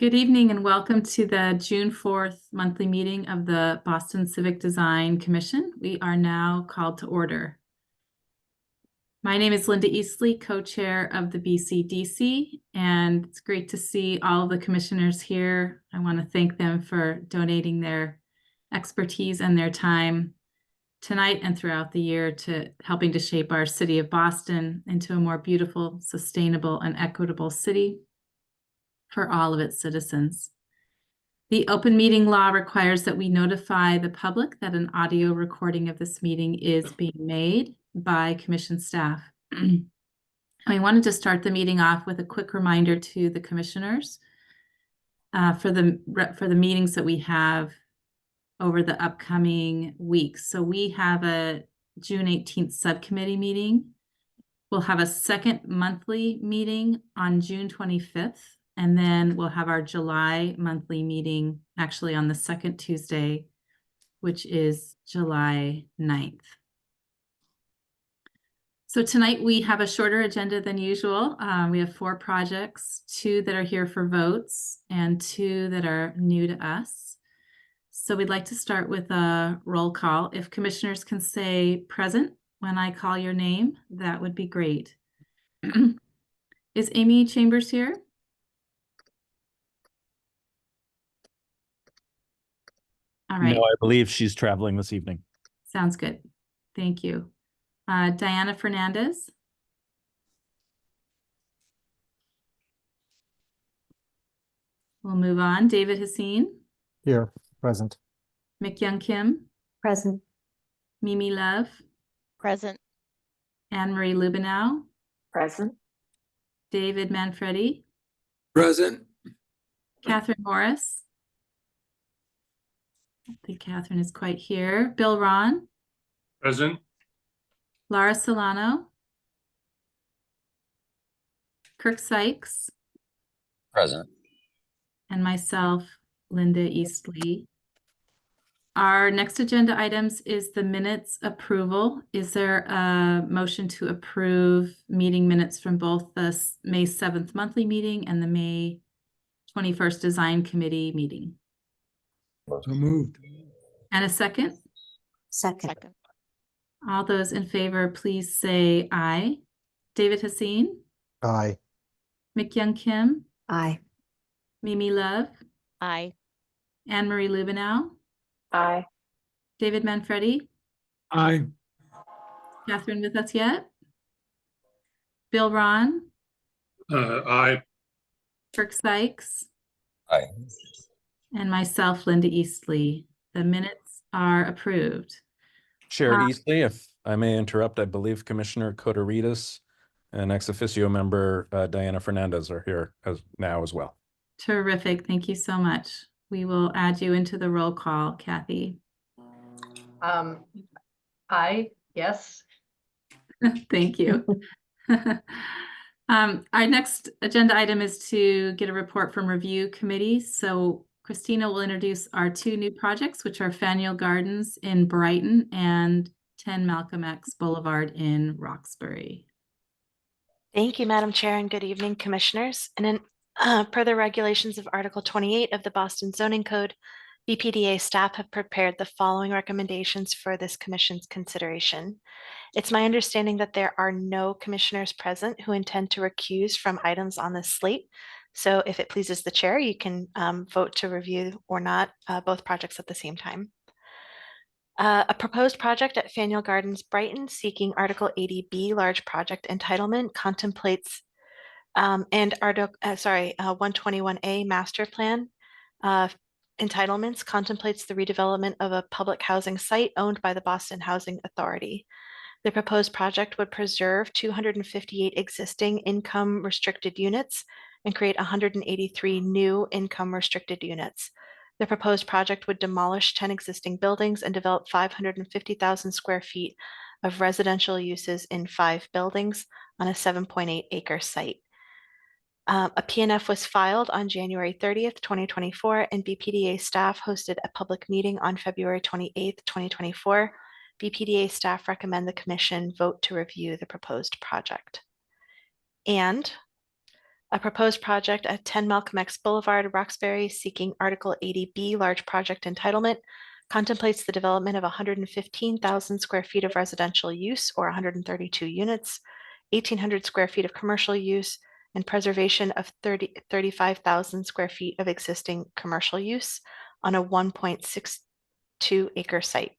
Good evening and welcome to the June 4th monthly meeting of the Boston Civic Design Commission. We are now called to order. My name is Linda Eastley, co-chair of the BCDC, and it's great to see all of the commissioners here. I want to thank them for donating their expertise and their time tonight and throughout the year to helping to shape our city of Boston into a more beautiful, sustainable, and equitable city for all of its citizens. The open meeting law requires that we notify the public that an audio recording of this meeting is being made by commission staff. I wanted to start the meeting off with a quick reminder to the commissioners for the meetings that we have over the upcoming weeks. So we have a June 18th subcommittee meeting. We'll have a second monthly meeting on June 25th. And then we'll have our July monthly meeting actually on the second Tuesday, which is July 9th. So tonight we have a shorter agenda than usual. We have 4 projects, 2 that are here for votes and 2 that are new to us. So we'd like to start with a roll call. If commissioners can say present when I call your name, that would be great. Is Amy Chambers here? All right. No, I believe she's traveling this evening. Sounds good. Thank you. Diana Fernandez. We'll move on. David Hassine. Here, present. McYoung Kim. Present. Mimi Love. Present. Anne-Marie Lubenow. Present. David Manfredi. Present. Catherine Morris. I don't think Catherine is quite here. Bill Ron. Present. Laura Solano. Kirk Sykes. Present. And myself, Linda Eastley. Our next agenda items is the minutes approval. Is there a motion to approve meeting minutes from both the May 7th monthly meeting and the May 21st Design Committee meeting? So moved. And a second? Second. All those in favor, please say aye. David Hassine? Aye. McYoung Kim? Aye. Mimi Love? Aye. Anne-Marie Lubenow? Aye. David Manfredi? Aye. Catherine with us yet? Bill Ron? Aye. Kirk Sykes? Aye. And myself, Linda Eastley. The minutes are approved. Chair Eastley, if I may interrupt, I believe Commissioner Kotoritas and ex officio member Diana Fernandez are here now as well. Terrific. Thank you so much. We will add you into the roll call, Kathy. Aye. Yes. Thank you. Our next agenda item is to get a report from review committee. So Christina will introduce our 2 new projects, which are Faneuil Gardens in Brighton and 10 Malcolm X Boulevard in Roxbury. Thank you, Madam Chair, and good evening, Commissioners. And in per the regulations of Article 28 of the Boston Zoning Code, BPDA staff have prepared the following recommendations for this Commission's consideration. It's my understanding that there are no commissioners present who intend to recuse from items on this slate. So if it pleases the chair, you can vote to review or not both projects at the same time. A proposed project at Faneuil Gardens, Brighton, seeking Article 80B large project entitlement contemplates and 121A master plan entitlements contemplates the redevelopment of a public housing site owned by the Boston Housing Authority. The proposed project would preserve 258 existing income restricted units and create 183 new income restricted units. The proposed project would demolish 10 existing buildings and develop 550,000 square feet of residential uses in 5 buildings on a 7.8 acre site. A PNF was filed on January 30th, 2024, and BPDA staff hosted a public meeting on February 28th, 2024. BPDA staff recommend the Commission vote to review the proposed project. And A proposed project at 10 Malcolm X Boulevard, Roxbury, seeking Article 80B large project entitlement, contemplates the development of 115,000 square feet of residential use or 132 units, 1,800 square feet of commercial use, and preservation of 35,000 square feet of existing commercial use on a 1.62 acre site.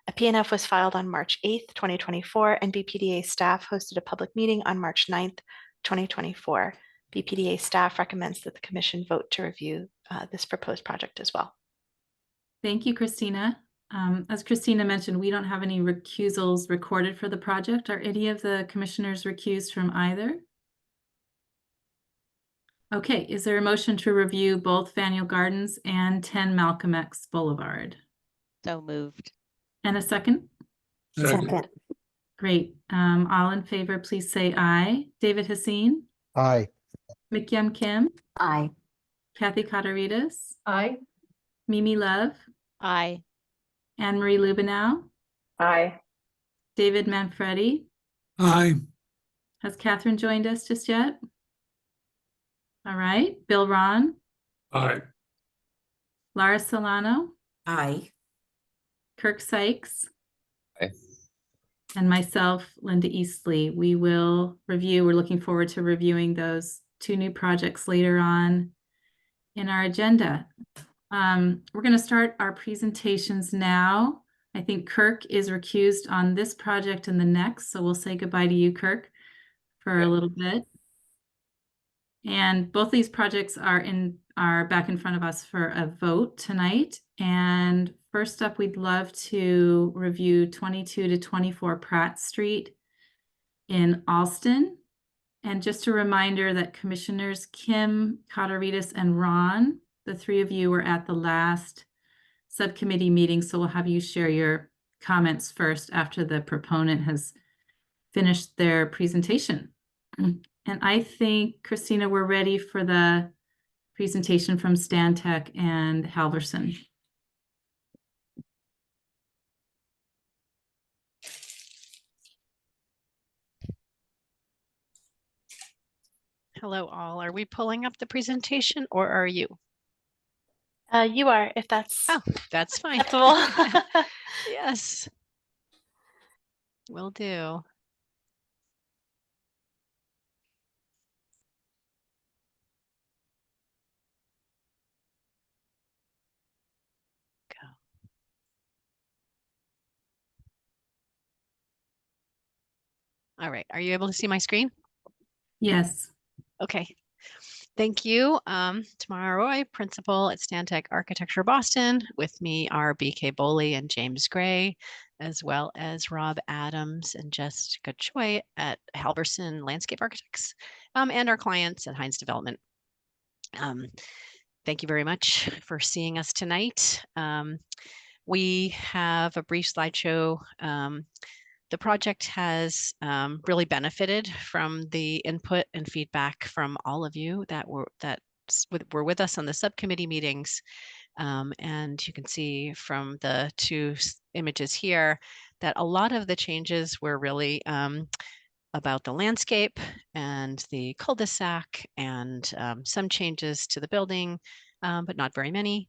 A PNF was filed on March 8th, 2024, and BPDA staff hosted a public meeting on March 9th, 2024. BPDA staff recommends that the commission vote to review this proposed project as well. Thank you, Christina. As Christina mentioned, we don't have any recusals recorded for the project. Are any of the commissioners recused from either? Okay, is there a motion to review both Faneuil Gardens and 10 Malcolm X Boulevard? So moved. And a second? Second. Great. All in favor, please say aye. David Haseen, Aye. Mikyum Kim, Aye. Kathy Kotaritis, Aye. Mimi Love, Aye. Anne Marie Lubenow, Aye. David Manfredi. Aye. Has Catherine joined us just yet? All right. Bill Ron, Aye. Lara Solano, Aye. Kirk Sykes, Aye. and myself, Linda Eastley. We will review. We're looking forward to reviewing those two new projects later on in our agenda. We're going to start our presentations now. I think Kirk is recused on this project and the next, so we'll say goodbye to you, Kirk, for a little bit. And both these projects are back in front of us for a vote tonight. And first up, we'd love to review 22 to 24 Pratt Street in Alston. And just a reminder that Commissioners Kim, Kotaritis, and Ron, the three of you were at the last subcommittee meeting, so we'll have you share your comments first after the proponent has finished their presentation. And I think, Christina, we're ready for the presentation from Stantec and Halverson. Hello, all. Are we pulling up the presentation or are you? You are, if that's Oh, that's fine. acceptable. Yes. Will do. Go. All right. Are you able to see my screen? Yes. Okay. Thank you. Tamara Roy, principal at Stantec Architecture Boston. With me are BK Boley and James Gray, as well as Rob Adams and Jessica Choi at Halverson Landscape Architects, and our clients at Hines Development. Thank you very much for seeing us tonight. We have a brief slideshow. The project has really benefited from the input and feedback from all of you that were with us on the subcommittee meetings. And you can see from the two images here that a lot of the changes were really about the landscape and the cul-de-sac and some changes to the building, but not very many.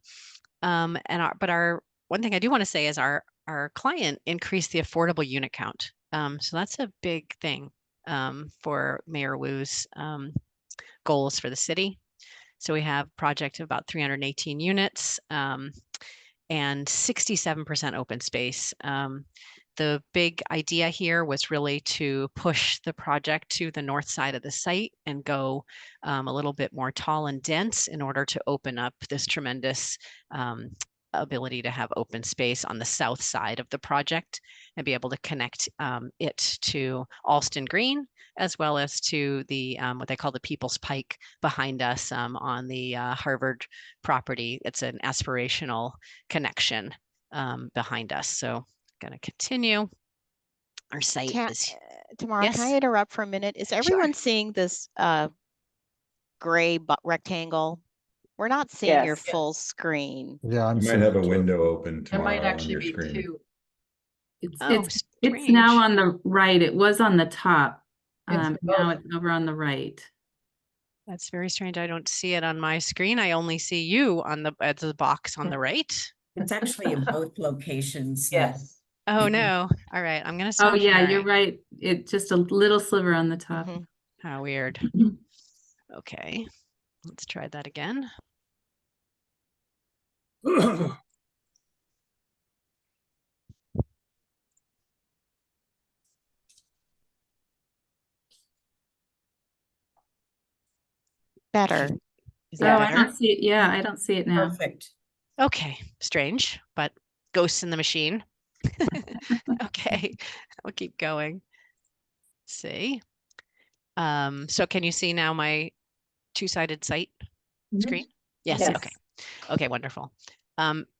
But our one thing I do want to say is our client increased the affordable unit count. So that's a big thing for Mayor Wu's goals for the city. So we have a project of about 318 units and 67% open space. The big idea here was really to push the project to the north side of the site and go a little bit more tall and dense in order to open up this tremendous ability to have open space on the south side of the project and be able to connect it to Alston Green, as well as to the what they call the People's Pike behind us on the Harvard property. It's an aspirational connection behind us. So going to continue. Our site is Tamara, Yes. can I interrupt for a minute? Is everyone seeing this gray rectangle? We're not seeing your full screen. Yeah, I'm You might seeing have a it too. window open There tomorrow might on actually your be screen. two. It's strange. now on the right. It was on the top. It's Now both. it's over on the right. That's very strange. I don't see it on my screen. I only see you on the box on the right. It's actually in both locations. Yes. Oh no. All right. I'm gonna Oh, stop yeah, you're sharing. right. It just a little sliver on the top. Mhm. How weird. Okay. Let's try that again. Better. Is Oh, that I better? don't see it. Yeah, I don't see it now. Perfect. Okay, strange, but ghosts in the machine. Okay, I'll keep going. Let's see. So can you see now my two-sided site screen? Yes, Yes. okay. Okay, wonderful.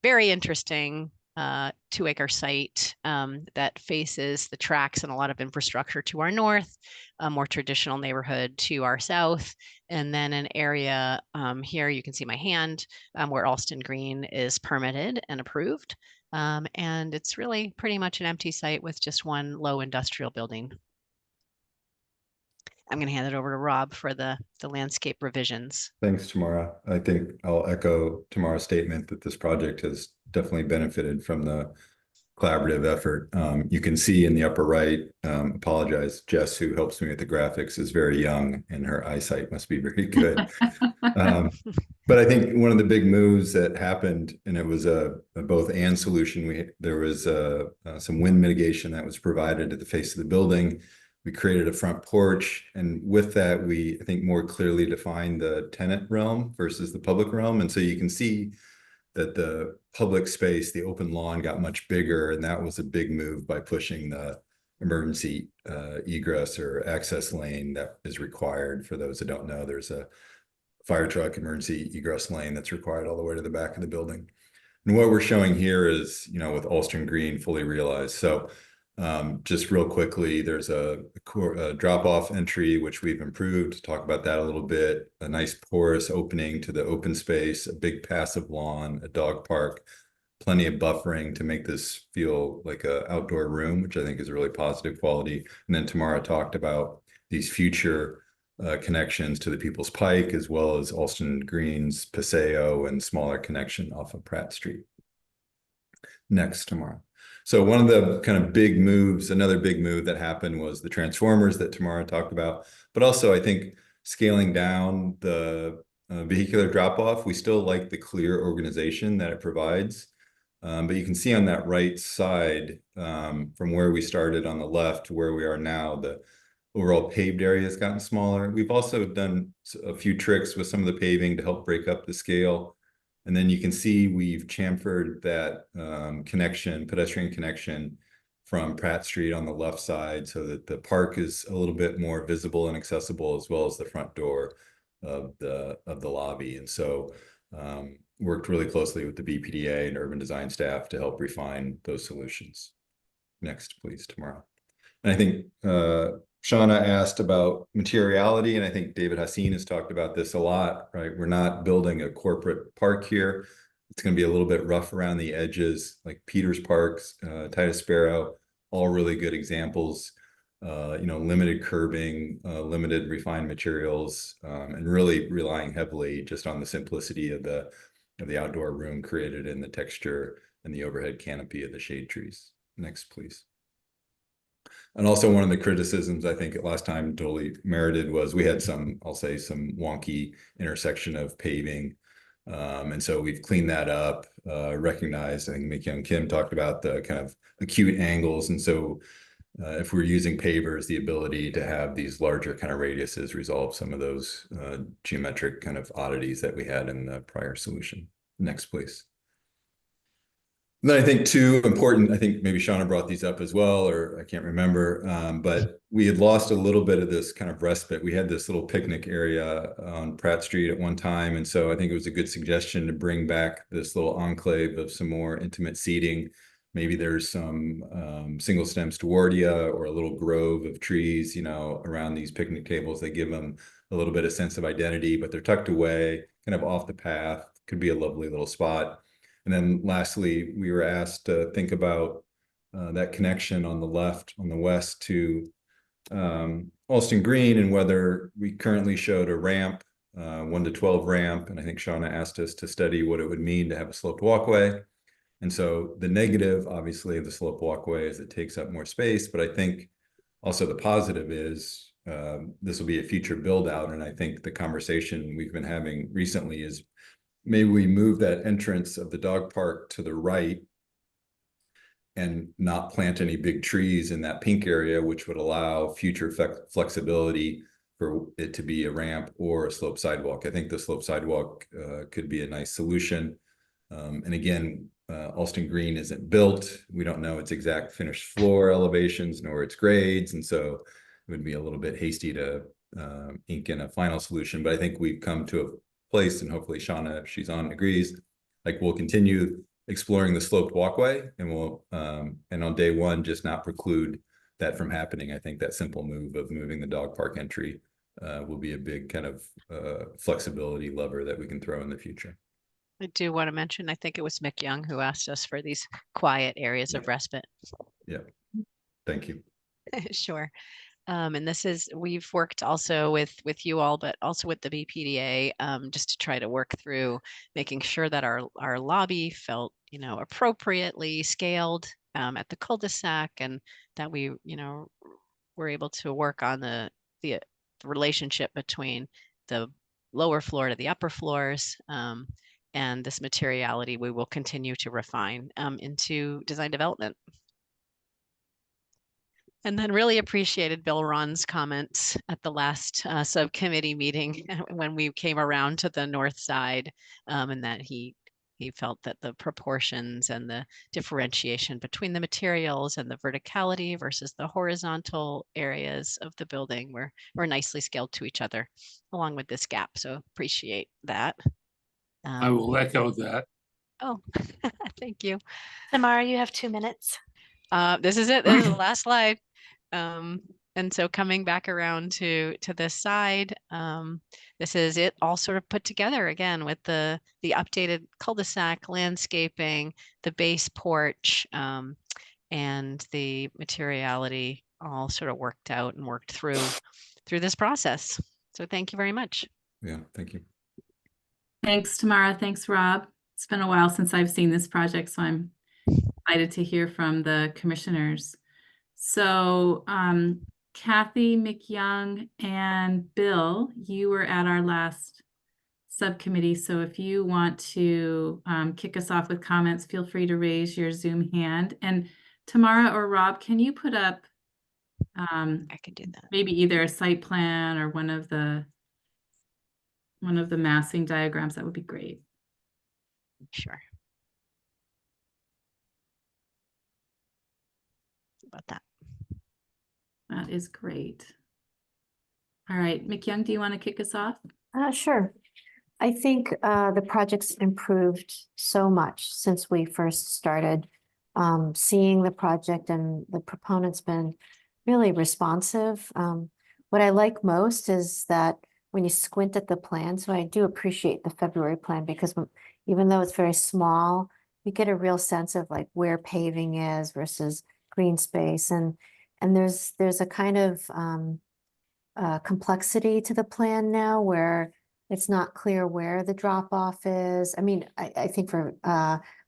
Very interesting 2-acre site that faces the tracks and a lot of infrastructure to our north, a more traditional neighborhood to our south, and then an area here you can see my hand where Alston Green is permitted and approved. And it's really pretty much an empty site with just one low industrial building. I'm going to hand it over to Rob for the landscape revisions. Thanks, Tamara. I think I'll echo Tamara's statement that this project has definitely benefited from the collaborative effort. You can see in the upper right, apologize, Jess, who helps me with the graphics, is very young and her eyesight must be very good. But I think one of the big moves that happened, and it was a both and solution, there was some wind mitigation that was provided at the face of the building. We created a front porch, and with that, we, I think, more clearly defined the tenant realm versus the public realm. And so you can see that the public space, the open lawn, got much bigger, and that was a big move by pushing the emergency egress or access lane that is required. For those that don't know, there's a fire truck emergency egress lane that's required all the way to the back of the building. And what we're showing here is, you know, with Alston Green fully realized. So just real quickly, there's a drop-off entry, which we've improved. Talk about that a little bit. A nice porous opening to the open space, a big passive lawn, a dog park, plenty of buffering to make this feel like an outdoor room, which I think is a really positive quality. And then Tamara talked about these future connections to the People's Pike, as well as Alston Green's Paseo and smaller connection off of Pratt Street. Next, Tamara. So one of the kind of big moves, another big move that happened was the transformers that Tamara talked about, but also I think scaling down the vehicular drop-off. We still like the clear organization that it provides, but you can see on that right side, from where we started on the left to where we are now, the overall paved area has gotten smaller. We've also done a few tricks with some of the paving to help break up the scale. And then you can see we've chamfered that pedestrian connection from Pratt Street on the left side so that the park is a little bit more visible and accessible, as well as the front door of the lobby. And so worked really closely with the BPDA and urban design staff to help refine those solutions. Next, please, Tamara. And I think Shauna asked about materiality, and I think David Hassin has talked about this a lot, right? We're not building a corporate park here. It's going to be a little bit rough around the edges, like Peters Parks, Titus Sparrow, all really good examples. You know, limited curbing, limited refined materials, and really relying heavily just on the simplicity of the outdoor room created in the texture and the overhead canopy of the shade trees. Next, please. And also one of the criticisms I think last time totally merited was we had some, I'll say, some wonky intersection of paving. And so we've cleaned that up, recognized, I think Mik-Young Kim talked about the kind of acute angles. And so if we're using pavers, the ability to have these larger kind of radiuses resolve some of those geometric kind of oddities that we had in the prior solution. Next, please. And then I think two important, I think maybe Shauna brought these up as well, or I can't remember, but we had lost a little bit of this kind of respite. We had this little picnic area on Pratt Street at one time. And so I think it was a good suggestion to bring back this little enclave of some more intimate seating. Maybe there's some single stem stewardia or a little grove of trees, you know, around these picnic tables that give them a little bit of sense of identity, but they're tucked away, kind of off the path. Could be a lovely little spot. And then lastly, we were asked to think about that connection on the left, on the west to Alston Green, and whether we currently showed a ramp 1 to 12 ramp. And I think Shauna asked us to study what it would mean to have a sloped walkway. And so the negative, obviously, of the sloped walkway is it takes up more space. But I think also the positive is this will be a future build out. And I think the conversation we've been having recently is maybe we move that entrance of the dog park to the right and not plant any big trees in that pink area, which would allow future flexibility for it to be a ramp or a slope sidewalk. I think the slope sidewalk could be a nice solution. And again, Alston Green isn't built. We don't know its exact finished floor elevations nor its grades. And so it would be a little bit hasty to ink in a final solution. But I think we've come to a place, and hopefully Shauna, if she's on, agrees, like we'll continue exploring the sloped walkway, and we'll and on day one just not preclude that from happening. I think that simple move of moving the dog park entry will be a big kind of flexibility lever that we can throw in the future. I do want to mention, I think it was Mick Young who asked us for these quiet areas of respite. Yeah, thank you. Sure. And this is, we've worked also with you all, but also with the BPDA, just to try to work through making sure that our lobby felt, appropriately scaled at the cul-de-sac, and that we, were able to work on the relationship between the lower floor to the upper floors. And this materiality we will continue to refine into design development. And then really appreciated Bill Ron's comments at the last subcommittee meeting when we came around to the north side, and that he felt that the proportions and the differentiation between the materials and the verticality versus the horizontal areas of the building were nicely scaled to each other along with this gap. So appreciate that. I will echo that. Oh, thank you. Tamara, you have 2 minutes. This is it. This is the last slide. And so coming back around to this side, this is it all sort of put together again with the updated cul-de-sac landscaping, the base porch, and the materiality all sort of worked out and worked through this process. So thank you very much. Yeah, thank you. Thanks, Tamara. Thanks, Rob. It's been a while since I've seen this project, so I'm excited to hear from the commissioners. So Kathy, McYoung, and Bill, you were at our last subcommittee. So if you want to kick us off with comments, feel free to raise your Zoom hand. And Tamara or Rob, can you put up I can do that. maybe either a site plan or one of the massing diagrams? That would be great. Sure. About that. That is great. All right, McYoung, do you want to kick us off? Sure. I think the project's improved so much since we first started seeing the project, and the proponent's been really responsive. What I like most is that when you squint at the plan, so I do appreciate the February plan, because even though it's very small, you get a real sense of like where paving is versus green space, and there's a kind of complexity to the plan now where it's not clear where the drop off is. I mean, I think for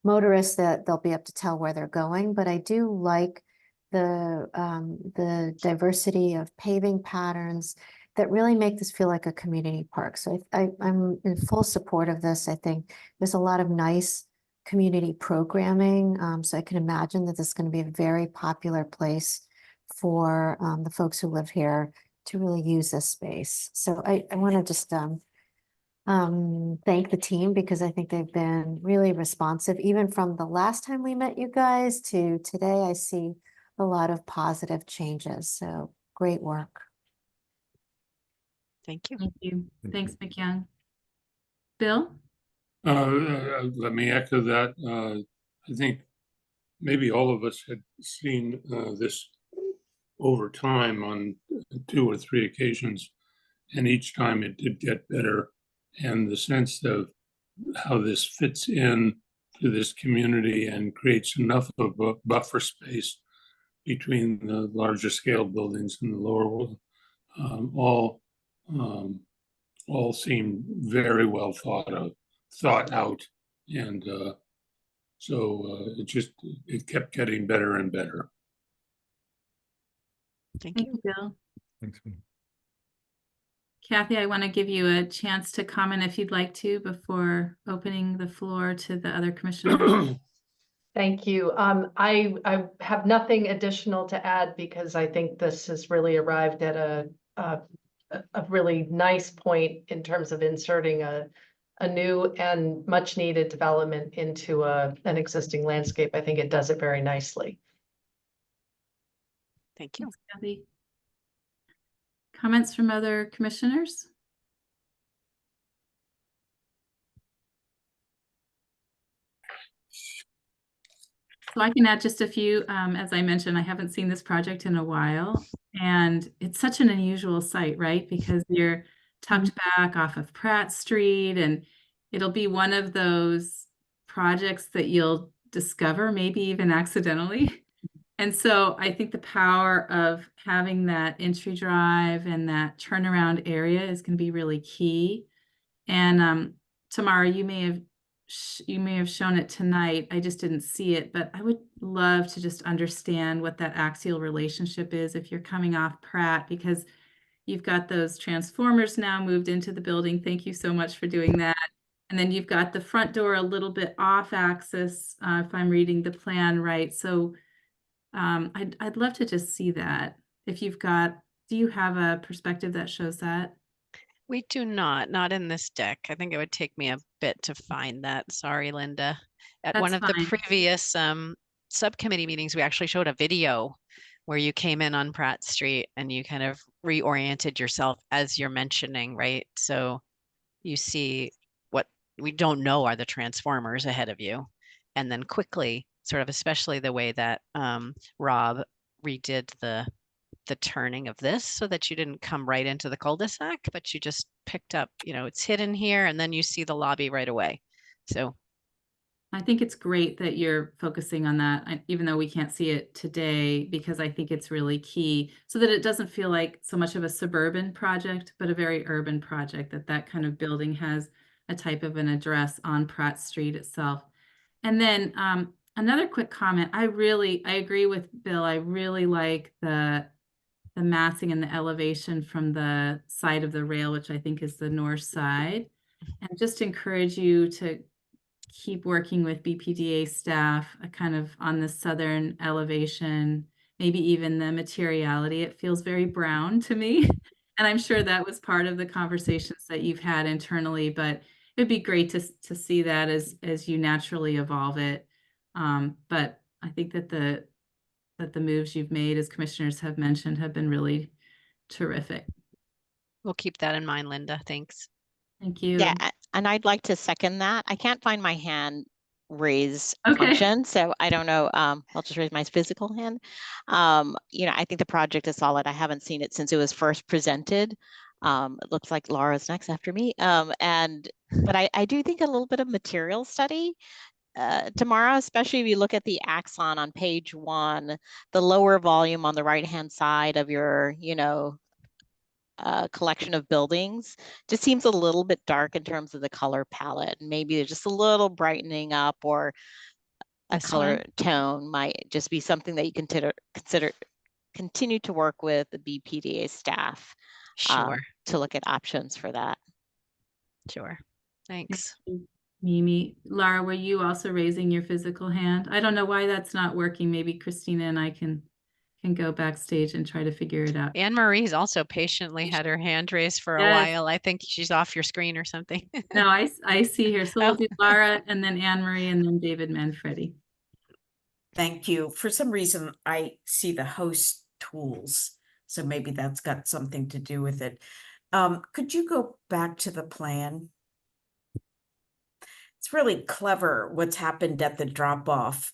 motorists that they'll be able to tell where they're going, but I do like the diversity of paving patterns that really make this feel like a community park. So I'm in full support of this. I think there's a lot of nice community programming. So I can imagine that this is going to be a very popular place for the folks who live here to really use this space. So I want to just thank the team, because I think they've been really responsive. Even from the last time we met you guys to today, I see a lot of positive changes. So great work. Thank you. Thank you. Thanks, McYoung. Bill? Let me echo that. I think maybe all of us had seen this over time on 2 or 3 occasions, and each time it did get better. And the sense of how this fits in to this community and creates enough of a buffer space between the larger scale buildings and the lower one, all all seemed very well thought out. And so it kept getting better and better. Thank Thank you. you, Bill. Thanks. Kathy, I want to give you a chance to comment if you'd like to before opening the floor to the other commissioners. Thank you. I have nothing additional to add because I think this has really arrived at a really nice point in terms of inserting a new and much needed development into an existing landscape. I think it does it very nicely. Thank you. Thanks, Kathy. Comments from other commissioners? So I can add just a few. As I mentioned, I haven't seen this project in a while, and it's such an unusual site, right? Because you're tucked back off of Pratt Street, and it'll be one of those projects that you'll discover, maybe even accidentally. And so I think the power of having that entry drive and that turnaround area is going to be really key. And Tamara, you may have shown it tonight. I just didn't see it, but I would love to just understand what that axial relationship is if you're coming off Pratt, because you've got those transformers now moved into the building. Thank you so much for doing that. And then you've got the front door a little bit off axis, if I'm reading the plan right. So I'd love to just see that. If you've got, do you have a perspective that shows that? We do not in this deck. I think it would take me a bit to find that. Sorry, Linda. At one of the previous subcommittee meetings, we actually showed a video where you came in on Pratt Street and you kind of reoriented yourself as you're mentioning, right? So you see what we don't know are the transformers ahead of you. And then quickly, sort of especially the way that Rob redid the turning of this so that you didn't come right into the cul-de-sac, but you just picked up, it's hidden here and then you see the lobby right away. So I think it's great that you're focusing on that, even though we can't see it today, because I think it's really key so that it doesn't feel like so much of a suburban project, but a very urban project, that kind of building has a type of an address on Pratt Street itself. And then another quick comment. I agree with Bill. I really like the massing and the elevation from the side of the rail, which I think is the north side. And just encourage you to keep working with BPDA staff kind of on the southern elevation, maybe even the materiality. It feels very brown to me. And I'm sure that was part of the conversations that you've had internally, but it'd be great to see that as you naturally evolve it. But I think that the moves you've made, as commissioners have mentioned, have been really terrific. We'll keep that in mind, Linda. Thanks. Thank you. Yeah, and I'd like to second that. I can't find my hand raise function, so I don't know. I'll just raise my physical hand. I think the project is solid. I haven't seen it since it was first presented. It looks like Laura's next after me. But I do think a little bit of material study tomorrow, especially if you look at the axon on page 1, the lower volume on the right-hand side of your, collection of buildings just seems a little bit dark in terms of the color palette. Maybe just a little brightening up or a color tone might just be something that you consider continue to work with the BPDA staff to look at options for that. Sure. Thanks. Mimi. Laura, were you also raising your physical hand? I don't know why that's not working. Maybe Christina and I can go backstage and try to figure it out. Anne Marie's also patiently had her hand raised for a while. I think she's off your screen or something. No, I see her. So we'll do Laura and then Anne Marie and then David Manfredi. Thank you. For some reason, I see the host tools, so maybe that's got something to do with it. Could you go back to the plan? It's really clever what's happened at the drop-off.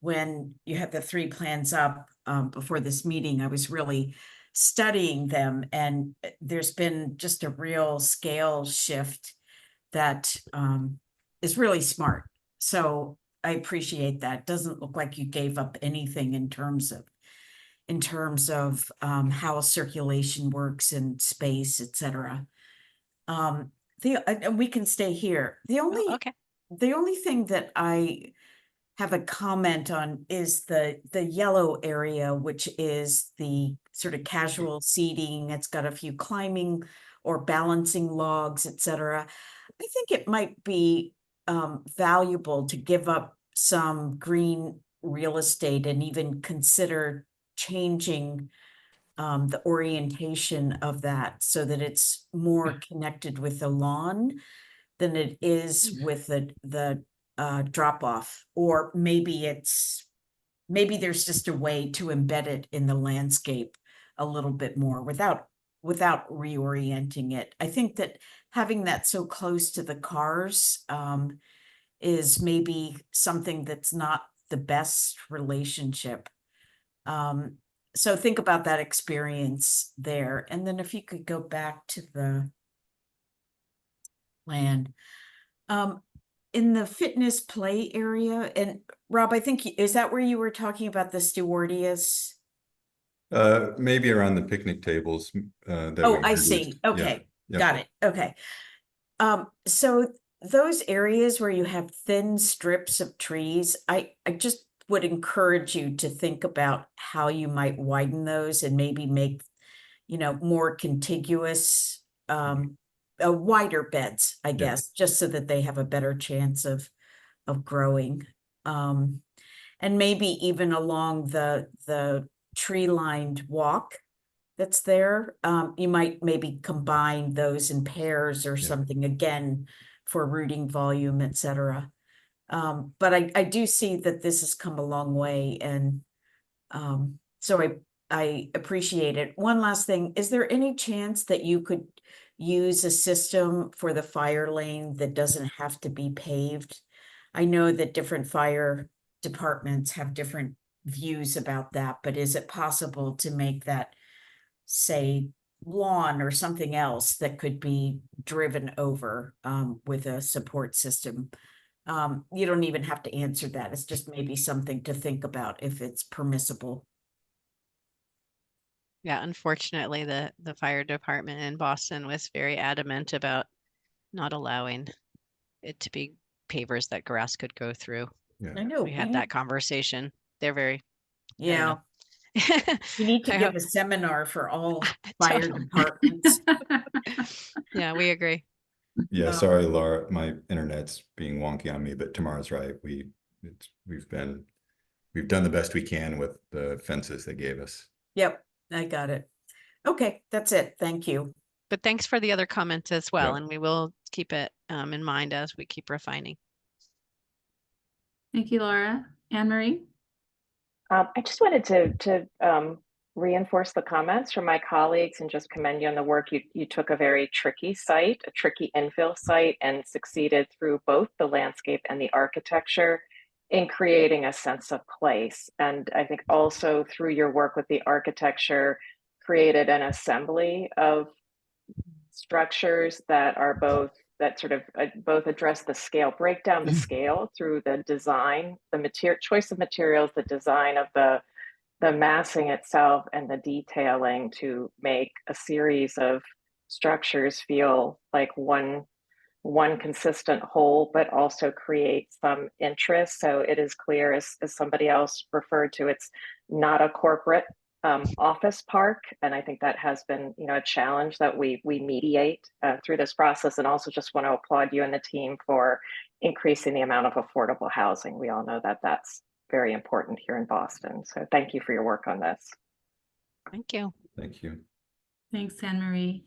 When you had the 3 plans up before this meeting, I was really studying them, and there's been just a real scale shift that is really smart. So I appreciate that. Doesn't look like you gave up anything in terms of how circulation works in space, etc. And we can stay here. The only thing that I have a comment on is the yellow area, which is the sort of casual seating. It's got a few climbing or balancing logs, etc. I think it might be valuable to give up some green real estate and even consider changing the orientation of that so that it's more connected with the lawn than it is with the drop off. Or maybe there's just a way to embed it in the landscape a little bit more without reorienting it. I think that having that so close to the cars is maybe something that's not the best relationship. So think about that experience there. And then if you could go back to the plan. In the fitness play area, and Rob, I think, is that where you were talking about the stewardess? Maybe around the picnic tables. I see. Okay. Yeah. Got it. Okay. So those areas where you have thin strips of trees, I just would encourage you to think about how you might widen those and maybe make, more contiguous, wider beds, I guess, just so that they have a better chance of growing. And maybe even along the tree-lined walk that's there, you might maybe combine those in pairs or something, again, for rooting volume, etc. But I do see that this has come a long way, and so I appreciate it. One last thing, is there any chance that you could use a system for the fire lane that doesn't have to be paved? I know that different fire departments have different views about that, but is it possible to make that, say, lawn or something else that could be driven over with a support system? You don't even have to answer that. It's just maybe something to think about if it's permissible. Yeah, unfortunately, the fire department in Boston was very adamant about not allowing it to be pavers that grass could go through. Yeah. I know. We had that conversation. They're very, yeah. You need to give a seminar for all fire departments. Yeah, we agree. Yeah, sorry, Laura, my internet's being wonky on me, but Tamara's right. We've done the best we can with the fences they gave us. Yep, I got it. Okay, that's it. Thank you. But thanks for the other comments as well, and we will keep it in mind as we keep refining. Thank you, Laura. Anne Marie? I just wanted to reinforce the comments from my colleagues and just commend you on the work. You took a very tricky site, a tricky infill site, and succeeded through both the landscape and the architecture in creating a sense of place. And I think also through your work with the architecture, created an assembly of structures that are both address the scale, break down the scale through the design, the choice of materials, the design of the massing itself, and the detailing to make a series of structures feel like one consistent whole, but also create some interest. So it is clear, as somebody else referred to, it's not a corporate office park. And I think that has been, a challenge that we mediate through this process. And also just want to applaud you and the team for increasing the amount of affordable housing. We all know that that's very important here in Boston. So thank you for your work on this. Thank you. Thank you. Thanks, Anne Marie.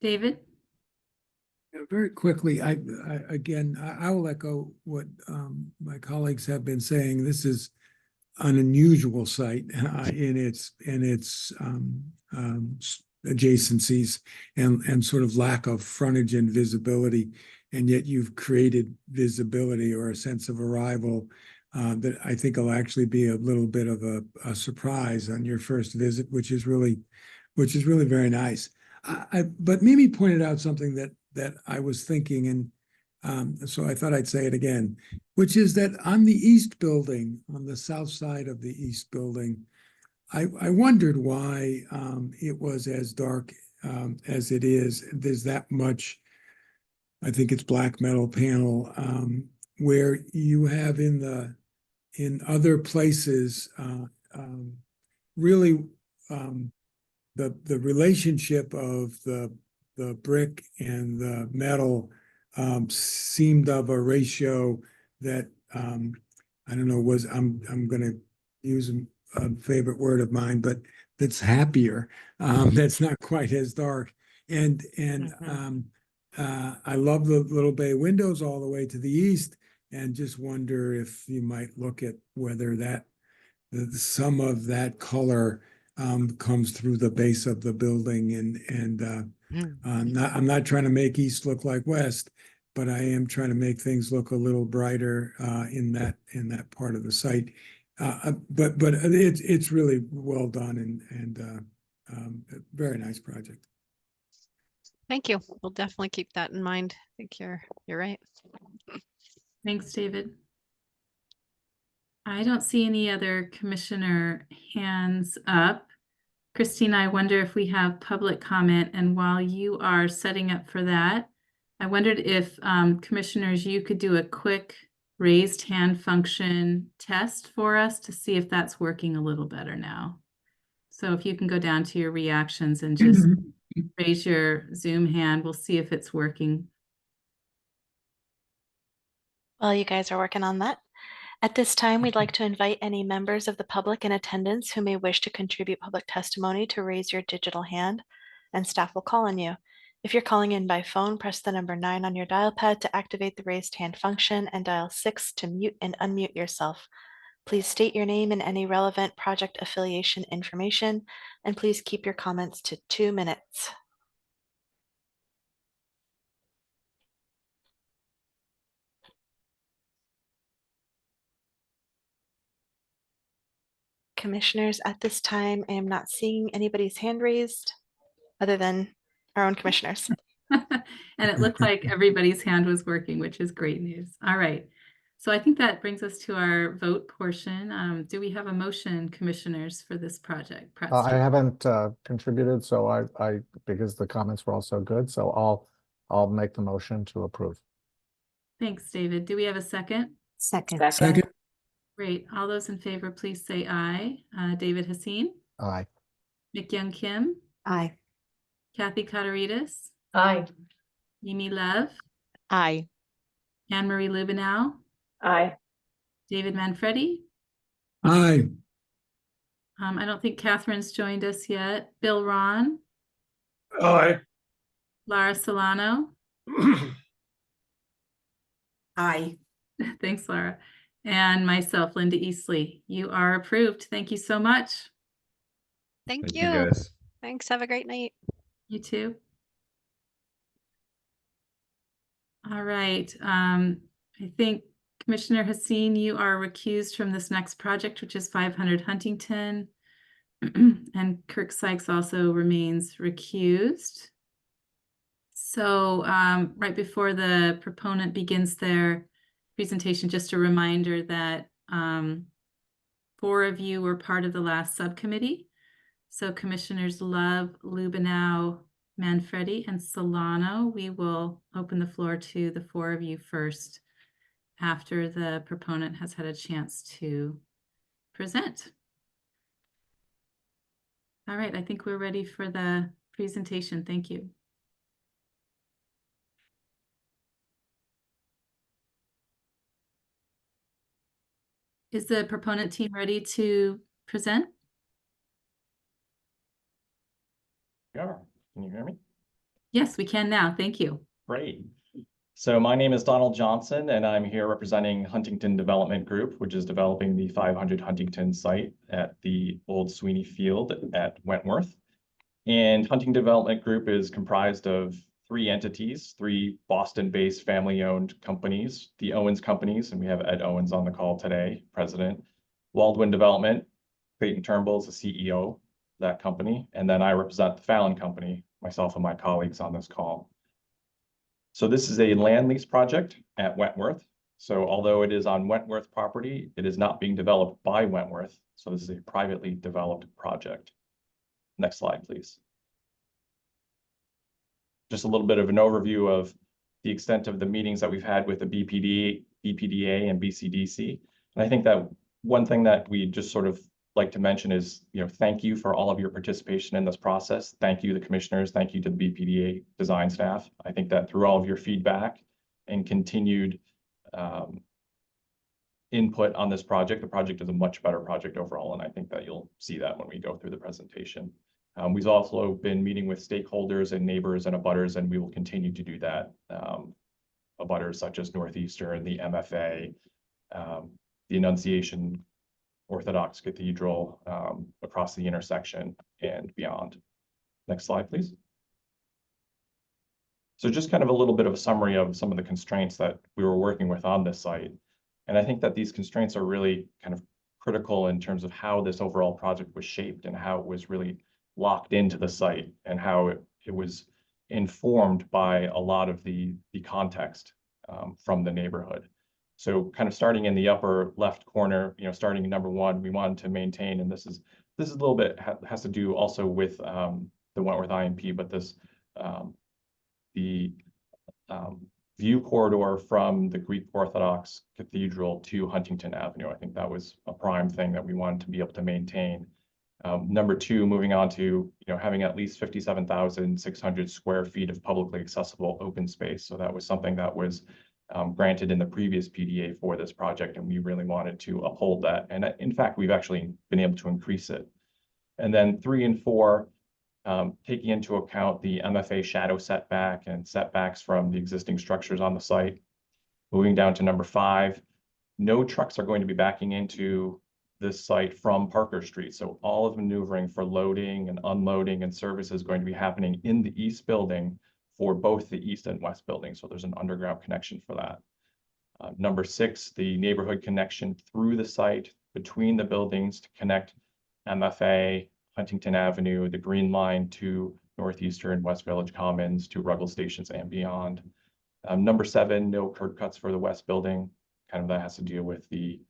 David? Very quickly, I will echo what my colleagues have been saying. This is an unusual site in its adjacencies and sort of lack of frontage and visibility, and yet you've created visibility or a sense of arrival that I think will actually be a little bit of a surprise on your first visit, which is really very nice. But Mimi pointed out something that I was thinking, and so I thought I'd say it again, which is that on the east building, on the south side of the east building, I wondered why it was as dark as it is. There's that much, I think it's black metal panel, where you have in other places, really the relationship of the brick and the metal seemed of a ratio that I don't know, I'm gonna use a favorite word of mine, but that's happier. That's not quite as dark. And I love the little bay windows all the way to the east, and just wonder if you might look at whether some of that color comes through the base of the building. I'm not trying to make east look like west, but I am trying to make things look a little brighter in that part of the site. But it's really well done and a very nice project. Thank you. We'll definitely keep that in mind. I think you're right. Thanks, David. I don't see any other commissioner hands up. Christine, I wonder if we have public comment, and while you are setting up for that, I wondered if commissioners, you could do a quick raised hand function test for us to see if that's working a little better now. So if you can go down to your reactions and just raise your Zoom hand, we'll see if it's working. While you guys are working on that, at this time, we'd like to invite any members of the public in attendance who may wish to contribute public testimony to raise your digital hand, and staff will call on you. If you're calling in by phone, press the number 9 on your dial pad to activate the raised hand function and dial 6 to mute and unmute yourself. Please state your name and any relevant project affiliation information, and please keep your comments to 2 minutes. Commissioners, at this time, I am not seeing anybody's hand raised other than our own commissioners. And it looked like everybody's hand was working, which is great news. All right. So I think that brings us to our vote portion. Do we have a motion, commissioners, for this project? Pratt I Street? haven't contributed, so I because the comments were all so good, so I'll make the motion to approve. Thanks, David. Do we have a second? Second. Second. Great. All those in favor, please say aye. David Haseen, Aye. McYoung Kim, Aye. Kathy Kotaritis, Aye. Mimi Love, Aye. Anne Marie Lubenow, Aye. David Manfredi. Aye. I don't think Catherine's joined us yet. Bill Ron, Aye. Lara Solano. Aye. Thanks, Lara. And myself, Linda Eastley. You are approved. Thank you so much. Thank you you. guys. Thanks. Have a great night. You too. All right. I think Commissioner Haseen, you are recused from this next project, which is 500 Huntington. And Kirk Sykes also remains recused. So right before the proponent begins their presentation, just a reminder that 4 of you were part of the last subcommittee. So Commissioners Love, Lubenow, Manfredi, and Solano, we will open the floor to the 4 of you first after the proponent has had a chance to present. All right, I think we're ready for the presentation. Thank you. Is the proponent team ready to present? Yeah, can you hear me? Yes, we can now. Thank you. Great. So my name is Donald Johnson, and I'm here representing Huntington Development Group, which is developing the 500 Huntington site at the old Sweeney Field at Wentworth. And Huntington Development Group is comprised of 3 entities, 3 Boston-based family-owned companies, the Owens Companies, and we have Ed Owens on the call today, president. Waldwin Development, Clayton Turnbull is the CEO of that company, and then I represent the Fallon Company, myself and my colleagues on this call. So this is a land lease project at Wentworth. So although it is on Wentworth property, it is not being developed by Wentworth. So this is a privately developed project. Next slide, please. just a little bit of an overview of the extent of the meetings that we've had with the BPDA and BCDC. And I think that one thing that we just sort of like to mention is, thank you for all of your participation in this process. Thank you, the commissioners. Thank you to the BPDA design staff. I think that through all of your feedback and continued input on this project, the project is a much better project overall. And I think that you'll see that when we go through the presentation. We've also been meeting with stakeholders and neighbors and abutters, and we will continue to do that. Abutters such as Northeastern, the MFA, the Annunciation Orthodox Cathedral, across the intersection and beyond. Next slide, please. So just kind of a little bit of a summary of some of the constraints that we were working with on this site. And I think that these constraints are really kind of critical in terms of how this overall project was shaped and how it was really locked into the site and how it was informed by a lot of the context from the neighborhood. So kind of starting in the upper left corner, starting number one, we wanted to maintain, and this is a little bit has to do also with the Wentworth IMP, but this the view corridor from the Greek Orthodox Cathedral to Huntington Avenue. I think that was a prime thing that we wanted to be able to maintain. Number two, moving on to having at least 57,600 square feet of publicly accessible open space. So that was something that was granted in the previous PDA for this project, and we really wanted to uphold that. And in fact, we've actually been able to increase it. And then 3 and 4, taking into account the MFA shadow setback and setbacks from the existing structures on the site. Moving down to number 5, no trucks are going to be backing into this site from Parker Street. So all of the maneuvering for loading and unloading and service is going to be happening in the east building for both the east and west buildings. So there's an underground connection for that. Number 6, the neighborhood connection through the site between the buildings to connect MFA, Huntington Avenue, the Green Line to Northeastern, West Village Commons, to Ruggles Stations and beyond. Number 7, no curb cuts for the west building. Kind of that has to deal with the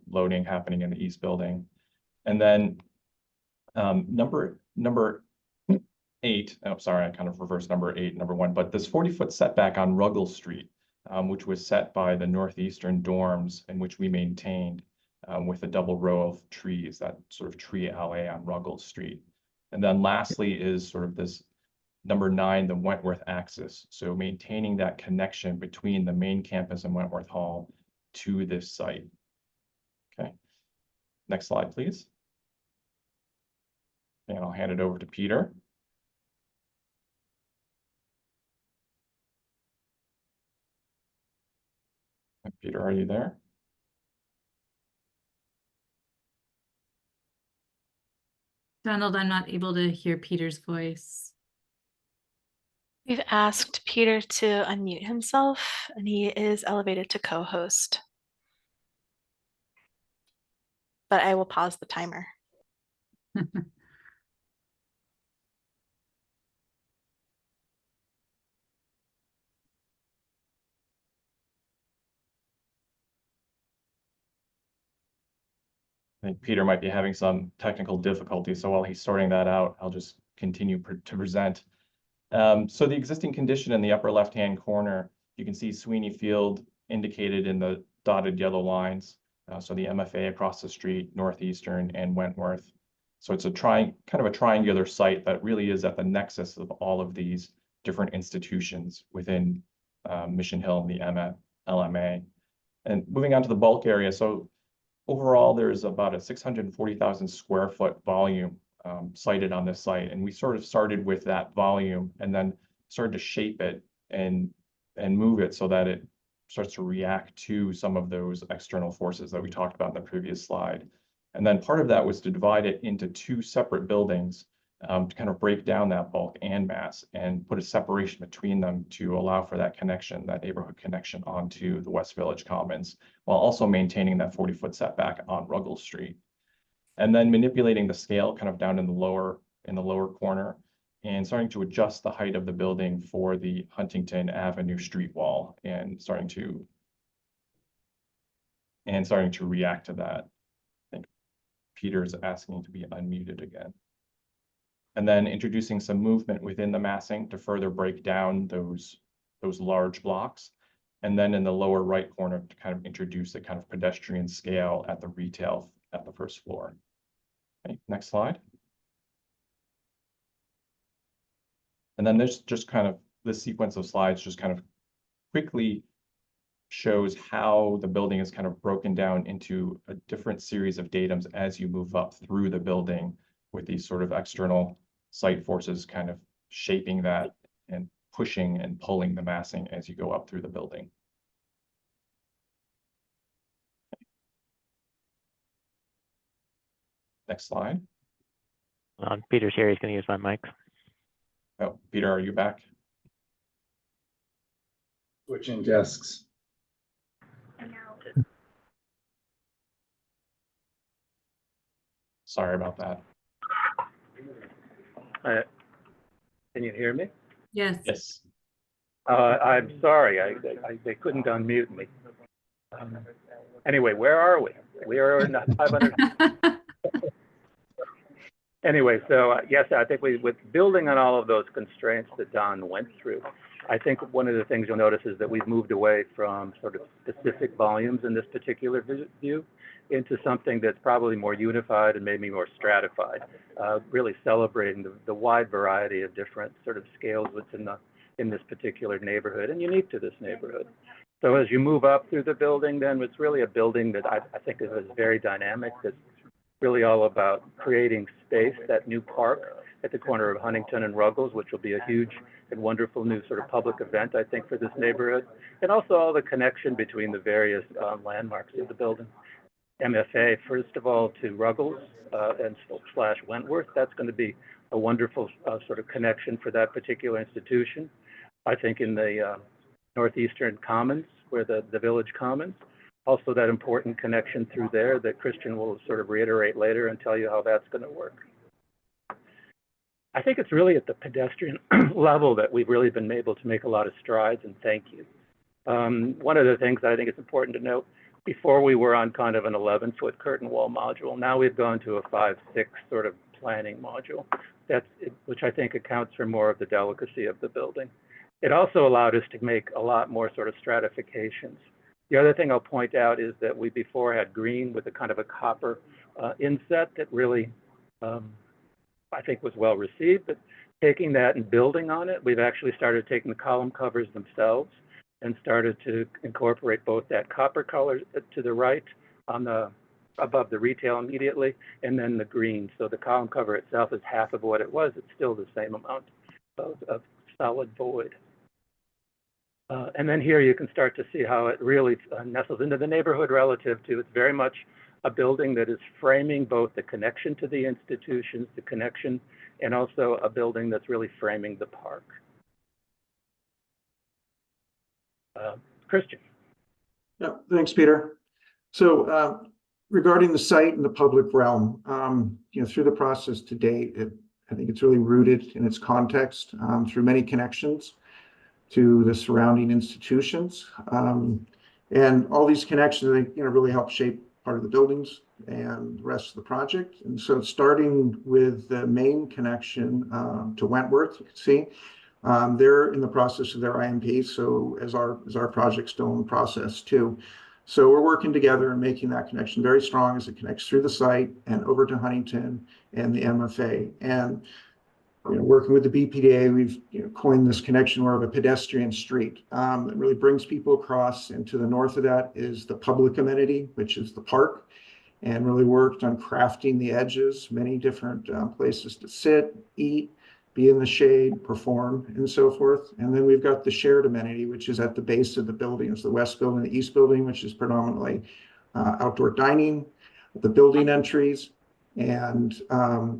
loading happening in the east building. And then number 8, oh, sorry, I kind of reversed number 8, number 1, but this 40-foot setback on Ruggles Street, which was set by the Northeastern dorms and which we maintained with a double row of trees, that sort of tree alley on Ruggles Street. And then lastly is sort of this number 9, the Wentworth axis. So maintaining that connection between the main campus and Wentworth Hall to this site. Okay, next slide, please. And I'll hand it over to Peter. Peter, are you there? Donald, I'm not able to hear Peter's voice. We've asked Peter to unmute himself, and he is elevated to co-host. But I will pause the timer. I think Peter might be having some technical difficulty, so while he's sorting that out, I'll just continue to present. So the existing condition in the upper left-hand corner, you can see Sweeney Field indicated in the dotted yellow lines. So the MFA across the street, Northeastern and Wentworth. So it's a kind of a triangular site that really is at the nexus of all of these different institutions within Mission Hill and the LMA. And moving on to the bulk area, so overall, there's about a 640,000 square foot volume sited on this site. And we sort of started with that volume and then started to shape it and move it so that it starts to react to some of those external forces that we talked about in the previous slide. And then part of that was to divide it into 2 separate buildings to kind of break down that bulk and mass and put a separation between them to allow for that connection, that neighborhood connection onto the West Village Commons, while also maintaining that 40-foot setback on Ruggles Street. And then manipulating the scale kind of down in the lower corner and starting to adjust the height of the building for the Huntington Avenue street wall and starting to react to that. I think Peter is asking to be unmuted again. and then introducing some movement within the massing to further break down those large blocks. And then in the lower right corner to kind of introduce a kind of pedestrian scale at the retail at the first floor. Okay, next slide. And then there's just kind of this sequence of slides just kind of quickly shows how the building is kind of broken down into a different series of datums as you move up through the building, with these sort of external site forces kind of shaping that and pushing and pulling the massing as you go up through the building. Next slide. Peter's here. He's going to use my mic. Oh, Peter, are you back? Switching desks. Sorry about that. Can you hear me? Yes. Yes. I'm sorry, they couldn't unmute me. Anyway, where are we? We are in 500. Anyway, so yes, I think with building on all of those constraints that Don went through, I think one of the things you'll notice is that we've moved away from sort of specific volumes in this particular view into something that's probably more unified and maybe more stratified, really celebrating the wide variety of different sort of scales within in this particular neighborhood and unique to this neighborhood. So as you move up through the building, then it's really a building that I think is very dynamic, that's really all about creating space, that new park at the corner of Huntington and Ruggles, which will be a huge and wonderful new sort of public event, I think, for this neighborhood, and also all the connection between the various landmarks of the building. MFA, first of all, to Ruggles and / Wentworth, that's going to be a wonderful sort of connection for that particular institution. I think in the Northeastern Commons, where the Village Commons, also that important connection through there that Christian will sort of reiterate later and tell you how that's going to work. I think it's really at the pedestrian level that we've really been able to make a lot of strides, and thank you. One of the things that I think is important to note, before we were on kind of an 11-foot curtain wall module, now we've gone to a 5-6 sort of planning module, which I think accounts for more of the delicacy of the building. It also allowed us to make a lot more sort of stratifications. The other thing I'll point out is that we before had green with a kind of a copper inset that really, I think, was well received. But taking that and building on it, we've actually started taking the column covers themselves and started to incorporate both that copper color to the right on the above the retail immediately, and then the green. So the column cover itself is half of what it was. It's still the same amount of solid void. And then here you can start to see how it really nestles into the neighborhood relative to, it's very much a building that is framing both the connection to the institutions, the connection, and also a building that's really framing the park. Christian. Yeah, thanks, Peter. So regarding the site and the public realm, through the process to date, I think it's really rooted in its context through many connections to the surrounding institutions. And all these connections, I think, really help shape part of the buildings and the rest of the project. And so starting with the main connection to Wentworth, you can see, they're in the process of their IMP, so as our project's still in the process too. So we're working together and making that connection very strong as it connects through the site and over to Huntington and the MFA. And working with the BPDA, we've coined this connection more of a pedestrian street that really brings people across. And to the north of that is the public amenity, which is the park, and really worked on crafting the edges, many different places to sit, eat, be in the shade, perform, and so forth. And then we've got the shared amenity, which is at the base of the buildings, the west building, the east building, which is predominantly outdoor dining, the building entries, and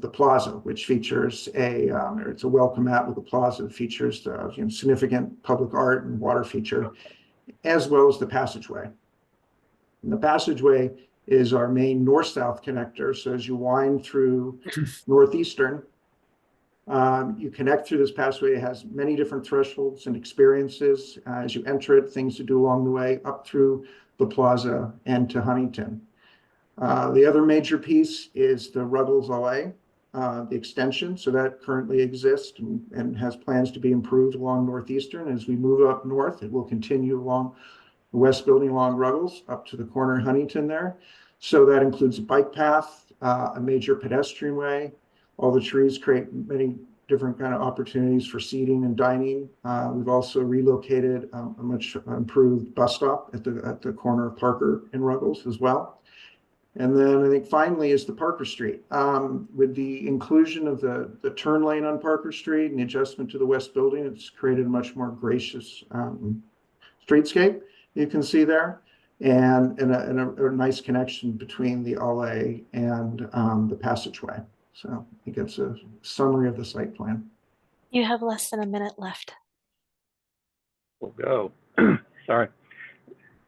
the plaza, which features it's a welcome mat with a plaza that features significant public art and water feature, as well as the passageway. And the passageway is our main north-south connector. So as you wind through Northeastern, you connect through this passageway. It has many different thresholds and experiences as you enter it, things to do along the way, up through the plaza and to Huntington. The other major piece is the Ruggles LA, the extension. So that currently exists and has plans to be improved along Northeastern. As we move up north, it will continue along the west building along Ruggles up to the corner of Huntington there. So that includes a bike path, a major pedestrian way. All the trees create many different kind of opportunities for seating and dining. We've also relocated a much improved bus stop at the corner of Parker and Ruggles as well. And then I think finally is the Parker Street. With the inclusion of the turn lane on Parker Street and the adjustment to the west building, it's created a much more gracious streetscape you can see there, and a nice connection between the alley and the passageway. So I think it's a summary of the site plan. You have less than a minute left. We'll go. Sorry.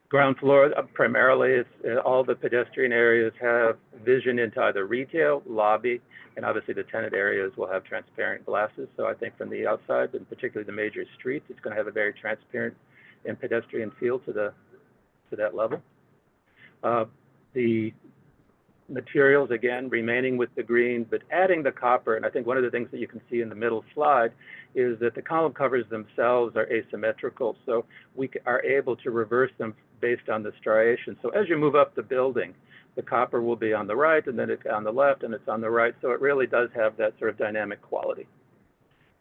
Ground floor, primarily, it's all the pedestrian areas have vision into either retail, lobby, and obviously the tenant areas will have transparent glasses. So I think from the outside, and particularly the major streets, it's going to have a very transparent and pedestrian feel to that level. The materials, again, remaining with the green, but adding the copper. And I think one of the things that you can see in the middle slide is that the column covers themselves are asymmetrical. So we are able to reverse them based on the striation. So as you move up the building, the copper will be on the right, and then it's on the left, and it's on the right. So it really does have that sort of dynamic quality.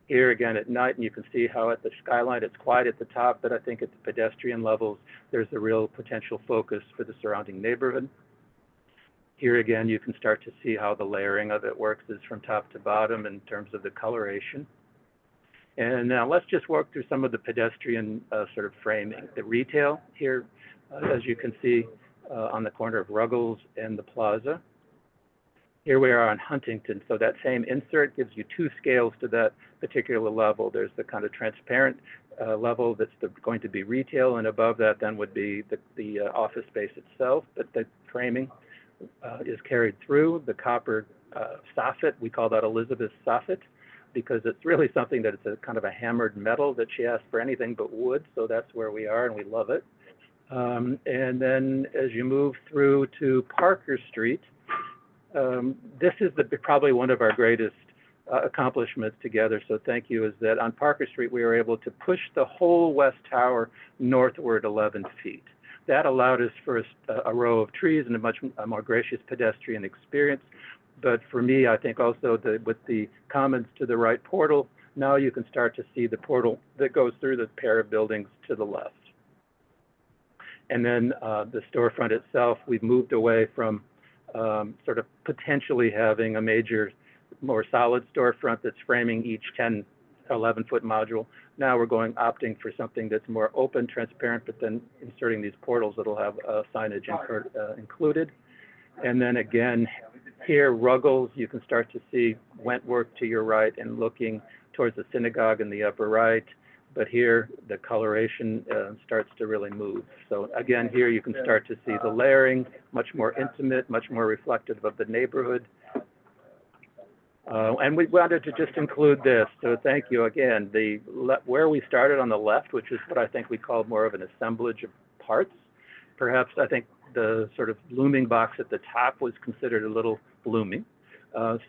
Here again at night, and you can see how at the skyline, it's quiet at the top, but I think at the pedestrian levels, there's a real potential focus for the surrounding neighborhood. Here again, you can start to see how the layering of it works is from top to bottom in terms of the coloration. And now let's just walk through some of the pedestrian sort of framing. The retail here, as you can see on the corner of Ruggles and the plaza. Here we are on Huntington. So that same insert gives you two scales to that particular level. There's the kind of transparent level that's going to be retail, and above that then would be the office space itself, but the framing is carried through. The copper soffit, we call that Elizabeth soffit, because it's really something that it's a kind of a hammered metal that she asked for anything but wood. So that's where we are, and we love it. And then as you move through to Parker Street, this is probably one of our greatest accomplishments together. So thank you, is that on Parker Street, we were able to push the whole West Tower northward 11 feet. That allowed us for a row of trees and a much more gracious pedestrian experience. But for me, I think also with the comments to the right portal, now you can start to see the portal that goes through the pair of buildings to the left. And then the storefront itself, we've moved away from sort of potentially having a major, more solid storefront that's framing each 10, 11-foot module. Now we're opting for something that's more open, transparent, but then inserting these portals that'll have signage included. And then again, here, Ruggles, you can start to see Wentworth to your right and looking towards the synagogue in the upper right. But here, the coloration starts to really move. So again, here you can start to see the layering, much more intimate, much more reflective of the neighborhood. And we wanted to just include this. So thank you again. Where we started on the left, which is what I think we call more of an assemblage of parts. Perhaps I think the sort of looming box at the top was considered a little gloomy.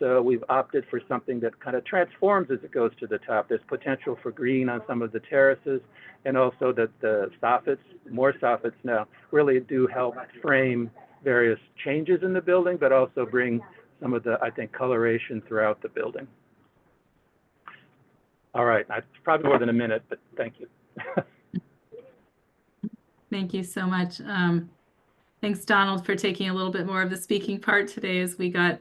So we've opted for something that kind of transforms as it goes to the top. There's potential for green on some of the terraces, and also that the soffits, more soffits now, really do help frame various changes in the building, but also bring some of the, I think, coloration throughout the building. All right, it's probably more than a minute, but thank you. Thank you so much. Thanks, Donald, for taking a little bit more of the speaking part today as we got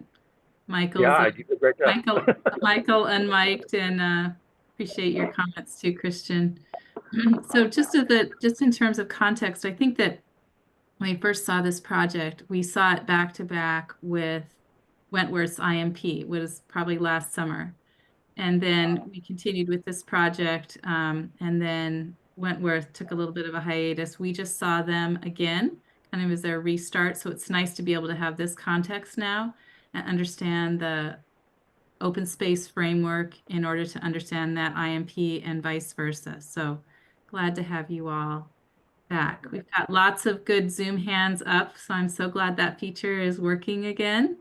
Michael. Yeah, I did a great job. Michael unmiked, and appreciate your comments too, Christian. So just in terms of context, I think that when we first saw this project, we saw it back to back with Wentworth's IMP, which was probably last summer. And then we continued with this project, and then Wentworth took a little bit of a hiatus. We just saw them again, kind of as their restart. So it's nice to be able to have this context now and understand the open space framework in order to understand that IMP and vice versa. So glad to have you all back. We've got lots of good Zoom hands up, so I'm so glad that feature is working again.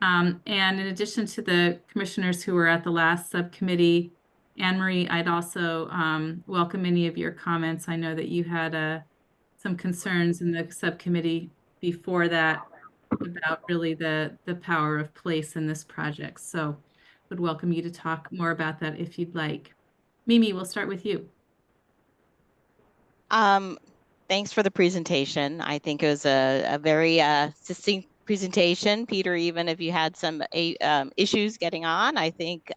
And in addition to the commissioners who were at the last subcommittee, Anne Marie, I'd also welcome any of your comments. I know that you had some concerns in the subcommittee before that about really the power of place in this project. So would welcome you to talk more about that if you'd like. Mimi, we'll start with you. Thanks for the presentation. I think it was a very succinct presentation. Peter, even if you had some issues getting on, I think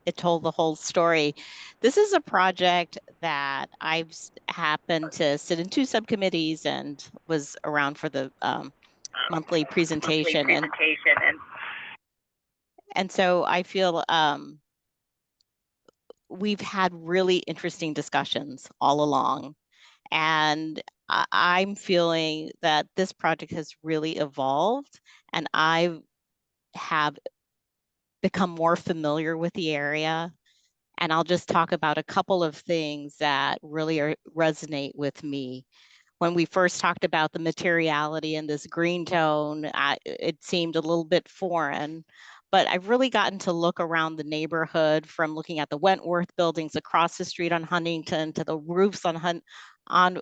it told the whole story. This is a project that I've happened to sit in 2 subcommittees and was around for the monthly presentation. And so I feel we've had really interesting discussions all along. And I'm feeling that this project has really evolved, and I have become more familiar with the area. And I'll just talk about a couple of things that really resonate with me. When we first talked about the materiality in this green tone, it seemed a little bit foreign, but I've really gotten to look around the neighborhood, from looking at the Wentworth buildings across the street on Huntington to the roofs on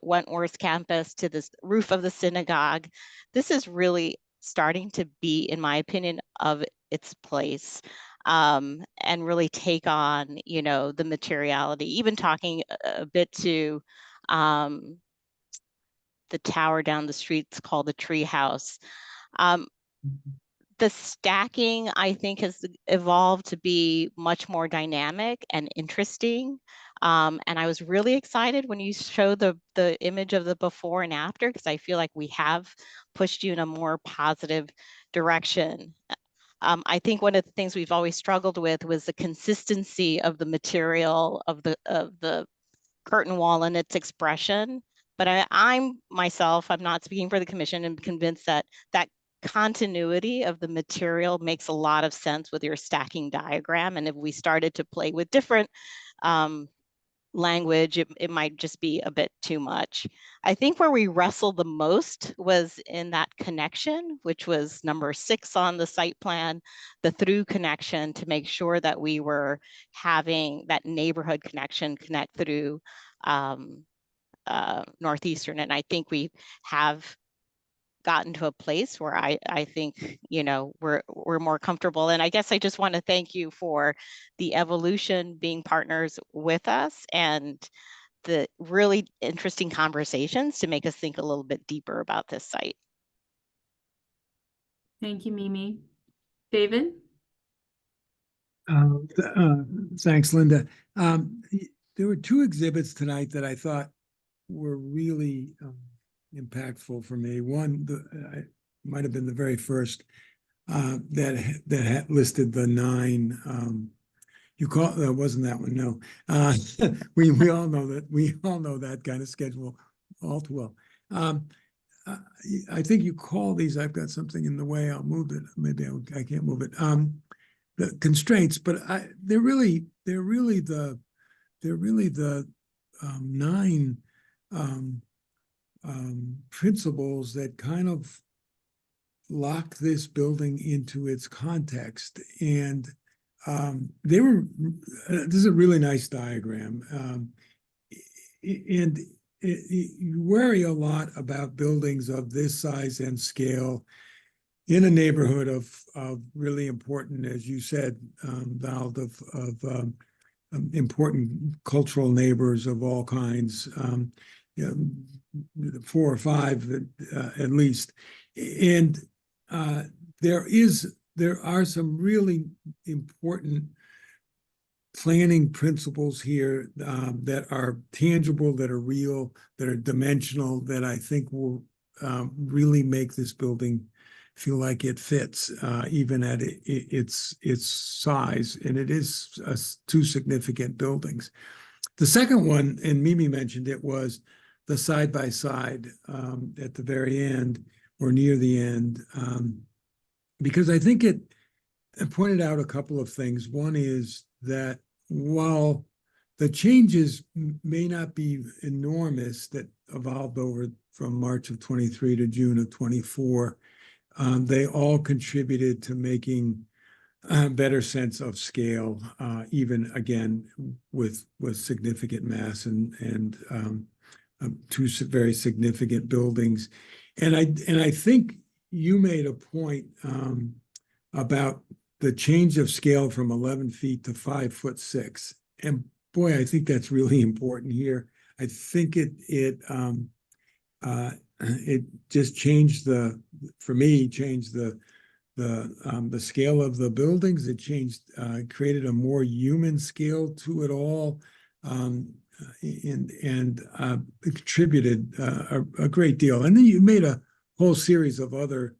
Wentworth's campus to this roof of the synagogue. This is really starting to be, in my opinion, of its place, and really take on, the materiality, even talking a bit to the tower down the street. It's called the Tree House. The stacking, I think, has evolved to be much more dynamic and interesting. And I was really excited when you showed the image of the before and after, because I feel like we have pushed you in a more positive direction. I think one of the things we've always struggled with was the consistency of the material of the curtain wall and its expression. But I'm not speaking for the commission, and convinced that continuity of the material makes a lot of sense with your stacking diagram. And if we started to play with different language, it might just be a bit too much. I think where we wrestled the most was in that connection, which was number 6 on the site plan, the through connection, to make sure that we were having that neighborhood connection connect through Northeastern. And I think we have gotten to a place where I think, we're more comfortable. And I guess I just want to thank you for the evolution, being partners with us, and the really interesting conversations to make us think a little bit deeper about this site. Thank you, Mimi. David? Thanks, Linda. There were 2 exhibits tonight that I thought were really impactful for me. One, might have been the very first that listed the 9. You call that wasn't that one? No. We all know that. We all know that kind of schedule all too well. I think you call these. I've got something in the way. I'll move it. Maybe I can't move it. The constraints, but they're really the 9 principles that kind of lock this building into its context. And this is a really nice diagram. And you worry a lot about buildings of this size and scale in a neighborhood of really important, as you said, Val, of important cultural neighbors of all kinds. 4 or 5 at least. And there are some really important planning principles here that are tangible, that are real, that are dimensional, that I think will really make this building feel like it fits, even at its size. And it is 2 significant buildings. The second one, and Mimi mentioned it, was the side-by-side at the very end, or near the end, because I think it pointed out a couple of things. One is that while the changes may not be enormous that evolved over from March of 23 to June of 24, they all contributed to making a better sense of scale, even again with significant mass and two very significant buildings. And I think you made a point about the change of scale from 11 feet to 5'6". And boy, I think that's really important here. I think it just changed for me, changed the scale of the buildings. It changed, created a more human scale to it all, and it contributed a great deal. And then you made a whole series of other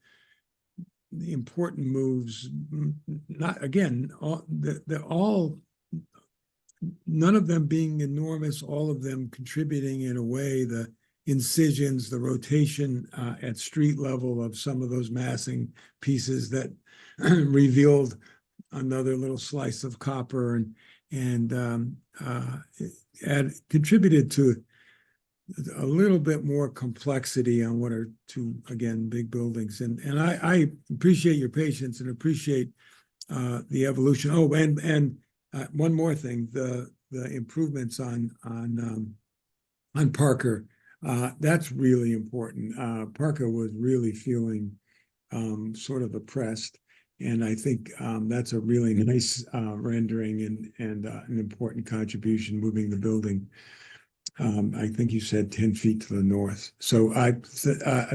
important moves. Not again, they're all, none of them being enormous, all of them contributing in a way. The incisions, the rotation at street level of some of those massing pieces that revealed another little slice of copper and contributed to a little bit more complexity on what are two, again, big buildings. And I appreciate your patience and appreciate the evolution. Oh, and one more thing, the improvements on Parker. That's really important. Parker was really feeling sort of oppressed, and I think that's a really nice rendering and an important contribution, moving the building. I think you said 10 feet to the north. So I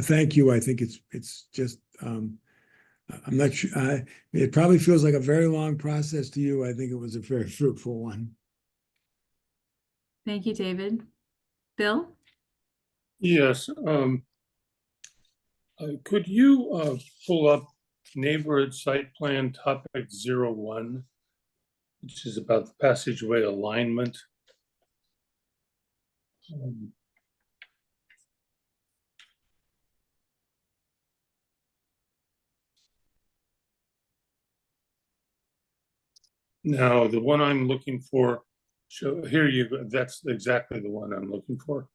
thank you. I think it's just I'm not sure. It probably feels like a very long process to you. I think it was a very fruitful one. Thank you, David. Bill? Yes. Could you pull up neighborhood site plan topic 01, which is about the passageway alignment? Now, the one I'm looking for, here you go. That's exactly the one I'm looking for.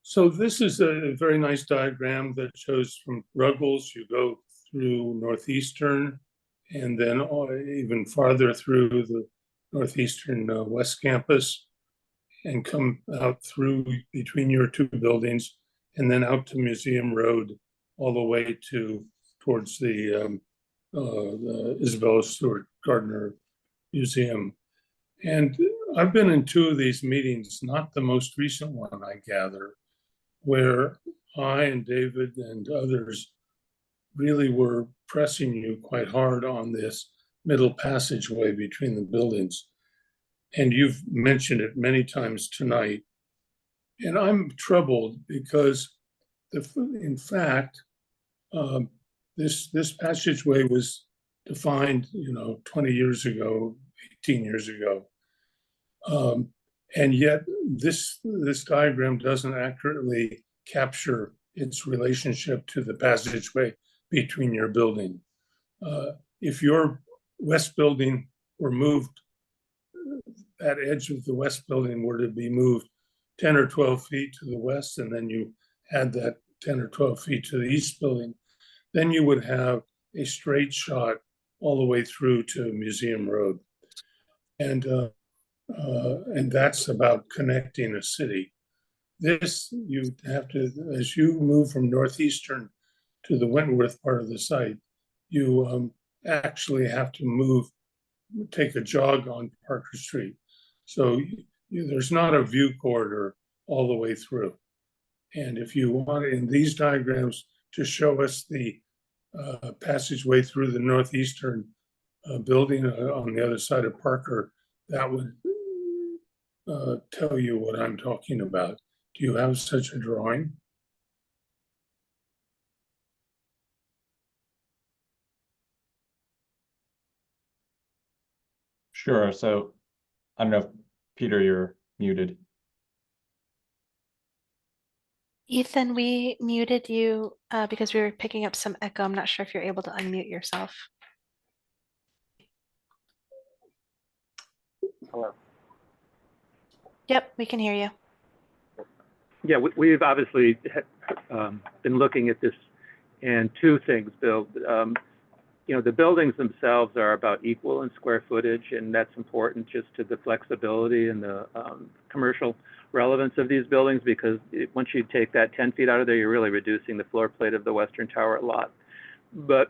So this is a very nice diagram that shows from Ruggles, you go through Northeastern, and then even farther through the Northeastern West Campus, and come out through between your two buildings, and then out to Museum Road, all the way towards the Isabella Stewart Gardner Museum. And I've been in two of these meetings, not the most recent one, I gather, where I and David and others really were pressing you quite hard on this middle passageway between the buildings. And you've mentioned it many times tonight. And I'm troubled because, in fact, this passageway was defined, 20 years ago, 18 years ago. And yet this diagram doesn't accurately capture its relationship to the passageway between your building. If your west building were moved, that edge of the west building were to be moved 10 or 12 feet to the west, and then you add that 10 or 12 feet to the east building, then you would have a straight shot all the way through to Museum Road. And that's about connecting a city. This, you have to, as you move from Northeastern to the Wentworth part of the site, you actually have to take a jog on Parker Street. So there's not a view corridor all the way through. And if you want in these diagrams to show us the passageway through the Northeastern building on the other side of Parker, that would tell you what I'm talking about. Do you have such a drawing? Sure. So I don't know if Peter, you're muted. Ethan, we muted you because we were picking up some echo. I'm not sure if you're able to unmute yourself. Hello. Yep, we can hear you. Yeah, we've obviously been looking at this And two things, Bill. You know, the buildings themselves are about equal in square footage, and that's important just to the flexibility and the commercial relevance of these buildings, because once you take that 10 feet out of there, you're really reducing the floor plate of the Western Tower a lot. But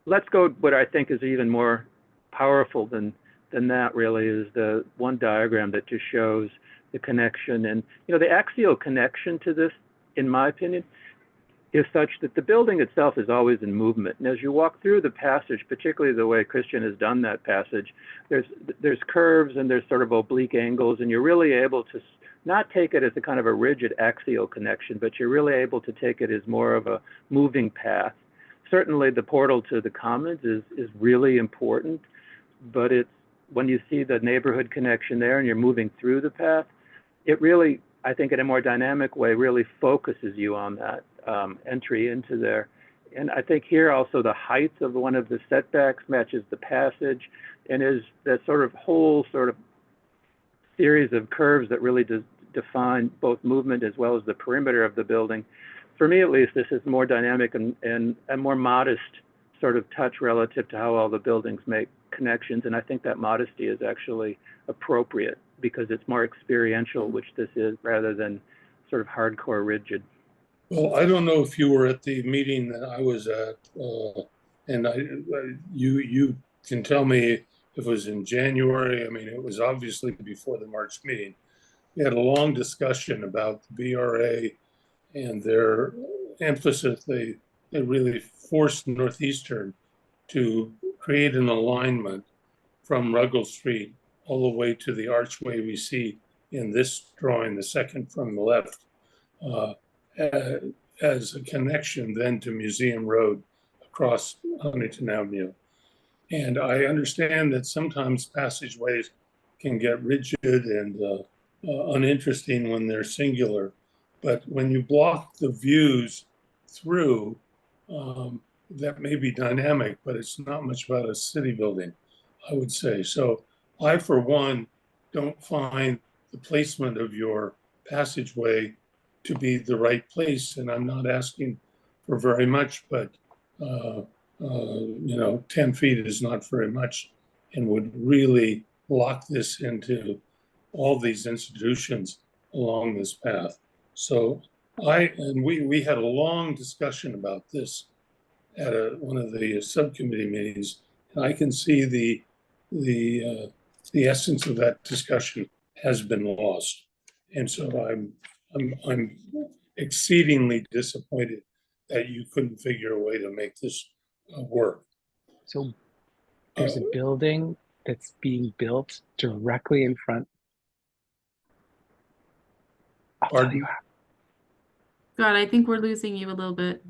let's go, what I think is even more powerful than that really is the one diagram that just shows the connection. And, you know, the axial connection to this, in my opinion, is such that the building itself is always in movement. And as you walk through the passage, particularly the way Christian has done that passage, there's curves and there's sort of oblique angles, and you're really able to not take it as a kind of a rigid axial connection, but you're really able to take it as more of a moving path. Certainly the portal to the commons is really important, but it's when you see the neighborhood connection there and you're moving through the path, it really, I think in a more dynamic way, really focuses you on that entry into there. And I think here also the height of one of the setbacks matches the passage, and is that sort of whole sort of series of curves that really define both movement as well as the perimeter of the building. For me, at least, this is more dynamic and a more modest sort of touch relative to how all the buildings make connections. And I think that modesty is actually appropriate because it's more experiential, which this is, rather than sort of hardcore rigid. Well, I don't know if you were at the meeting that I was at, and you can tell me if it was in January. I mean, it was obviously before the March meeting. We had a long discussion about the BRA and their emphasis. They really forced Northeastern to create an alignment from Ruggles Street all the way to the archway we see in this drawing, the second from the left, as a connection then to Museum Road across Huntington Avenue. And I understand that sometimes passageways can get rigid and uninteresting when they're singular, but when you block the views through, that may be dynamic, but it's not much about a city building, I would say. So I, for one, don't find the placement of your passageway to be the right place. And I'm not asking for very much, but you know, 10 feet is not very much and would really lock this into all these institutions along this path. So we had a long discussion about this at one of the subcommittee meetings, and I can see the essence of that discussion has been lost. And so I'm exceedingly disappointed that you couldn't figure a way to make this work. So there's a building that's being built directly in front. I'll tell you how. God, I think we're losing you a little bit.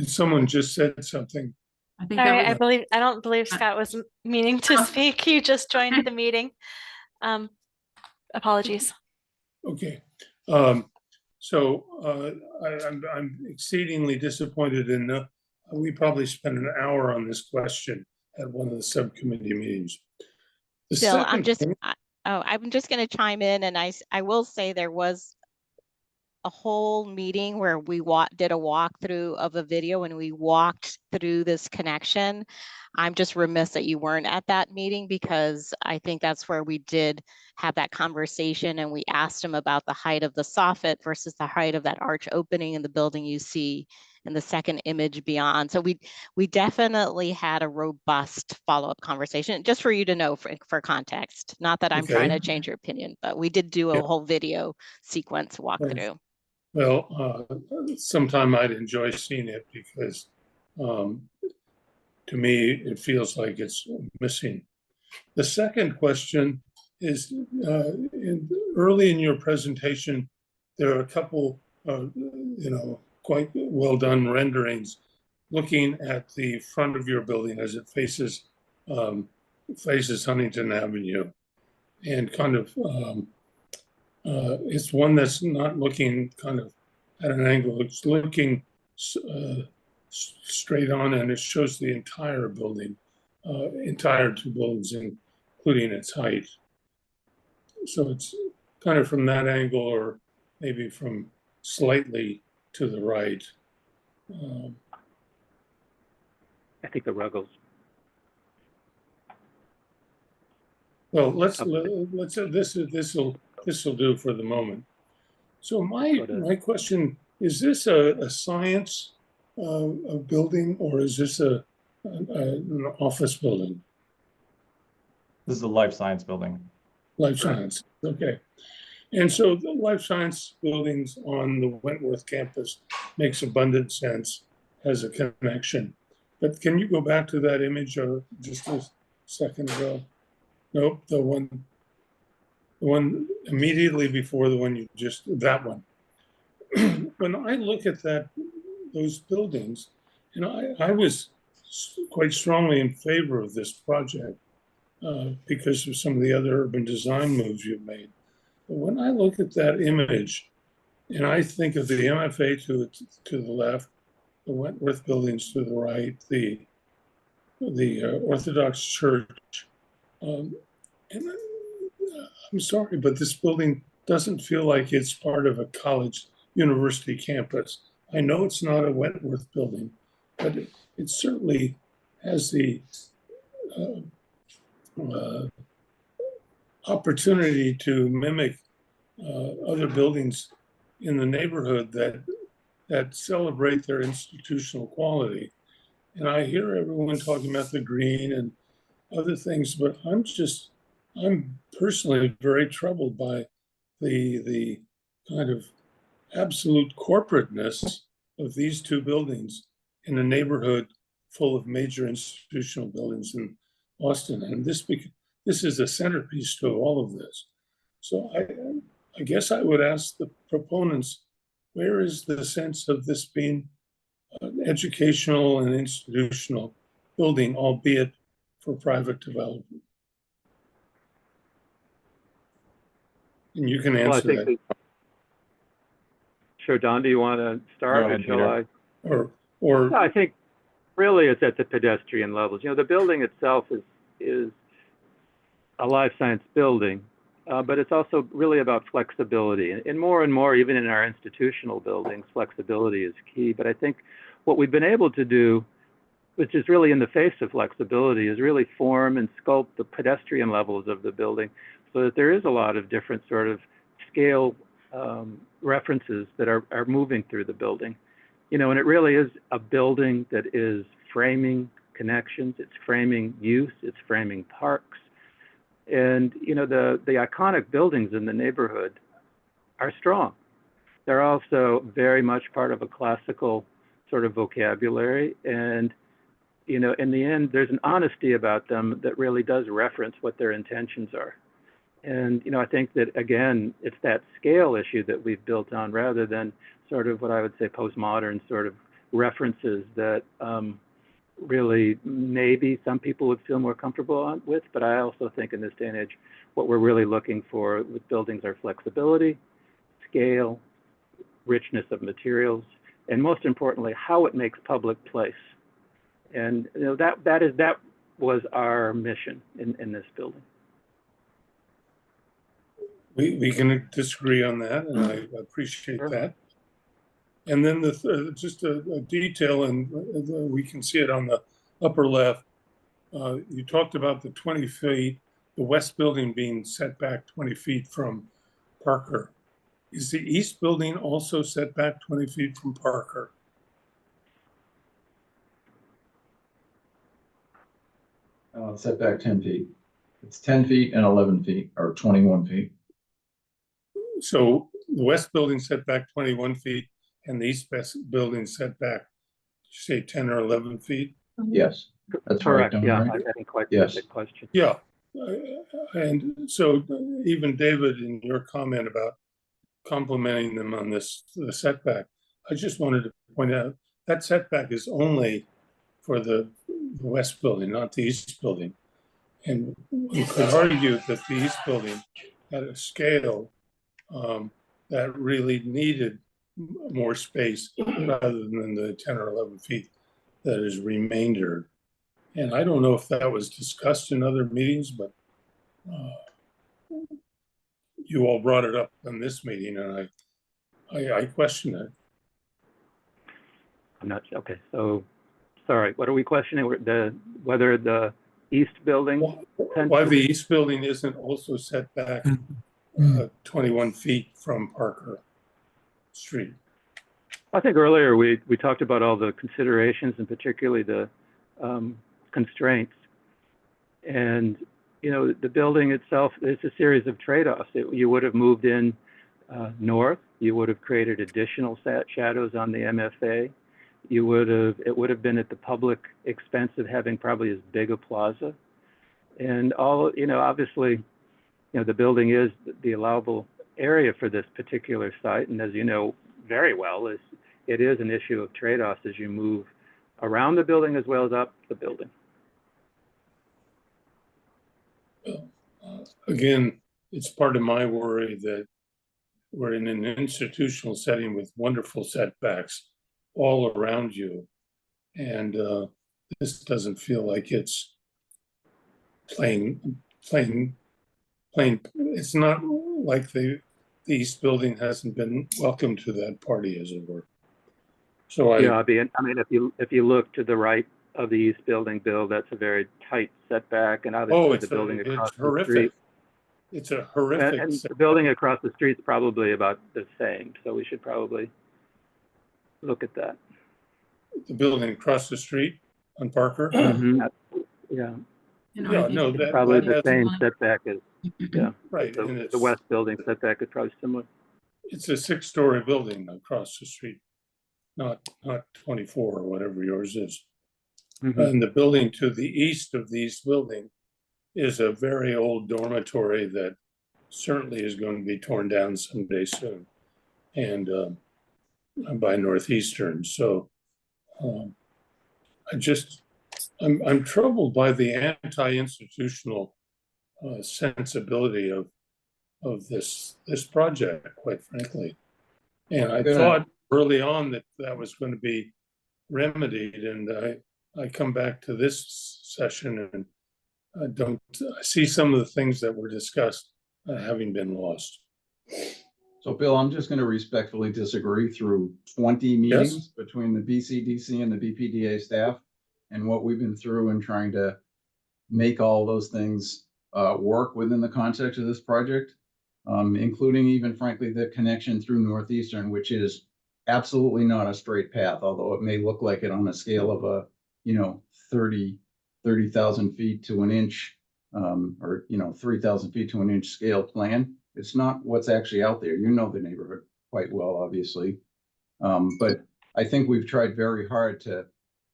Someone just said something. I think Sorry, that was, I don't believe Scott was meaning to speak. He just joined the meeting. Apologies. Okay. So I'm exceedingly disappointed in we probably spent an hour on this question at one of the subcommittee meetings. Bill, I'm just going to chime in, and I will say there was a whole meeting where we did a walkthrough of a video and we walked through this connection. I'm just remiss that you weren't at that meeting, because I think that's where we did have that conversation, and we asked him about the height of the soffit versus the height of that arch opening in the building you see in the second image beyond. So we definitely had a robust follow-up conversation, just for you to know, for context. Not that I'm trying to change your opinion, but we did do a whole video sequence walkthrough. Well, sometime I'd enjoy seeing it, because to me, it feels like it's missing. The second question is, early in your presentation, there are a couple, quite well done renderings looking at the front of your building as it faces Huntington Avenue, and kind of it's one that's not looking kind of at an angle. It's looking straight on, and it shows the entire building, entire two buildings, including its height. So it's kind of from that angle, or maybe from slightly to the right. I think the Ruggles. Well, let's this will do for the moment. So my question is: this a science a building, or is this an office building? This is a life science building. Life science, okay. And so the life science buildings on the Wentworth campus makes abundant sense as a connection. But can you go back to that image just a second ago? Nope, the one immediately before the one that one. When I look at those buildings, I was quite strongly in favor of this project because of some of the other urban design moves you've made. But when I look at that image, and I think of the MFA to the left, the Wentworth buildings to the right, the Orthodox Church, and I'm sorry, but this building doesn't feel like it's part of a college university campus. I know it's not a Wentworth building, but it certainly has the opportunity to mimic other buildings in the neighborhood that celebrate their institutional quality. And I hear everyone talking about the green and other things, but I'm personally very troubled by the kind of absolute corporateness of these two buildings in a neighborhood full of major institutional buildings in Boston. And this is the centerpiece to all of this. So I guess I would ask the proponents, where is the sense of this being an educational and institutional building, albeit for private development? And you can answer that. Sure, Don, do you want to start? Go ahead, shall I? Or I think really it's at the pedestrian levels. The building itself is a life science building, but it's also really about flexibility. And more, even in our institutional buildings, flexibility is key. But I think what we've been able to do, which is really in the face of flexibility, is really form and sculpt the pedestrian levels of the building so that there is a lot of different sort of scale references that are moving through the building. And it really is a building that is framing connections, it's framing use, it's framing parks. And, the iconic buildings in the neighborhood are strong. They're also very much part of a classical sort of vocabulary. And, in the end, there's an honesty about them that really does reference what their intentions are. And, I think that, again, it's that scale issue that we've built on rather than sort of what I would say postmodern sort of references that really maybe some people would feel more comfortable with. But I also think in this day and age, what we're really looking for with buildings are flexibility, scale, richness of materials, and most importantly, how it makes public place. And that was our mission in this building. we can disagree on that, and I appreciate that. And then just a detail, and we can see it on the upper left. You talked about the 20 feet, the west building being set back 20 feet from Parker. Is the east building also set back 20 feet from Parker? Set back 10 feet. It's 10 feet and 11 feet, or 21 feet. So the west building set back 21 feet, and the east building set back, say 10 or 11 feet? Yes, that's correct. Right, yeah, right? I didn't quite yes. get the question. Yeah, and so even David, in your comment about complimenting them on the setback, I just wanted to point out that setback is only for the west building, not the east building. And you could argue that the east building had a scale that really needed more space rather than the 10 or 11 feet that is remaindered. And I don't know if that was discussed in other meetings, but you all brought it up in this meeting, and I question it. I'm not, okay, so, sorry, what are we questioning? Whether the east building? Why the east building isn't also set back 21 feet from Parker Street? I think earlier we talked about all the considerations and particularly the constraints. And, you know, the building itself is a series of trade-offs. You would have moved in north, you would have created additional shadows on the MFA. It would have been at the public expense of having probably as big a plaza. And all, you know, obviously, you know, the building is the allowable area for this particular site. And as you know very well, it is an issue of trade-offs as you move around the building as well as up the building. Again, it's part of my worry that we're in an institutional setting with wonderful setbacks all around you. And this doesn't feel like it's plain. It's not like the East Building hasn't been welcome to that party, as it were. So yeah, I mean, if you look to the right of the East Building, Bill, that's a very tight setback, and obviously the building across the street. It's a horrific. And the building across the street is probably about the same, so we should probably look at that. The building across the street on Parker. Mm-hmm. Yeah. Yeah, no, that's probably the same setback as right. The west building setback is probably similar. It's a 6-story building across the street, not 24 or whatever yours is. Mm-hmm. And the building to the east of the East Building is a very old dormitory that certainly is going to be torn down someday soon, and by Northeastern. So I'm troubled by the anti-institutional sensibility of this project, quite frankly. And I thought early on that was going to be remedied, and I come back to this session and I see some of the things that were discussed having been lost. So Bill, I'm just going to respectfully disagree. Through 20 meetings between the BCDC and the BPDA staff, and what we've been through in trying to make all those things work within the context of this project, including even frankly the connection through Northeastern, which is absolutely not a straight path, although it may look like it on a scale of a 30,000 feet to an inch, or 3,000 feet to an inch scale plan. It's not what's actually out there. You know the neighborhood quite well, obviously. But I think we've tried very hard to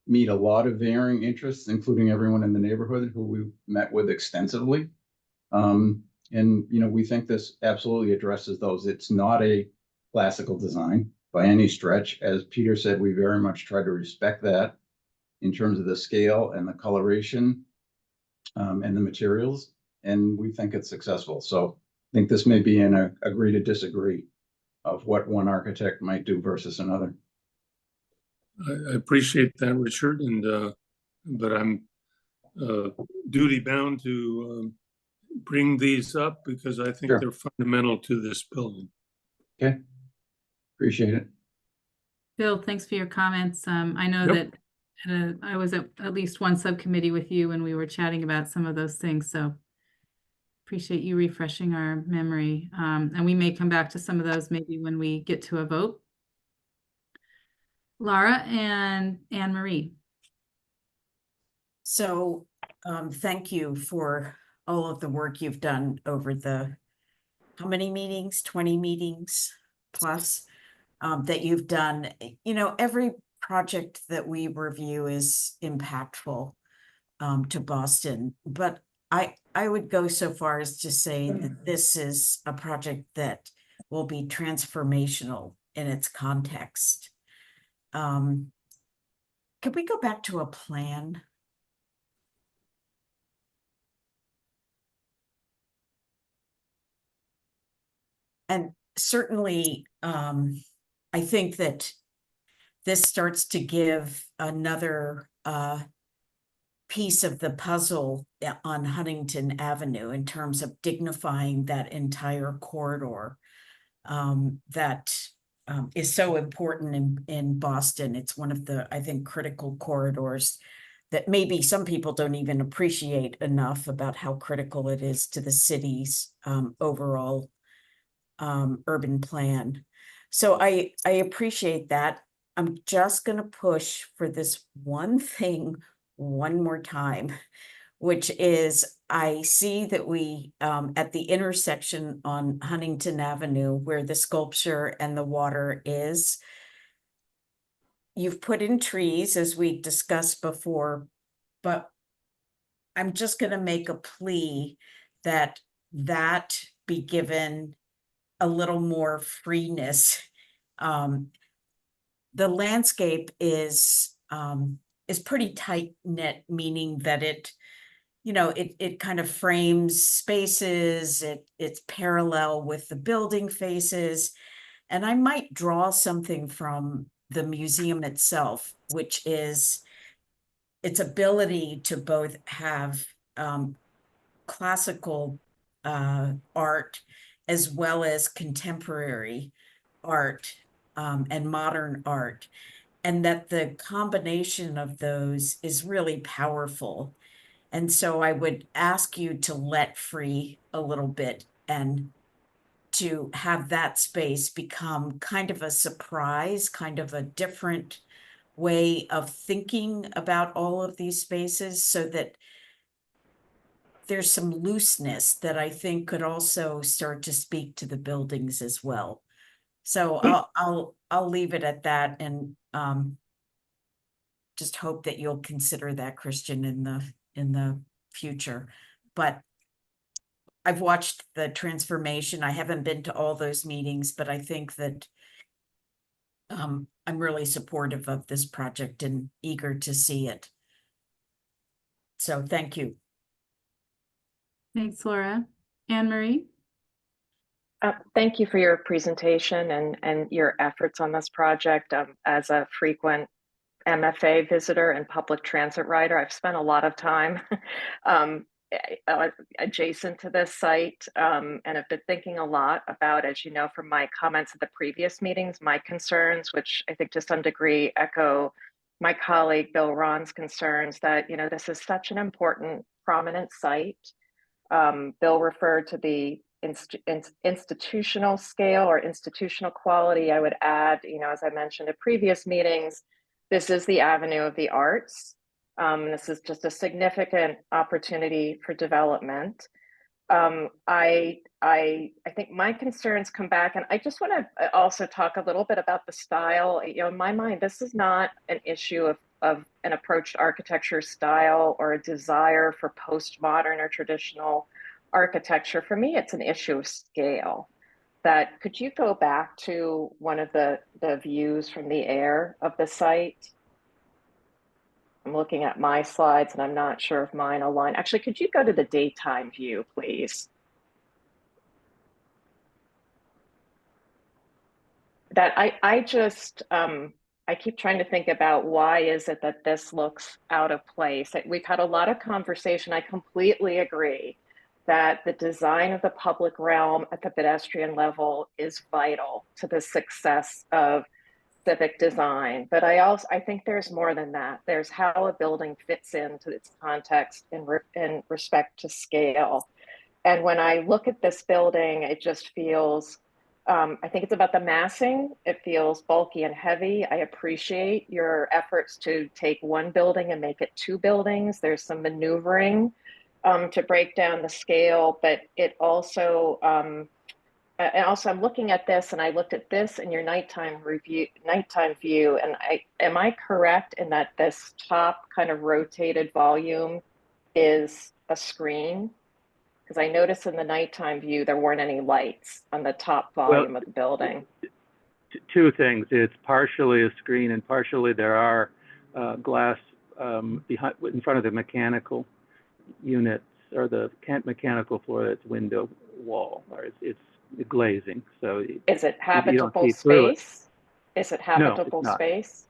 meet a lot of varying interests, including everyone in the neighborhood who we've met with extensively. And we think this absolutely addresses those. It's not a classical design by any stretch. As Peter said, we very much try to respect that in terms of the scale and the coloration and the materials, and we think it's successful. So I think this may be an agree to disagree of what one architect might do versus another. I appreciate that, Richard, and but I'm duty bound to bring these up because I think they're fundamental to this building. Okay, appreciate it. Bill, thanks for your comments. I know that I was at least one subcommittee with you when we were chatting about some of those things, so appreciate you refreshing our memory. And we may come back to some of those maybe when we get to a vote. Laura and Anne Marie. So thank you for all of the work you've done over how many meetings, 20 meetings plus that you've done. Every project that we review is impactful to Boston, but I would go so far as to say that this is a project that will be transformational in its context. Could we go back to a plan? And certainly, I think that this starts to give another piece of the puzzle on Huntington Avenue in terms of dignifying that entire corridor that is so important in Boston. It's one of the, I think, critical corridors that maybe some people don't even appreciate enough about how critical it is to the city's overall urban plan. So I appreciate that. I'm just going to push for this one thing one more time, which is I see that we, at the intersection on Huntington Avenue, where the sculpture and the water is, you've put in trees, as we discussed before, but I'm just going to make a plea that that be given a little more freeness. The landscape is pretty tight knit, meaning that it, you know, it kind of frames spaces. It's parallel with the building faces, and I might draw something from the museum itself, which is its ability to both have classical art as well as contemporary art and modern art, and that the combination of those is really powerful. And so I would ask you to let free a little bit and to have that space become kind of a surprise, kind of a different way of thinking about all of these spaces, so that there's some looseness that I think could also start to speak to the buildings as well. So I'll leave it at that, and just hope that you'll consider that, Christian, in the future. But I've watched the transformation. I haven't been to all those meetings, but I think that I'm really supportive of this project and eager to see it. So thank you. Thanks, Laura. Anne Marie? Thank you for your presentation and your efforts on this project. As a frequent MFA visitor and public transit rider, I've spent a lot of time adjacent to this site, and have been thinking a lot about, as you know from my comments at the previous meetings, my concerns, which I think to some degree echo my colleague Bill Ron's concerns that, you know, this is such an important, prominent site. Bill referred to the institutional scale or institutional quality. I would add, you know, as I mentioned at previous meetings, this is the avenue of the arts. This is just a significant opportunity for development. I think my concerns come back, and I just want to also talk a little bit about the style. You know, in my mind, this is not an issue of an approach to architecture style or a desire for postmodern or traditional architecture. For me, it's an issue of scale. That could you go back to one of the views from the air of the site? I'm looking at my slides and I'm not sure if mine align. Actually, could you go to the daytime view, please? That I just, I keep trying to think about why is it that this looks out of place. We've had a lot of conversation. I completely agree that the design of the public realm at the pedestrian level is vital to the success of civic design. But I think there's more than that. There's how a building fits into its context in respect to scale. And when I look at this building, it just feels, I think it's about the massing. It feels bulky and heavy. I appreciate your efforts to take one building and make it two buildings. There's some maneuvering to break down the scale, but it also, and also I'm looking at this, and I looked at this in your nighttime view, and am I correct in that this top kind of rotated volume is a screen? Because I noticed in the nighttime view, there weren't any lights on the top volume of the building. Two things. It's partially a screen and partially there are glass behind, in front of the mechanical units or the mechanical floor that's window wall, or it's glazing. So is it habitable space? Is it habitable space?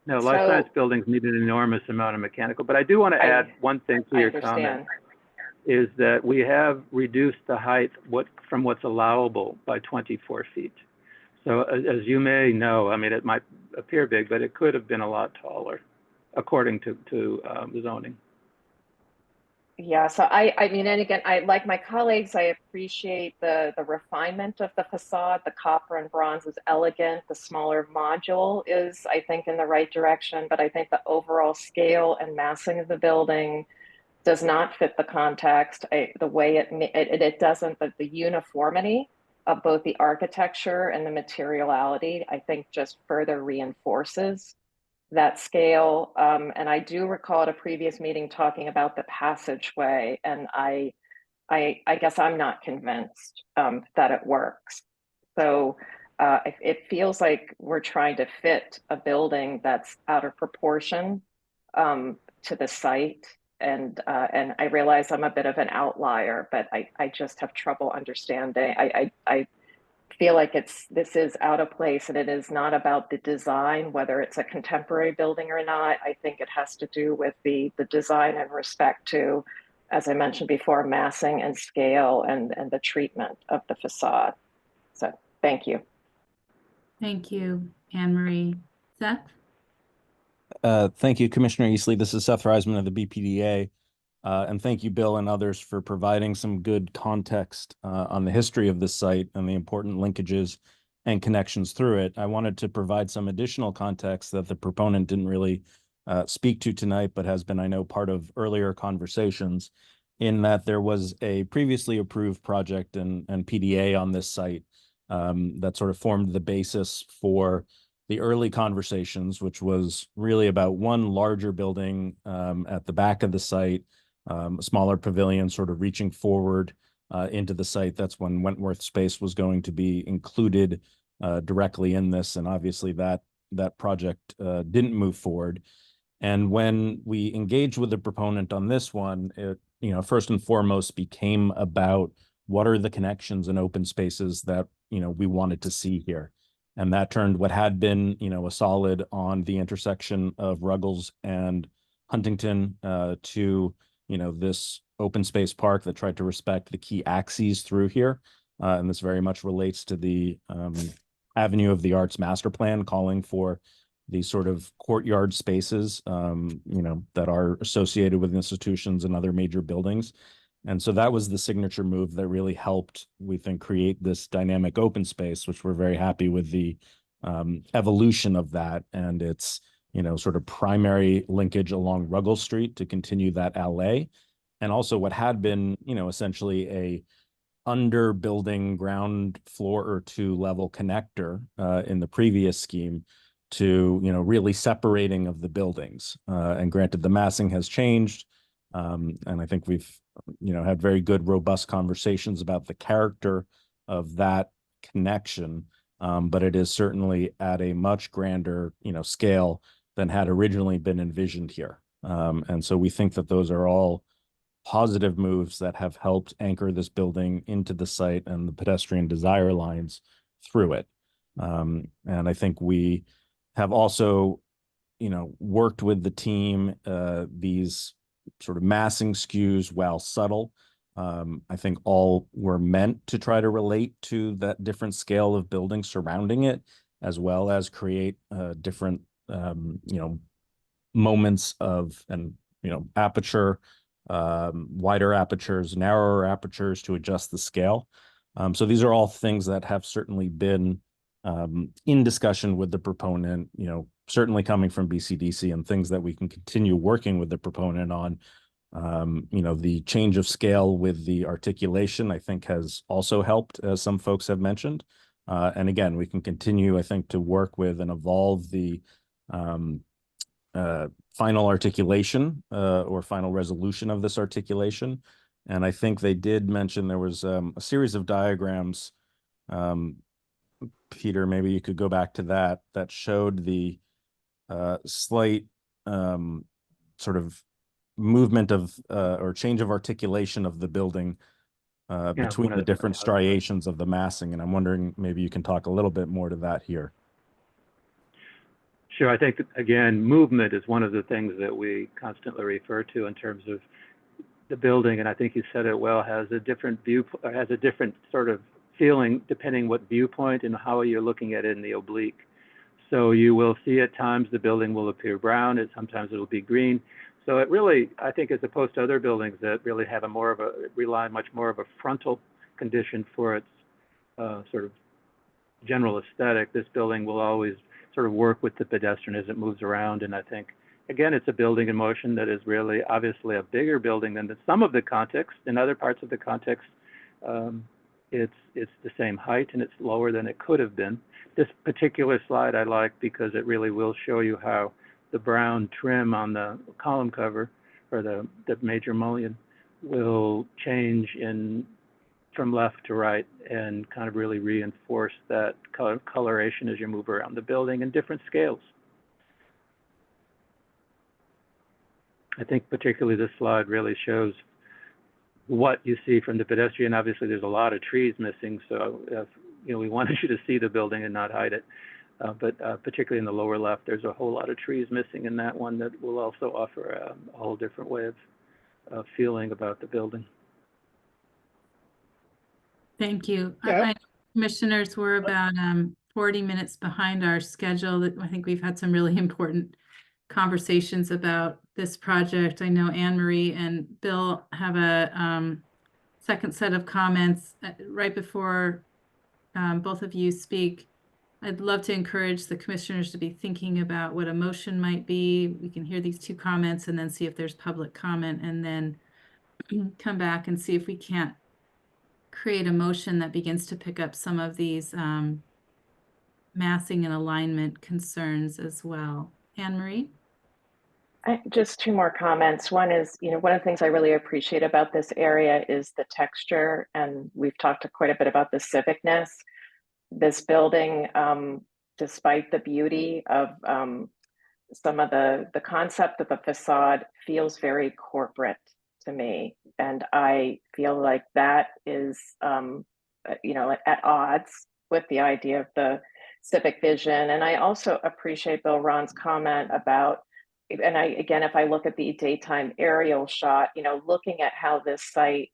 No, life science buildings need an enormous amount of mechanical. But I do want to add one thing to your comment, is that we have reduced the height from what's allowable by 24 feet. So as you may know, I mean, it might appear big, but it could have been a lot taller, according to the zoning. Yeah, so I mean, and again, I like my colleagues, I appreciate the refinement of the facade. The copper and bronze is elegant. The smaller module is, I think, in the right direction, but I think the overall scale and massing of the building does not fit the context. The way it doesn't, but the uniformity of both the architecture and the materiality, I think, just further reinforces that scale. And I do recall at a previous meeting talking about the passageway, and I guess I'm not convinced that it works. So it feels like we're trying to fit a building that's out of proportion to the site. And I realize I'm a bit of an outlier, but I just have trouble understanding. I feel like this is out of place, and it is not about the design, whether it's a contemporary building or not. I think it has to do with the design and respect to, as I mentioned before, massing and scale and the treatment of the facade. So thank you. Thank you, Anne Marie. Seth? Thank you, Commissioner Eastley. This is Seth Reisman of the BPDA. And thank you, Bill and others, for providing some good context on the history of this site and the important linkages and connections through it. I wanted to provide some additional context that the proponent didn't really speak to tonight, but has been, I know, part of earlier conversations, in that there was a previously approved project and PDA on this site that sort of formed the basis for the early conversations, which was really about one larger building at the back of the site, a smaller pavilion sort of reaching forward into the site. That's when Wentworth space was going to be included directly in this. And obviously that project didn't move forward. And when we engaged with the proponent on this one, it, first and foremost became about what are the connections and open spaces that, we wanted to see here. And that turned what had been, a solid on the intersection of Ruggles and Huntington to, this open space park that tried to respect the key axes through here. And this very much relates to the Avenue of the Arts master plan, calling for these sort of courtyard spaces, that are associated with institutions and other major buildings. And so that was the signature move that really helped, we think, create this dynamic open space, which we're very happy with the evolution of that and its, sort of primary linkage along Ruggles Street to continue that alley. And also what had been, essentially a under building ground floor or two level connector in the previous scheme to, really separating of the buildings. And granted, the massing has changed. And I think we've, had very good, robust conversations about the character of that connection. But it is certainly at a much grander, scale than had originally been envisioned here. And so we think that those are all positive moves that have helped anchor this building into the site and the pedestrian desire lines through it. And I think we have also, worked with the team, these sort of massing skews, while subtle, I think all were meant to try to relate to that different scale of building surrounding it, as well as create different, moments of, and, aperture, wider apertures, narrower apertures to adjust the scale. So these are all things that have certainly been in discussion with the proponent, certainly coming from BCDC, and things that we can continue working with the proponent on. The change of scale with the articulation, I think, has also helped, as some folks have mentioned. And again, we can continue, I think, to work with and evolve the final articulation or final resolution of this articulation. And I think they did mention there was a series of diagrams, Peter, maybe you could go back to that showed the slight sort of movement of or change of articulation of the building between the different striations of the massing. And I'm wondering, maybe you can talk a little bit more to that here. Sure. I think, again, movement is one of the things that we constantly refer to in terms of the building. And I think you said it well, has a different view, has a different sort of feeling depending what viewpoint and how you're looking at it in the oblique. So you will see at times the building will appear brown, and sometimes it'll be green. So it really, I think, as opposed to other buildings that really have rely much more of a frontal condition for its sort of general aesthetic, this building will always sort of work with the pedestrian as it moves around. And I think, again, it's a building in motion that is really obviously a bigger building than some of the context. In other parts of the context, it's the same height and it's lower than it could have been. This particular slide I like because it really will show you how the brown trim on the column cover or the major mullion will change from left to right and kind of really reinforce that coloration as you move around the building in different scales. I think particularly this slide really shows what you see from the pedestrian. Obviously, there's a lot of trees missing, so we wanted you to see the building and not hide it. But particularly in the lower left, there's a whole lot of trees missing in that one that will also offer a whole different way of feeling about the building. Thank you. Yeah. I commissioners, we're about 40 minutes behind our schedule. I think we've had some really important conversations about this project. I know Anne Marie and Bill have a second set of comments right before both of you speak. I'd love to encourage the commissioners to be thinking about what a motion might be. We can hear these two comments and then see if there's public comment, and then come back and see if we can't create a motion that begins to pick up some of these massing and alignment concerns as well. Anne Marie? Just two more comments. One is, one of the things I really appreciate about this area is the texture, and we've talked quite a bit about the civicness. This building, despite the beauty of some of the concept of the facade, feels very corporate to me. And I feel like that is, at odds with the idea of the civic vision. And I also appreciate Bill Ron's comment about, and again, if I look at the daytime aerial shot, looking at how this site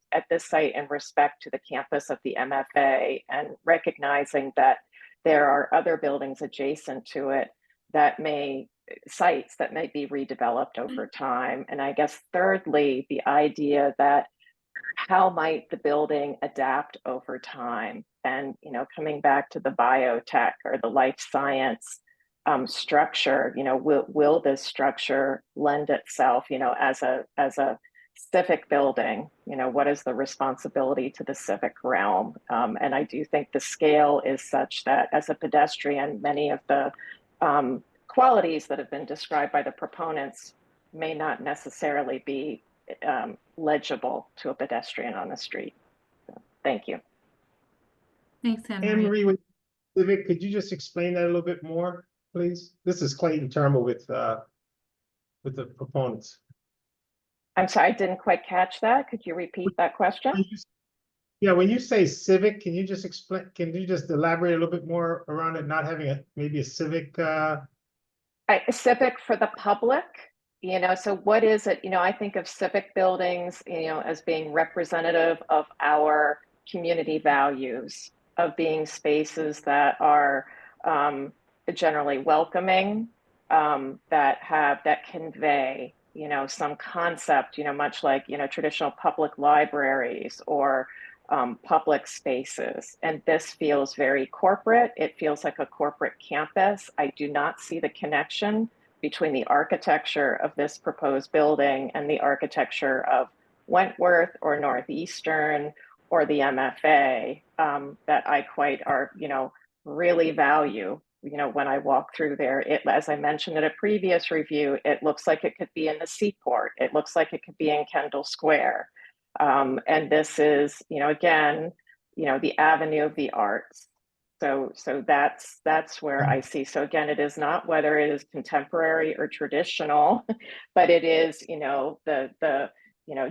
in respect to the campus of the MFA, and recognizing that there are other buildings adjacent to it sites that may be redeveloped over time. And I guess thirdly, the idea that how might the building adapt over time? And, coming back to the biotech or the life science structure, will this structure lend itself, as a civic building? What is the responsibility to the civic realm? And I do think the scale is such that as a pedestrian, many of the qualities that have been described by the proponents may not necessarily be legible to a pedestrian on the street. So, thank you. Thanks, Anne Anne Marie, with Civic, could you just explain that a little bit more, please? This is Clayton Turnbull with the proponents. I'm sorry, I didn't quite catch that. Could you repeat that question? Yeah, when you say civic, can you just explain? Can you just elaborate a little bit more around it? Not having maybe a civic. Civic for the public. So what is it? I think of civic buildings, as being representative of our community values, of being spaces that are generally welcoming, that convey, some concept, much like, traditional public libraries or public spaces. And this feels very corporate. It feels like a corporate campus. I do not see the connection between the architecture of this proposed building and the architecture of Wentworth or Northeastern or the MFA that I quite really value. When I walk through there, as I mentioned in a previous review, it looks like it could be in the Seaport. It looks like it could be in Kendall Square. And this is, again, the Avenue of the Arts. So that's where I see. So again, it is not whether it is contemporary or traditional, but it is, the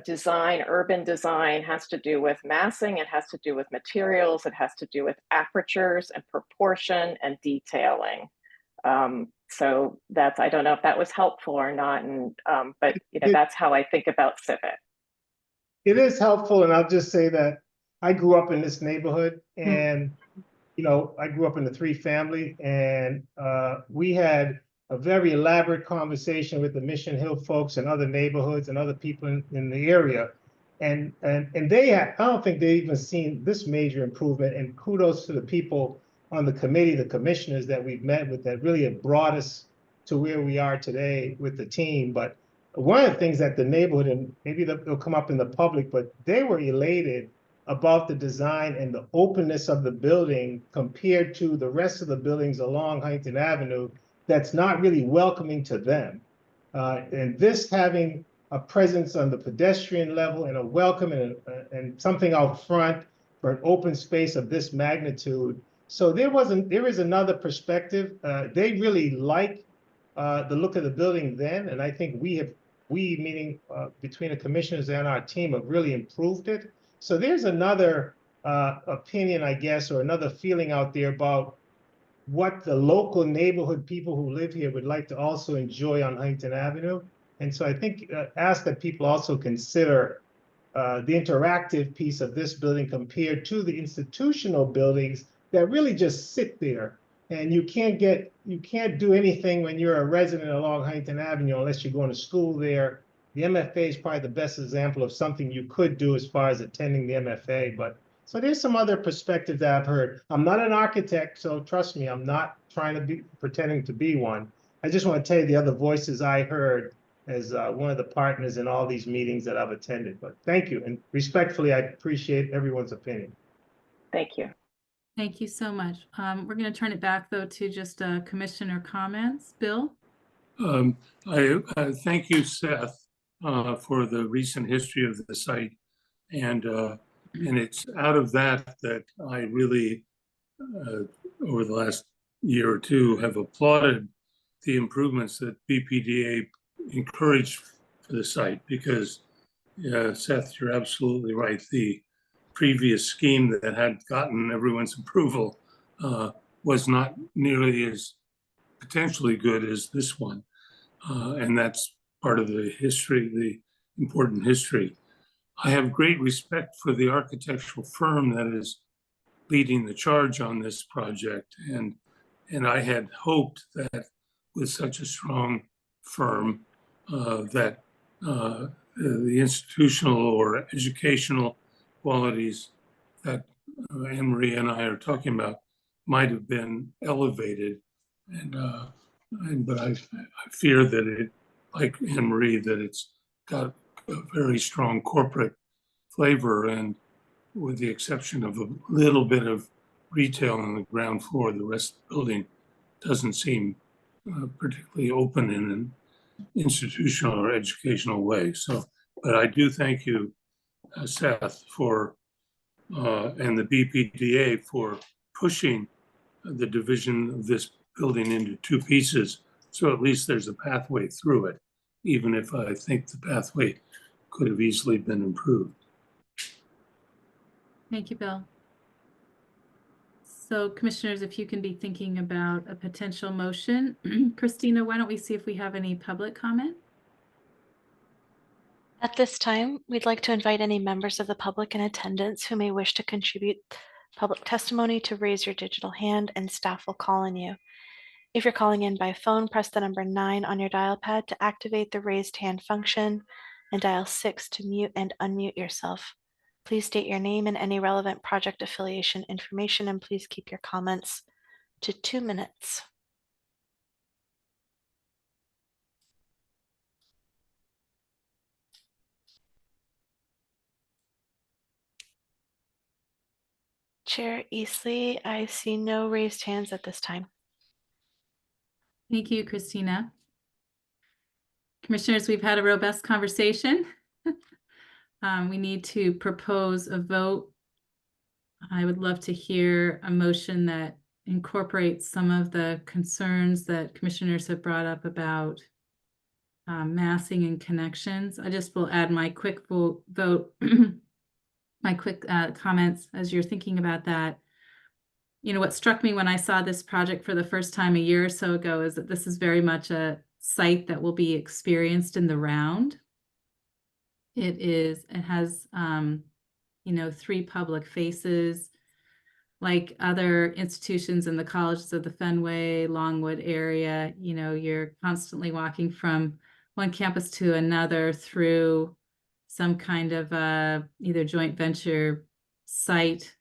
design, urban design has to do with massing, it has to do with materials, it has to do with apertures and proportion and detailing. So I don't know if that was helpful or not, and but that's how I think about Civic. It is helpful, and I'll just say that I grew up in this neighborhood, and you know, I grew up in a 3-family, and we had a very elaborate conversation with the Mission Hill folks and other neighborhoods and other people in the area. And they had, I don't think they even seen this major improvement, and kudos to the people on the committee, the commissioners that we've met with that really have brought us to where we are today with the team. But one of the things that the neighborhood, and maybe they'll come up in the public, but they were elated about the design and the openness of the building compared to the rest of the buildings along Huntington Avenue that's not really welcoming to them. And this having a presence on the pedestrian level and a welcome and something out front for an open space of this magnitude. So there is another perspective. They really like the look of the building then, and I think we meaning between the commissioners and our team have really improved it. So there's another opinion, I guess, or another feeling out there about what the local neighborhood people who live here would like to also enjoy on Huntington Avenue. And so I think ask that people also consider the interactive piece of this building compared to the institutional buildings that really just sit there. And you can't do anything when you're a resident along Huntington Avenue unless you're going to school there. The MFA is probably the best example of something you could do as far as attending the MFA. But so there's some other perspective that I've heard. I'm not an architect, so trust me, I'm not trying to be pretending to be one. I just want to tell you the other voices I heard as one of the partners in all these meetings that I've attended. But thank you, and respectfully, I appreciate everyone's opinion. Thank you. Thank you so much. We're going to turn it back though to just commissioner comments. Bill? I thank you, Seth, for the recent history of the site, and it's out of that I really over the last year or two have applauded the improvements that BPDA encouraged for the site, because Seth, you're absolutely right. The previous scheme that had gotten everyone's approval was not nearly as potentially good as this one. And that's part of the history, the important history. I have great respect for the architectural firm that is leading the charge on this project. And I had hoped that with such a strong firm that the institutional or educational qualities that Anne-Marie and I are talking about might have been elevated. But I fear that it, like Anne-Marie, that it's got a very strong corporate flavor, and with the exception of a little bit of retail on the ground floor, the rest of the building doesn't seem particularly open in an institutional or educational way. So, but I do thank you, Seth, for and the BPDA for pushing the division of this building into 2 pieces, so at least there's a pathway through it, even if I think the pathway could have easily been improved. Thank you, Bill. So commissioners, if you can be thinking about a potential motion. Christina, why don't we see if we have any public comment? At this time, we'd like to invite any members of the public in attendance who may wish to contribute public testimony to raise your digital hand, and staff will call on you. If you're calling in by phone, press the number 9 on your dial pad to activate the raised hand function, and dial 6 to mute and unmute yourself. Please state your name and any relevant project affiliation information, and please keep your comments to 2 minutes. Chair Easley, I see no raised hands at this time. Thank you, Christina. Commissioners, we've had a robust conversation. We need to propose a vote. I would love to hear a motion that incorporates some of the concerns that commissioners have brought up about massing and connections. I just will add my quick vote, my quick comments as you're thinking about that. You know, what struck me when I saw this project for the first time a year or so ago is that this is very much a site that will be experienced in the round. It has 3 public faces. Like other institutions in the colleges of the Fenway, Longwood area, you're constantly walking from one campus to another through some kind of either joint venture site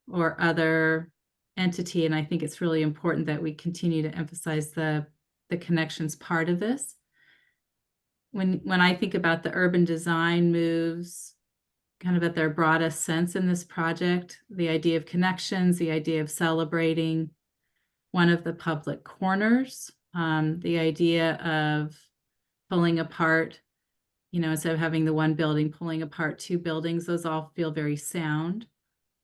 or other entity. And I think it's really important that we continue to emphasize the connections part of this. When I think about the urban design moves, kind of at their broadest sense in this project, the idea of connections, the idea of celebrating one of the public corners, the idea of pulling apart, instead of having the one building, pulling apart 2 buildings, those all feel very sound.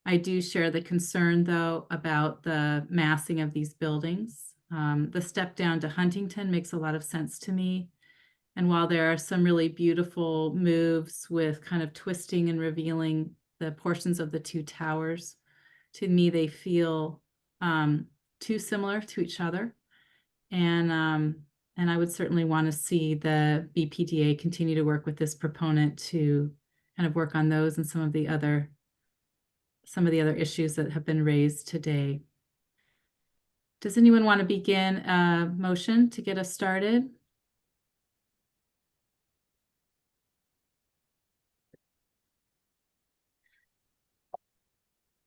I do share the concern, though, about the massing of these buildings. The step down to Huntington makes a lot of sense to me. And while there are some really beautiful moves with kind of twisting and revealing the portions of the 2 towers, to me, they feel too similar to each other. And I would certainly want to see the BPDA continue to work with this proponent to kind of work on those and some of the other issues that have been raised today. Does anyone want to begin a motion to get us started?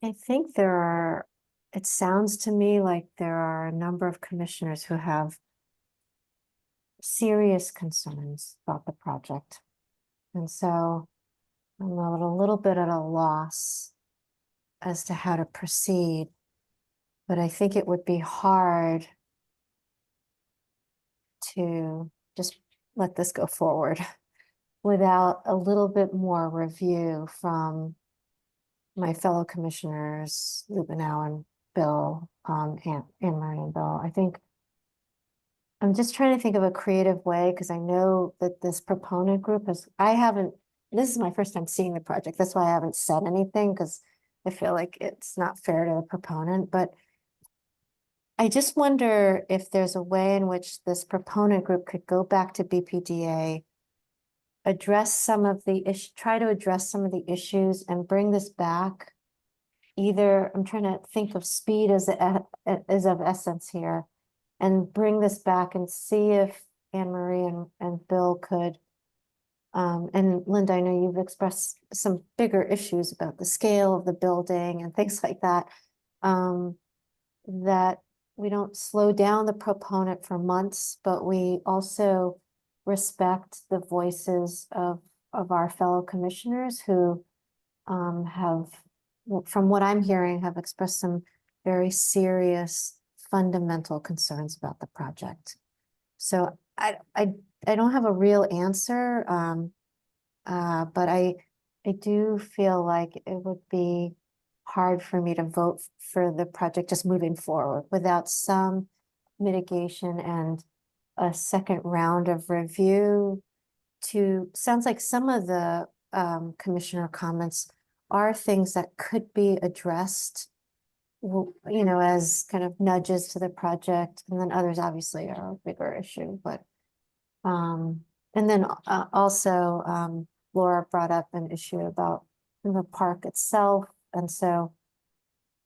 I think it sounds to me like there are a number of commissioners who have serious concerns about the project. And so I'm a little bit at a loss as to how to proceed, but I think it would be hard to just let this go forward without a little bit more review from my fellow commissioners, Lubenow and Bill, Anne-Marie and Bill. I think I'm just trying to think of a creative way, because I know that this proponent group this is my first time seeing the project. That's why I haven't said anything, because I feel like it's not fair to the proponent. But I just wonder if there's a way in which this proponent group could go back to BPDA, address some of the try to address some of the issues and bring this back. Either I'm trying to think of speed as of essence here, and bring this back and see if Anne-Marie and Bill could, and Linda, I know you've expressed some bigger issues about the scale of the building and things like that, that we don't slow down the proponent for months, but we also respect the voices of our fellow commissioners who have, from what I'm hearing, have expressed some very serious fundamental concerns about the project. So I don't have a real answer, but I do feel like it would be hard for me to vote for the project just moving forward without some mitigation and a second round of review. Sounds like some of the commissioner comments are things that could be addressed, as kind of nudges to the project, and then others obviously are a bigger issue. But and then also Laura brought up an issue about the park itself, and so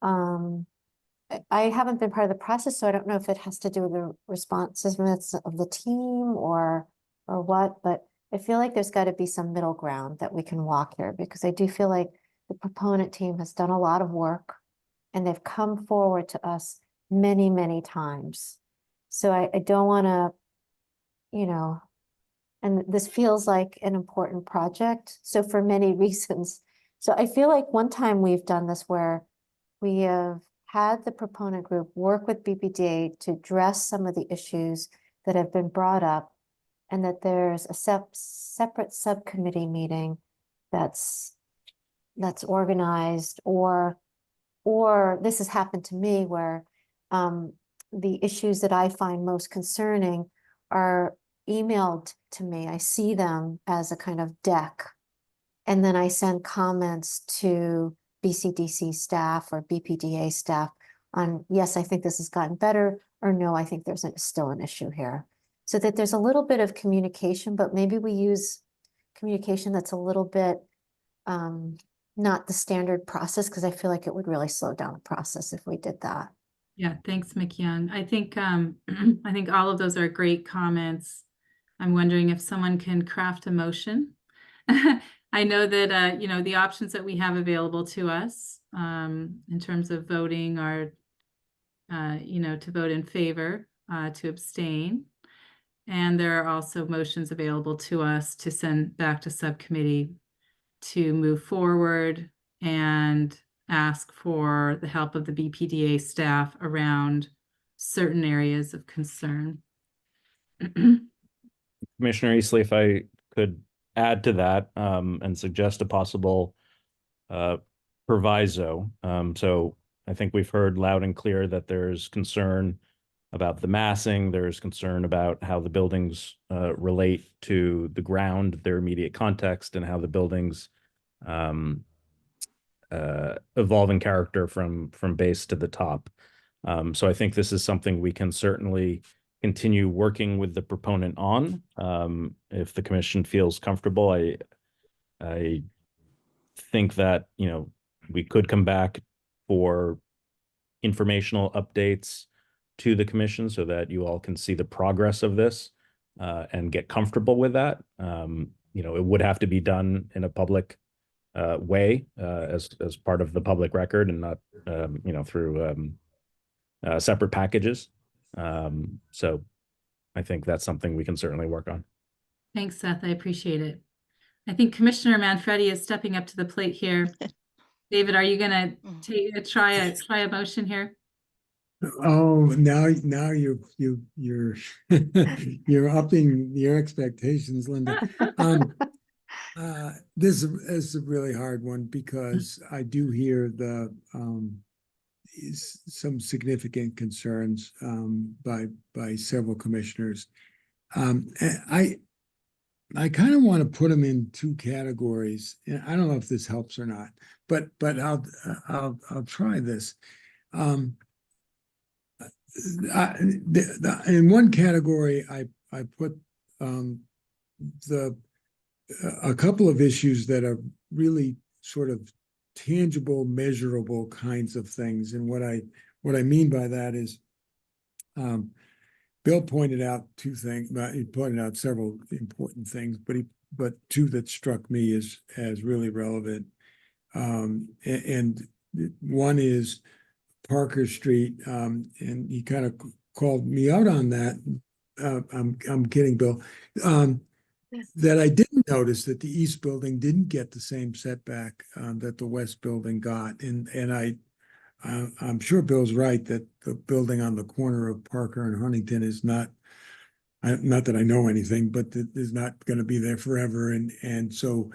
I haven't been part of the process, so I don't know if it has to do with the responsiveness of the team or what, but I feel like there's got to be some middle ground that we can walk here, because I do feel like the proponent team has done a lot of work and they've come forward to us many, many times. So I don't want to, and this feels like an important project. So for many reasons. So I feel like one time we've done this where we have had the proponent group work with BPDA to address some of the issues that have been brought up, and that there's a separate subcommittee meeting that's organized, or this has happened to me where the issues that I find most concerning are emailed to me. I see them as a kind of deck, and then I send comments to BCDC staff or BPDA staff on, yes, I think this has gotten better, or no, I think there's still an issue here. So that there's a little bit of communication, but maybe we use communication that's a little bit not the standard process, because I feel like it would really slow down the process if we did that. Yeah, thanks, McKeon. I think I think all of those are great comments. I'm wondering if someone can craft a motion. I know that you know, the options that we have available to us in terms of voting are you know, to vote in favor, to abstain. And there are also motions available to us to send back to subcommittee to move forward and ask for the help of the BPDA staff around certain areas of concern. Commissioner Easley, if I could add to that and suggest a possible proviso. So I think we've heard loud and clear that there's concern about the massing, there's concern about how the buildings relate to the ground, their immediate context, and how the buildings evolve in character from base to the top. So I think this is something we can certainly continue working with the proponent on. If the commission feels comfortable, I think that, you know, we could come back for informational updates to the commission so that you all can see the progress of this and get comfortable with that. You know, it would have to be done in a public way as part of the public record and not, you know, through separate packages. So I think that's something we can certainly work on. Thanks, Seth. I appreciate it. I think Commissioner Manfredi is stepping up to the plate here. David, are you gonna try a motion here? Oh, now you're you're upping your expectations, Linda. This is a really hard one because I do hear the some significant concerns by several commissioners. I kind of want to put them in two categories. And I don't know if this helps or not, but I'll try this. In one category, I put a couple of issues that are really sort of tangible, measurable kinds of things. And what I mean by that is, Bill pointed out two things. He pointed out several important things, but two that struck me as really relevant. And one is Parker Street, and he kind of called me out on that. I'm kidding, Bill. That I didn't notice that the East Building didn't get the same setback that the West Building got, and I'm sure Bill's right that the building on the corner of Parker and Huntington is not that I know anything, but that is not going to be there forever, and so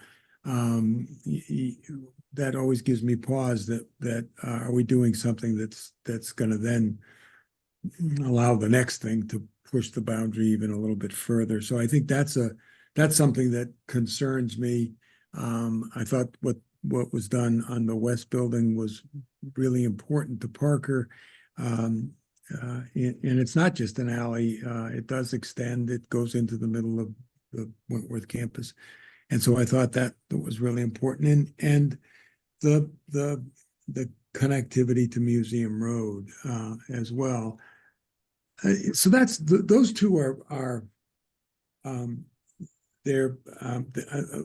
that always gives me pause. That are we doing something that's going to then allow the next thing to push the boundary even a little bit further? So I think that's something that concerns me. I thought what was done on the West Building was really important to Parker. And it's not just an alley. It does extend. It goes into the middle of the Wentworth campus. And so I thought that was really important. And the connectivity to Museum Road as well. So that's those two are they're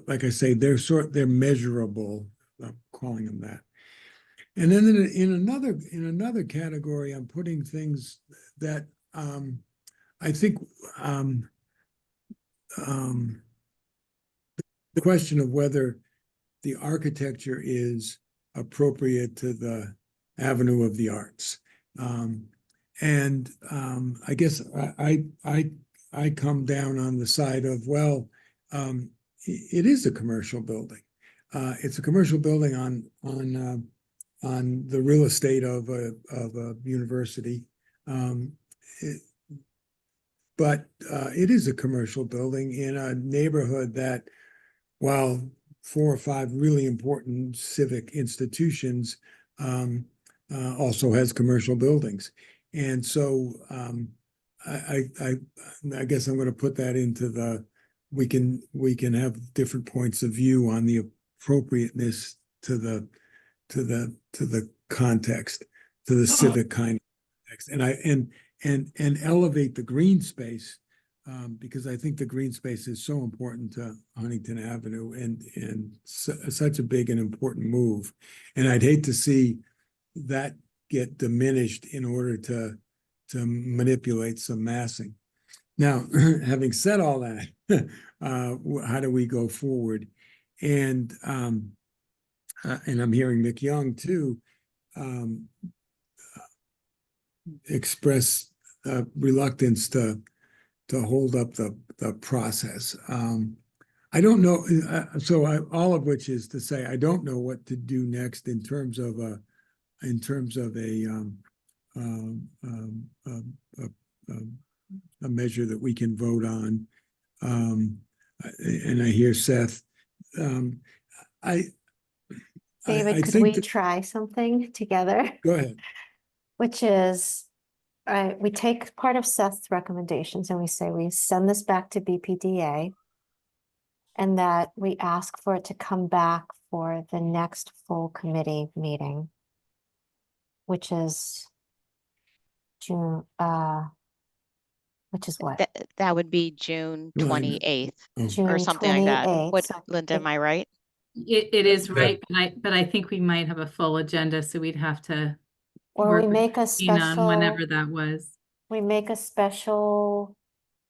like I say, they're measurable. I'm calling them that. And then in another category, I'm putting things that I think the question of whether the architecture is appropriate to the Avenue of the Arts. And I guess I come down on the side of, well, it is a commercial building. It's a commercial building on the real estate of a university. But it is a commercial building in a neighborhood that, while 4 or 5 really important civic institutions, also has commercial buildings. And so I guess I'm going to put that into the, we can have different points of view on the appropriateness to the context, to the civic kind of context, and elevate the green space, because I think the green space is so important to Huntington Avenue and such a big and important move. And I'd hate to see that get diminished in order to manipulate some massing. Now, having said all that, how do we go forward? And I'm hearing Mick Young too express reluctance to hold up the process. I don't know. All of which is to say, I don't know what to do next in terms of a measure that we can vote on. And I hear Seth. David, could we try something together? Go ahead. Which is, we take part of Seth's recommendations and we say we send this back to BPDA, and that we ask for it to come back for the next full committee meeting, which is June, which is what? That would be June 28th June or something like that. 28th. What, So Linda, am I right? It is right, but I think we might have a full agenda, so we'd have to Or work we with make a Christina on special, whenever that was. we make a special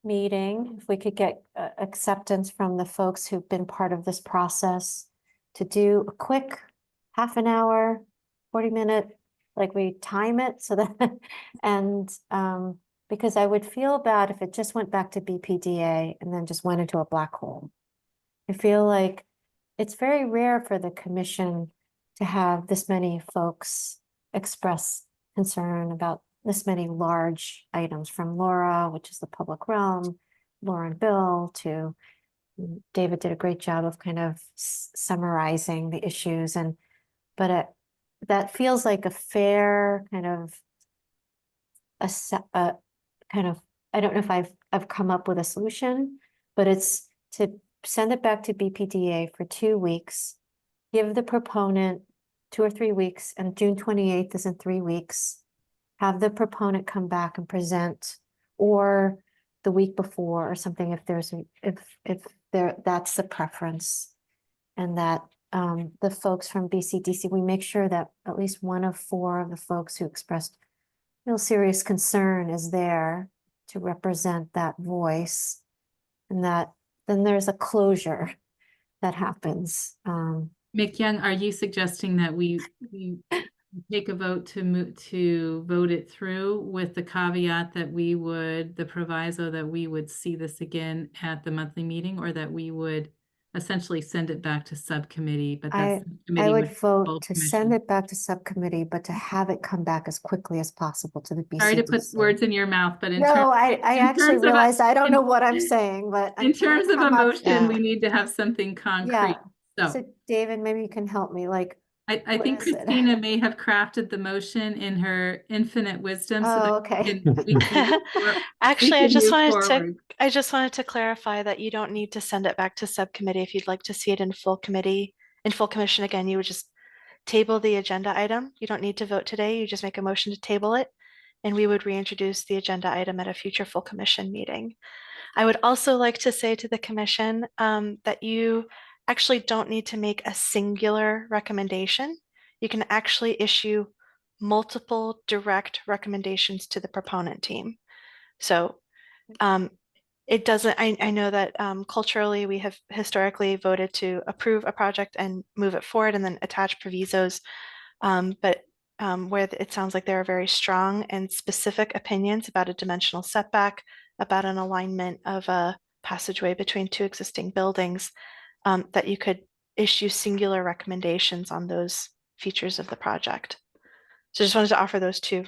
meeting, if we could get acceptance from the folks who've been part of this process to do a quick half an hour, 40-minute, like we time it so that, and because I would feel bad if it just went back to BPDA and then just went into a black hole. I feel like it's very rare for the commission to have this many folks express concern about this many large items, from Laura, which is the public realm, Laura and Bill, to David did a great job of kind of summarizing the issues. But that feels like a fair kind of I don't know if I've come up with a solution, but it's to send it back to BPDA for 2 weeks, give the proponent 2 or 3 weeks, and June 28th is in 3 weeks, have the proponent come back and present, or the week before or something, if that's the preference. And that the folks from BCDC, we make sure that at least one of 4 of the folks who expressed real serious concern is there to represent that voice, and that then there's a closure that happens. Mick Young, are you suggesting that we take a vote to vote it through with the caveat that the proviso that we would see this again at the monthly meeting, or that we would essentially send it back to subcommittee? But that's I would vote to send it back to subcommittee, but to have it come back as quickly as possible to the BCDC. Sorry to put words in your mouth, but I actually realized I don't know what I'm saying, but in terms of emotion, we need to have something concrete. So David, maybe you can help me. Like, I think Christina may have crafted the motion in her infinite wisdom. Okay. Actually, I just wanted to clarify that you don't need to send it back to subcommittee. If you'd like to see it in full commission again, you would just table the agenda item. You don't need to vote today. You just make a motion to table it, and we would reintroduce the agenda item at a future full commission meeting. I would also like to say to the commission that you actually don't need to make a singular recommendation. You can actually issue multiple direct recommendations to the proponent team. So it doesn't, I know that culturally we have historically voted to approve a project and move it forward and then attach provisos, but where it sounds like there are very strong and specific opinions about a dimensional setback, about an alignment of a passageway between 2 existing buildings, that you could issue singular recommendations on those features of the project. So just wanted to offer those 2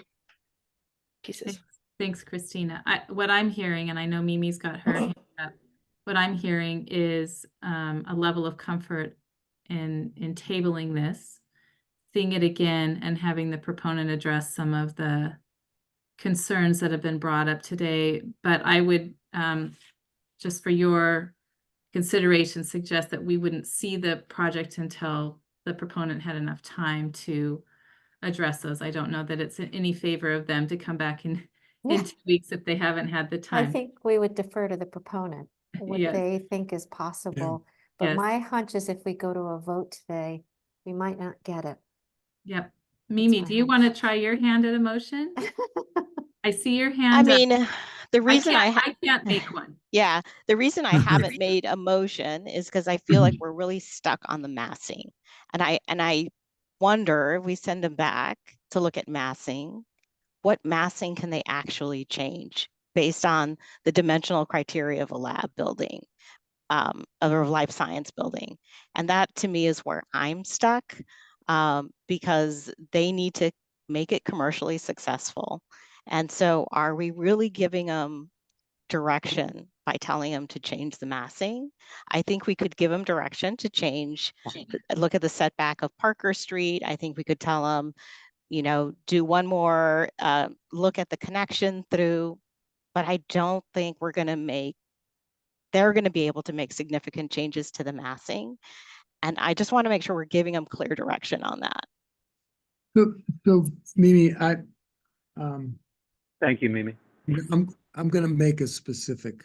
pieces. Thanks, Christina. What I'm hearing, and I know Mimi's got her hand up, what I'm hearing is a level of comfort in tabling this, seeing it again, and having the proponent address some of the concerns that have been brought up today. But I would, just for your consideration, suggest that we wouldn't see the project until the proponent had enough time to address those. I don't know that it's in any favor of them to come back in 2 weeks if they haven't had the I time. think we would defer to the proponent, what Yes. they think is possible. But Yes. my hunch is if we go to a vote today, we might not get it. Yep. Mimi, my do you want to try your hand at a motion? I see your hand. I up. mean, the reason I can't make one. yeah, the reason I haven't made a motion is because I feel like we're really stuck on the massing. And I wonder if we send them back to look at massing, what massing can they actually change based on the dimensional criteria of a lab building, of a life science building. And that to me is where I'm stuck, because they need to make it commercially successful. And so are we really giving them direction by telling them to change the massing? I think we could give them direction to change, look at the setback of Parker Street. I think we could tell them, you know, do one more look at the connection through, but I don't think they're going to be able to make significant changes to the massing. And I just want to make sure we're giving them clear direction on that. So Mimi, Thank you, Mimi. I'm going to make a specific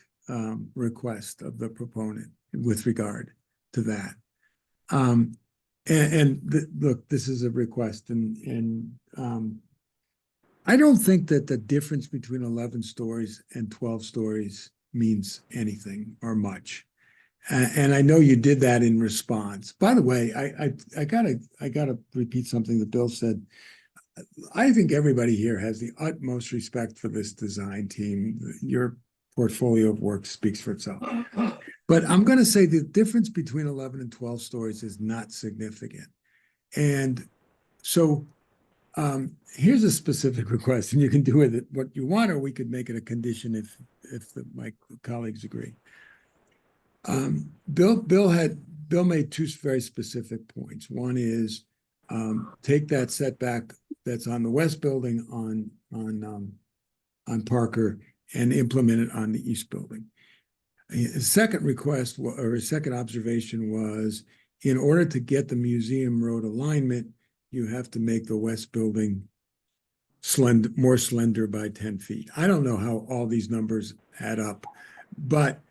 request of the proponent with regard to that. Look, this is a request, and I don't think that the difference between 11 stories and 12 stories means anything or much. And I know you did that in response. By the way, I gotta repeat something that Bill said. I think everybody here has the utmost respect for this design team. Your portfolio of work speaks for itself. But I'm going to say the difference between 11 and 12 stories is not significant. And so here's a specific request, and you can do with it what you want, or we could make it a condition if my colleagues agree. Bill made two very specific points. One is take that setback that's on the west building on Parker and implement it on the east building. His second request, or his second observation, was in order to get the Museum Road alignment, you have to make the west building more slender by 10 feet. I don't know how all these numbers add up, but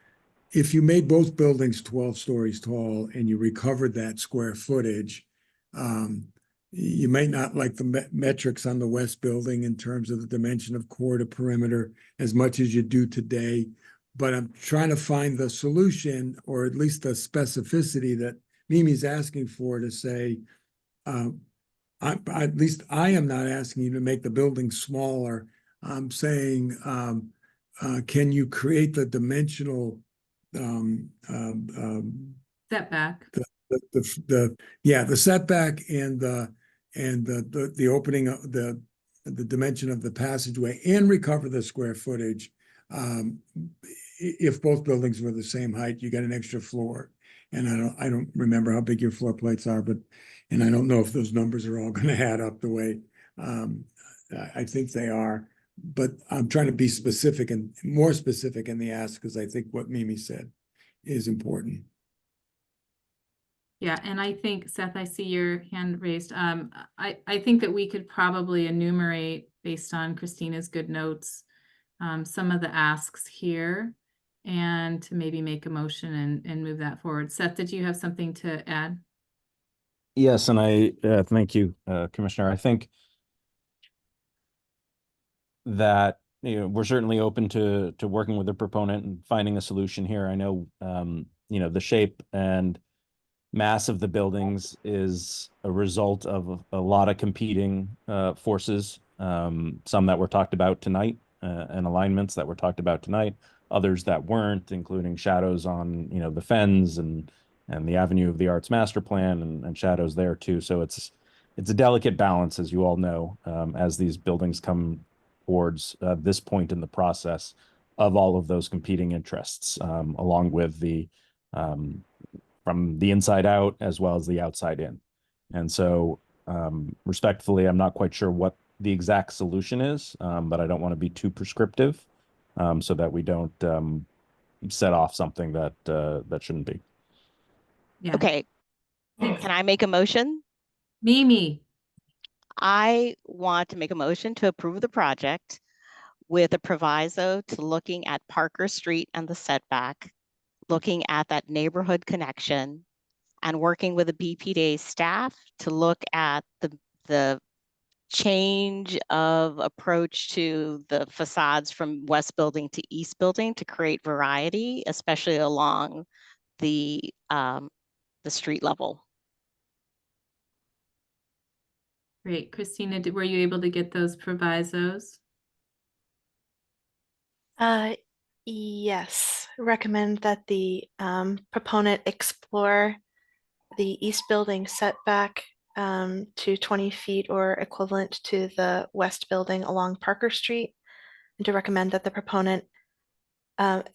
if you made both buildings 12 stories tall and you recovered that square footage, you might not like the metrics on the west building in terms of the dimension of core to perimeter as much as you do today, but I'm trying to find the solution, or at least the specificity that Mimi's asking for, to say, at least I am not asking you to make the building smaller. I'm saying, can you create the dimensional setback? The setback and the opening of the dimension of the passageway, and recover the square footage. If both buildings were the same height, you get an extra floor. And I don't remember how big your floor plates are, and I don't know if those numbers are all going to add up the way I think they are. But I'm trying to be specific and more specific in the ask, because I think what Mimi said is important. Yeah, and I think, Seth, I see your hand raised. I think that we could probably enumerate, based on Christina's good notes, some of the asks here, and to maybe make a motion and move that forward. Seth, did you have something to add? Yes, and I thank you, Commissioner. I think that we're certainly open to working with the proponent and finding a solution here. I know the shape and mass of the buildings is a result of a lot of competing forces, some that were talked about tonight, and alignments that were talked about tonight, others that weren't, including shadows on the Fens and the Avenue of the Arts master plan, and shadows there too. So it's a delicate balance, as you all know, as these buildings come towards this point in the process of all of those competing interests, along with the from the inside out as well as the outside in. And so respectfully, I'm not quite sure what the exact solution is, but I don't want to be too prescriptive, so that we don't set off something that shouldn't be. Yeah. Okay. Can I make a motion? Mimi. I want to make a motion to approve the project with a proviso to looking at Parker Street and the setback, looking at that neighborhood connection, and working with the BPDA staff to look at the change of approach to the facades from west building to east building to create variety, especially along the street level. Great. Christina, were you able to get those provisos? Yes, recommend that the proponent explore the east building setback to 20 feet or equivalent to the west building along Parker Street, and to recommend that the proponent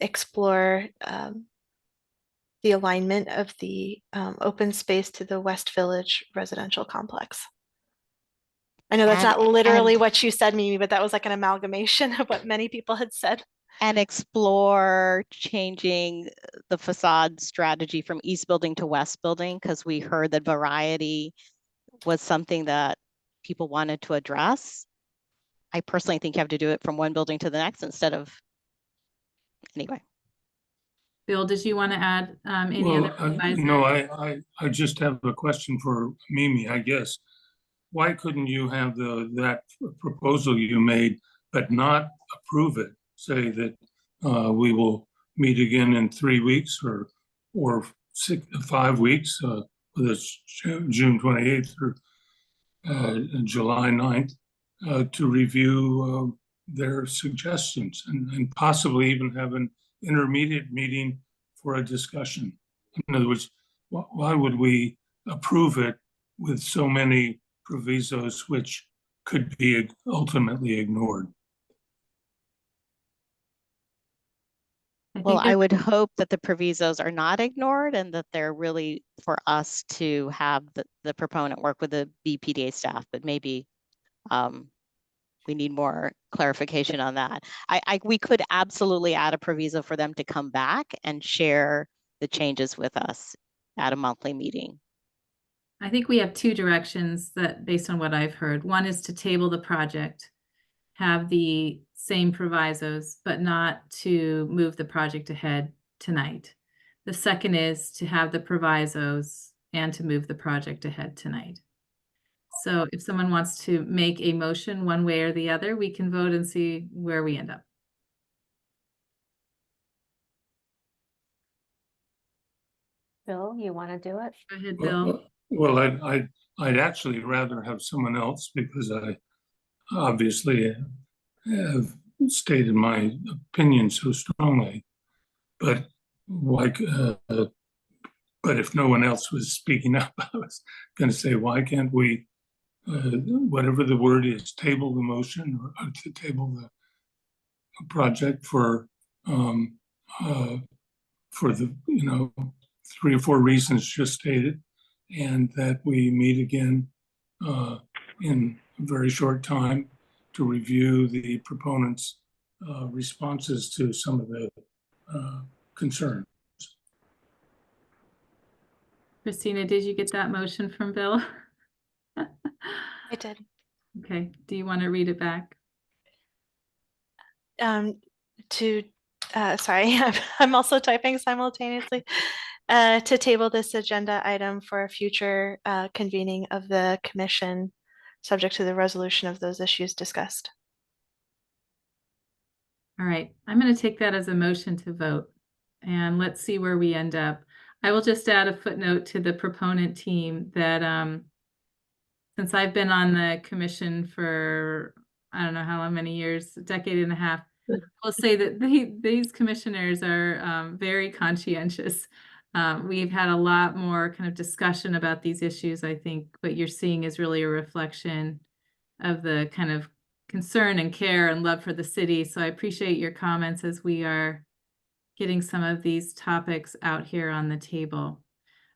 explore the alignment of the open space to the West Village residential complex. I know that's not literally what you said, Mimi, but that was like an amalgamation of what many people had said. And explore changing the facade strategy from east building to west building, because we heard that variety was something that people wanted to address. I personally think you have to do it from one building to the next instead of, anyway. Bill, did you want to add any other provisos? No, I just have a question for Mimi, I guess. Why couldn't you have that proposal you made, but not approve it? Say that we will meet again in 3 weeks or 5 weeks, whether it's June 28th or July 9th, to review their suggestions and possibly even have an intermediate meeting for a discussion. In other words, why would we approve it with so many provisos which could be ultimately ignored? Well, I would hope that the provisos are not ignored and that they're really for us to have the proponent work with the BPDA staff, but maybe we need more clarification on that. We could absolutely add a proviso for them to come back and share the changes with us at a monthly meeting. I think we have two directions that, based on what I've heard. One is to table the project, have the same provisos, but not to move the project ahead tonight. The second is to have the provisos and to move the project ahead tonight. So if someone wants to make a motion one way or the other, we can vote and see where we end up. Bill, you want to do it? Go ahead, Bill. Well, I'd actually rather have someone else, because I obviously have stated my opinion so strongly. But like, but if no one else was speaking up, I was going to say, why can't we, whatever the word is, table the motion or to table the project for the 3 or 4 reasons just stated, and that we meet again in a very short time to review the proponents' responses to some of the concerns. Christina, did you get that motion from Bill? I did. Okay. Do you want to read it back? Sorry, I'm also typing simultaneously. To table this agenda item for a future convening of the commission, subject to the resolution of those issues discussed. All right, I'm going to take that as a motion to vote, and let's see where we end up. I will just add a footnote to the proponent team that since I've been on the commission for, I don't know how many years, a decade and a half, I'll say that these commissioners are very conscientious. We've had a lot more kind of discussion about these issues. I think what you're seeing is really a reflection of the kind of concern and care and love for the city. So I appreciate your comments as we are getting some of these topics out here on the table.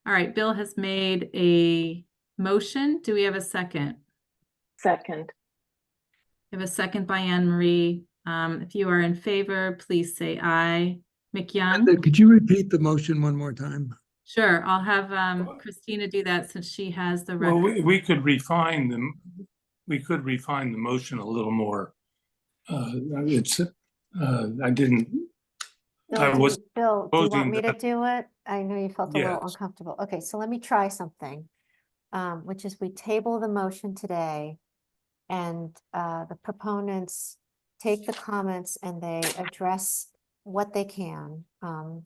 All right, Bill has made a motion. Do we have a second? Second. We have a second by Anne Marie. If you are in favor, please say aye. McYoung? Could you repeat the motion one more time? Sure, I'll have Christina do that since she has the Well, record. we could refine them. We could refine the motion a little more. I didn't. I was Bill, do you want proposing me to that. do it? I know you felt a little Yes. uncomfortable. Okay, so let me try something. Which is we table the motion today and the proponents take the comments and they address what they can.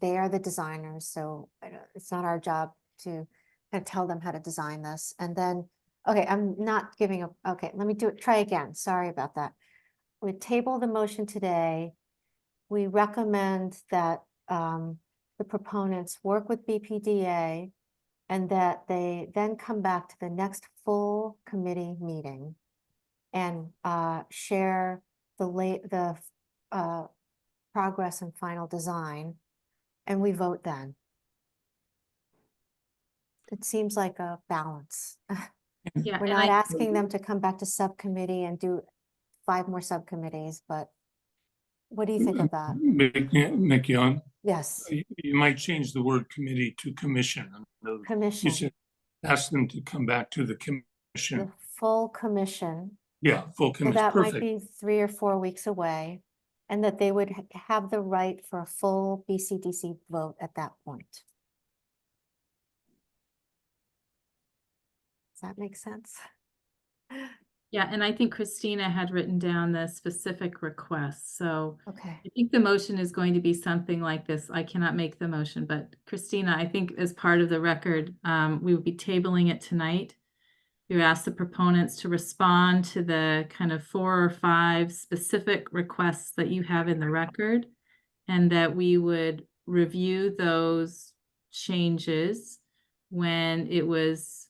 They are the designers, so it's not our job to kind of tell them how to design this. And then, okay, I'm not giving up. Okay, let me try again. Sorry about that. We table the motion today. We recommend that the proponents work with BPDA and that they then come back to the next full committee meeting and share the progress and final design, and we vote then. It seems like a balance. Yeah, We're not asking them to come back to subcommittee and do 5 more subcommittees, but what do you think of that? Mick Young? Yes. You might change the word committee to commission. Commission. You should ask them to come back to the The commission. full commission. Yeah, full So commission. that might Perfect. be 3 or 4 weeks away, and that they would have the right for a full BCDC vote at that point. Does that make sense? Yeah, and I think Christina had written down the specific requests. So Okay. I think the motion is going to be something like this. I cannot make the motion, but Christina, I think as part of the record, we would be tabling it tonight. You ask the proponents to respond to the kind of 4 or 5 specific requests that you have in the record, and that we would review those changes when it was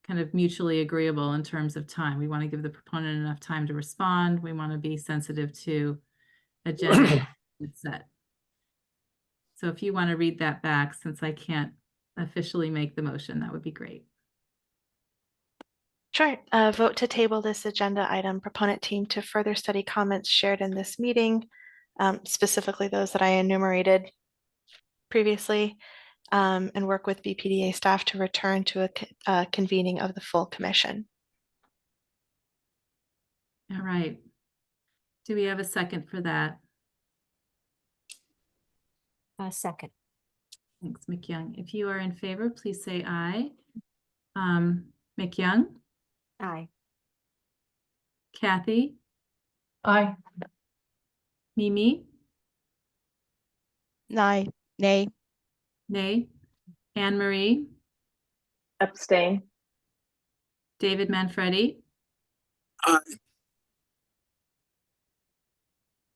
kind of mutually agreeable in terms of time. We want to give the proponent enough time to respond. We want to be sensitive to agenda set. So if you want to read that back, since I can't officially make the motion, that would be great. Sure. Vote to table this agenda item, proponent team to further study comments shared in this meeting, specifically those that I enumerated previously, and work with BPDA staff to return to a convening of the full commission. All right. Do we have a second for that? A second. Thanks, McYoung. If you are in favor, please say aye. McYoung? Aye. Kathy? Aye. Mimi? Nay. Nay. Nay. Anne Marie? Abstain. David Manfredi? Aye.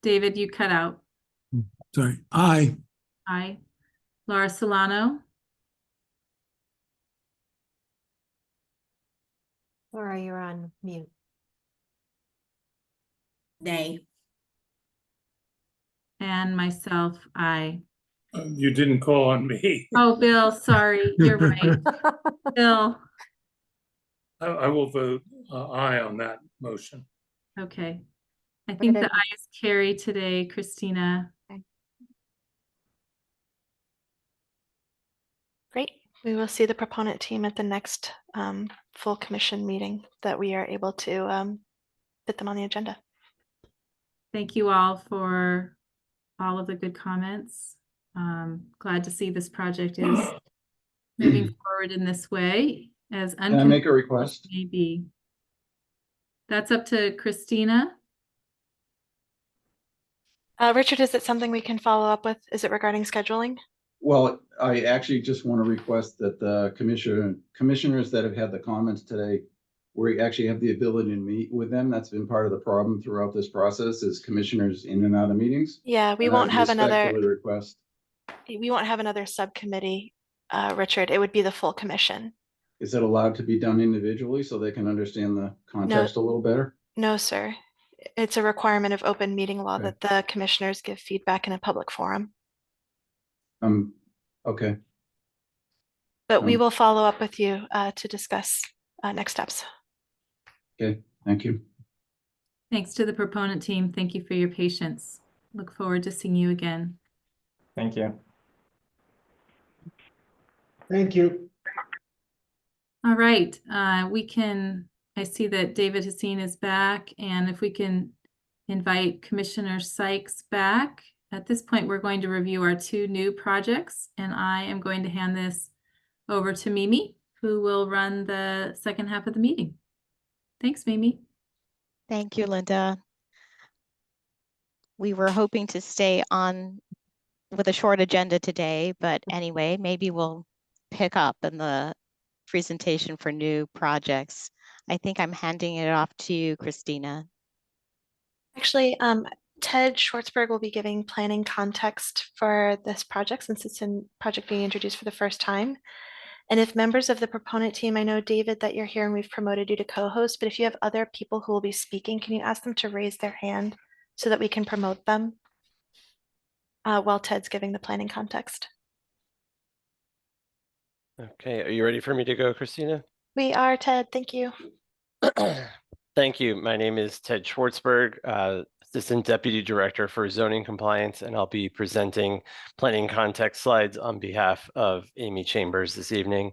David, you cut out. Sorry. Aye. Aye. Laura Solano? Laura, you're on mute. Nay. And myself, aye. You didn't call on me. Oh, Bill, sorry, you're right. Bill, I will vote aye on that motion. okay. I think the Good. ayes carry today, Christina. Great. We will see the proponent team at the next full commission meeting that we are able to put them on the agenda. Thank you all for all of the good comments. Glad to see this project is moving forward in this way as Can I make a request? maybe. That's up to Christina. Richard, is it something we can follow up with? Is it regarding scheduling? Well, I actually just want to request that the commissioners that have had the comments today, we actually have the ability to meet with them. That's been part of the problem throughout this process is commissioners in and out of meetings. Yeah, we And won't I have another. respectfully request. We won't have another subcommittee, Richard. It would be the full commission. Is it allowed to be done individually so they can understand the context a little better? No, sir. It's a requirement of open meeting law Okay. that the commissioners give feedback in a public forum. Okay. But we will follow up with you to discuss next steps. Okay, thank you. Thanks to the proponent team. Thank you for your patience. Look forward to seeing you again. Thank you. Thank you. All right, I see that David Hassine is back, and if we can invite Commissioner Sykes back. At this point, we're going to review our 2 new projects, and I am going to hand this over to Mimi, who will run the second half of the meeting. Thanks, Mimi. Thank you, Linda. We were hoping to stay on with a short agenda today, but anyway, maybe we'll pick up in the presentation for new projects. I think I'm handing it off to you, Christina. Actually, Ted Schwartzberg will be giving planning context for this project since it's a project being introduced for the first time. And if members of the proponent team, I know, David, that you're here and we've promoted you to co-host, but if you have other people who will be speaking, can you ask them to raise their hand so that we can promote them while Ted's giving the planning context? Okay, are you ready for me to go, Christina? We are, Ted. Thank you. Thank you. My name is Ted Schwartzberg, Assistant Deputy Director for Zoning Compliance, and I'll be presenting planning context slides on behalf of Amy Chambers this evening.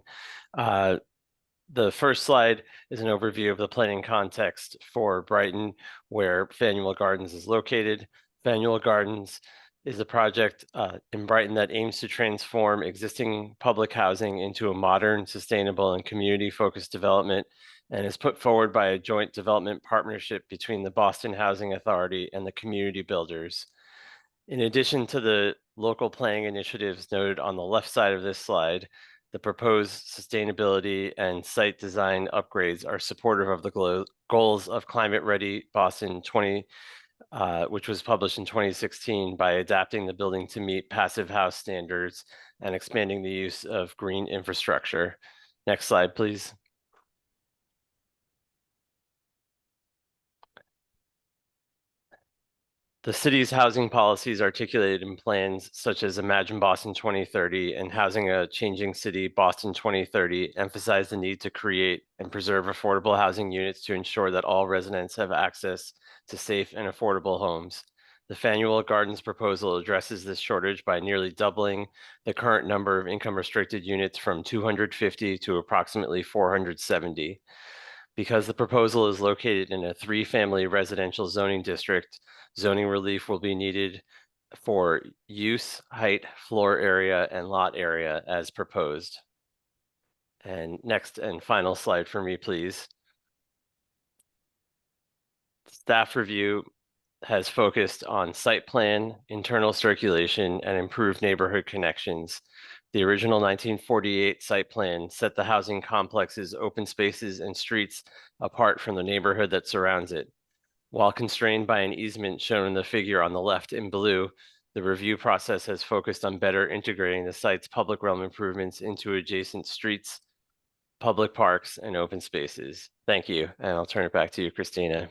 The first slide is an overview of the planning context for Brighton, where Faneuil Gardens is located. Faneuil Gardens is a project in Brighton that aims to transform existing public housing into a modern, sustainable, and community-focused development, and is put forward by a joint development partnership between the Boston Housing Authority and the community builders. In addition to the local planning initiatives noted on the left side of this slide, the proposed sustainability and site design upgrades are supportive of the goals of Climate Ready Boston 20, which was published in 2016, by adapting the building to meet passive house standards and expanding the use of green infrastructure. Next slide, please. The city's housing policies articulated in plans such as Imagine Boston 2030 and Housing a Changing City Boston 2030 emphasize the need to create and preserve affordable housing units to ensure that all residents have access to safe and affordable homes. The Faneuil Gardens proposal addresses this shortage by nearly doubling the current number of income-restricted units from 250 to approximately 470. Because the proposal is located in a 3-family residential zoning district, zoning relief will be needed for use, height, floor area, and lot area as proposed. And next and final slide for me, please. Staff review has focused on site plan, internal circulation, and improved neighborhood connections. The original 1948 site plan set the housing complex's open spaces and streets apart from the neighborhood that surrounds it. While constrained by an easement shown in the figure on the left in blue, the review process has focused on better integrating the site's public realm improvements into adjacent streets, public parks, and open spaces. Thank you, and I'll turn it back to you, Christina.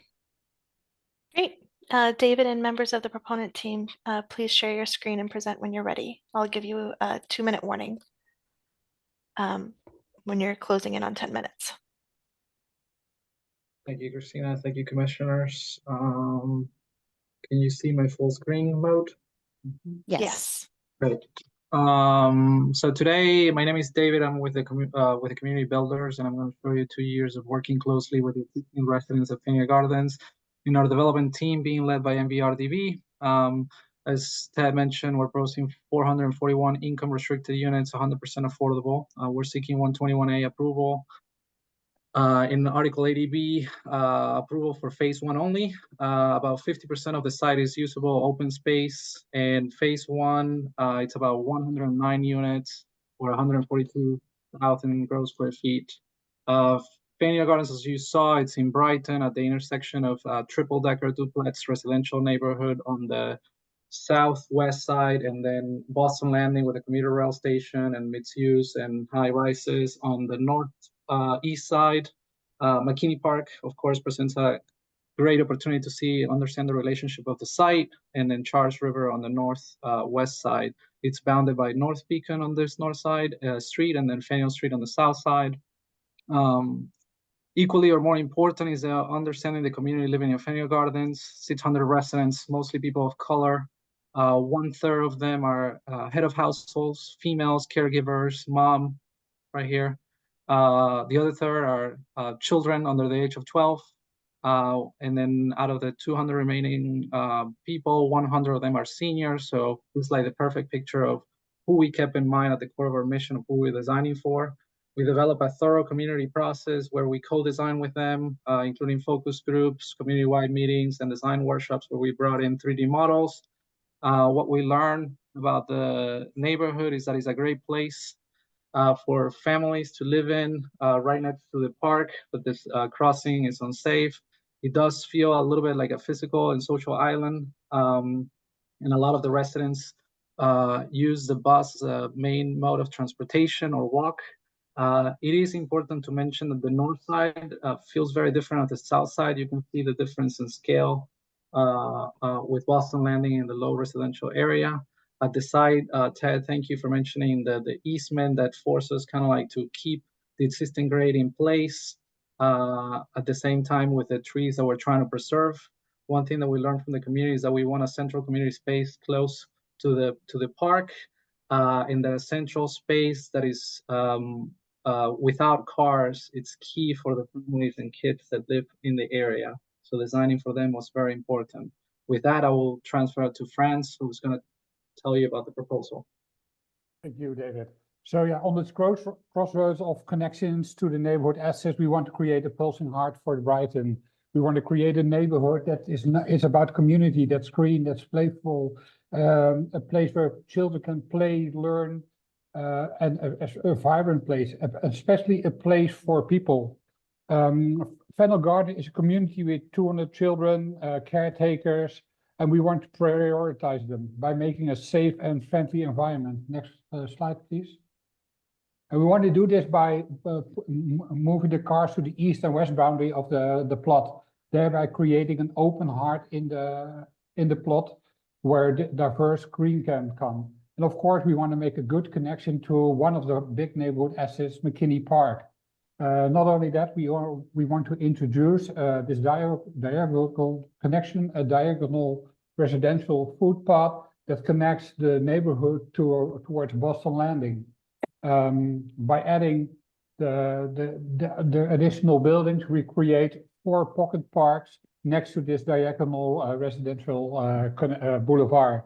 Great. David and members of the proponent team, please share your screen and present when you're ready. I'll give you a 2-minute warning when you're closing in on 10 minutes. Thank you, Christina. Thank you, commissioners. Can you see my full screen mode? Yes. Great. So today, my name is David. I'm with the community builders, and I'm going to show you 2 years of working closely with the existing residents of Faneuil Gardens in our development team being led by MVRDV. As Ted mentioned, we're proposing 441 income restricted units, 100% affordable. We're seeking 121A approval. In Article 80B, approval for phase 1 only. About 50% of the site is usable open space, and phase 1, it's about 109 units or 142,000 gross square feet. Faneuil Gardens, as you saw, it's in Brighton at the intersection of triple-decker duplex residential neighborhood on the southwest side, and then Boston Landing with a commuter rail station and mixed use and high rises on the northeast side. McKinney Park, of course, presents a great opportunity to see and understand the relationship of the site, and then Charles River on the northwest side. It's bounded by North Beacon on this north side street, and then Faneuil Street on the south side. Equally or more important is understanding the community living in Faneuil Gardens. 600 residents, mostly people of color. 1/3 of them are head of households, females, caregivers, mom, right here. The other third are children under the age of 12. And then out of the 200 remaining people, 100 of them are seniors. So it's like the perfect picture of who we kept in mind at the core of our mission of who we're designing for. We develop a thorough community process where we co-design with them, including focus groups, community-wide meetings, and design workshops where we brought in 3D models. What we learned about the neighborhood is that it's a great place for families to live in, right next to the park, but this crossing is unsafe. It does feel a little bit like a physical and social island, and a lot of the residents use the bus as a main mode of transportation or walk. It is important to mention that the north side feels very different than the south side. You can see the difference in scale with Boston Landing in the low residential area. At the side, Ted, thank you for mentioning the easement that forces kind of like to keep the existing grade in place at the same time with the trees that we're trying to preserve. One thing that we learned from the community is that we want a central community space close to the park, in the central space that is without cars. It's key for the families and kids that live in the area. So designing for them was very important. With that, I will transfer it to Franz, who's going to tell you about the proposal. Thank you, David. So yeah, on this crossroads of connections to the neighborhood assets, we want to create a pulsing heart for Brighton. We want to create a neighborhood that is about community, that's green, that's playful, a place where children can play, learn, and a vibrant place, especially a place for people. Faneuil Gardens is a community with 200 children, caretakers, and we want to prioritize them by making a safe and friendly environment. Next slide, please. And we want to do this by moving the cars to the east and west boundary of the plot, thereby creating an open heart in the plot where diverse green can come. And of course, we want to make a good connection to one of the big neighborhood assets, McKinney Park. Not only that, we want to introduce this diagonal connection, a diagonal residential footpath that connects the neighborhood towards Boston Landing. By adding the additional buildings, we create 4 pocket parks next to this diagonal residential boulevard.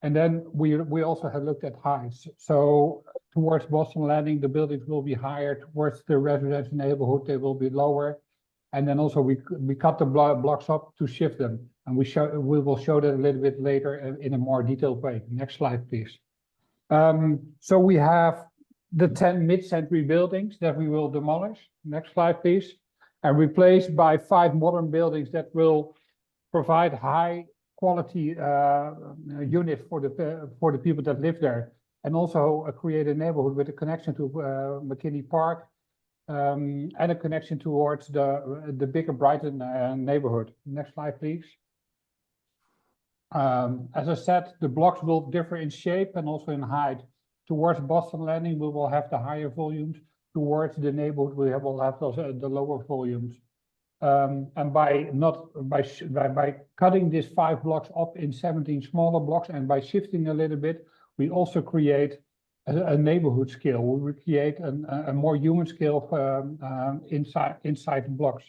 And then we also have looked at heights. So towards Boston Landing, the buildings will be higher. Towards the residential neighborhood, they will be lower. And then also we cut the blocks up to shift them. And we will show that a little bit later in a more detailed way. Next slide, please. So we have the 10 mid-century buildings that we will demolish. Next slide, please. And replaced by 5 modern buildings that will provide high quality units for the people that live there, and also create a neighborhood with a connection to McKinney Park, and a connection towards the bigger Brighton neighborhood. Next slide, please. As I said, the blocks will differ in shape and also in height. Towards Boston Landing, we will have the higher volumes. Towards the neighborhood, we will have the lower volumes. And by cutting these 5 blocks up in 17 smaller blocks, and by shifting a little bit, we also create a neighborhood scale. We will create a more human scale inside the blocks.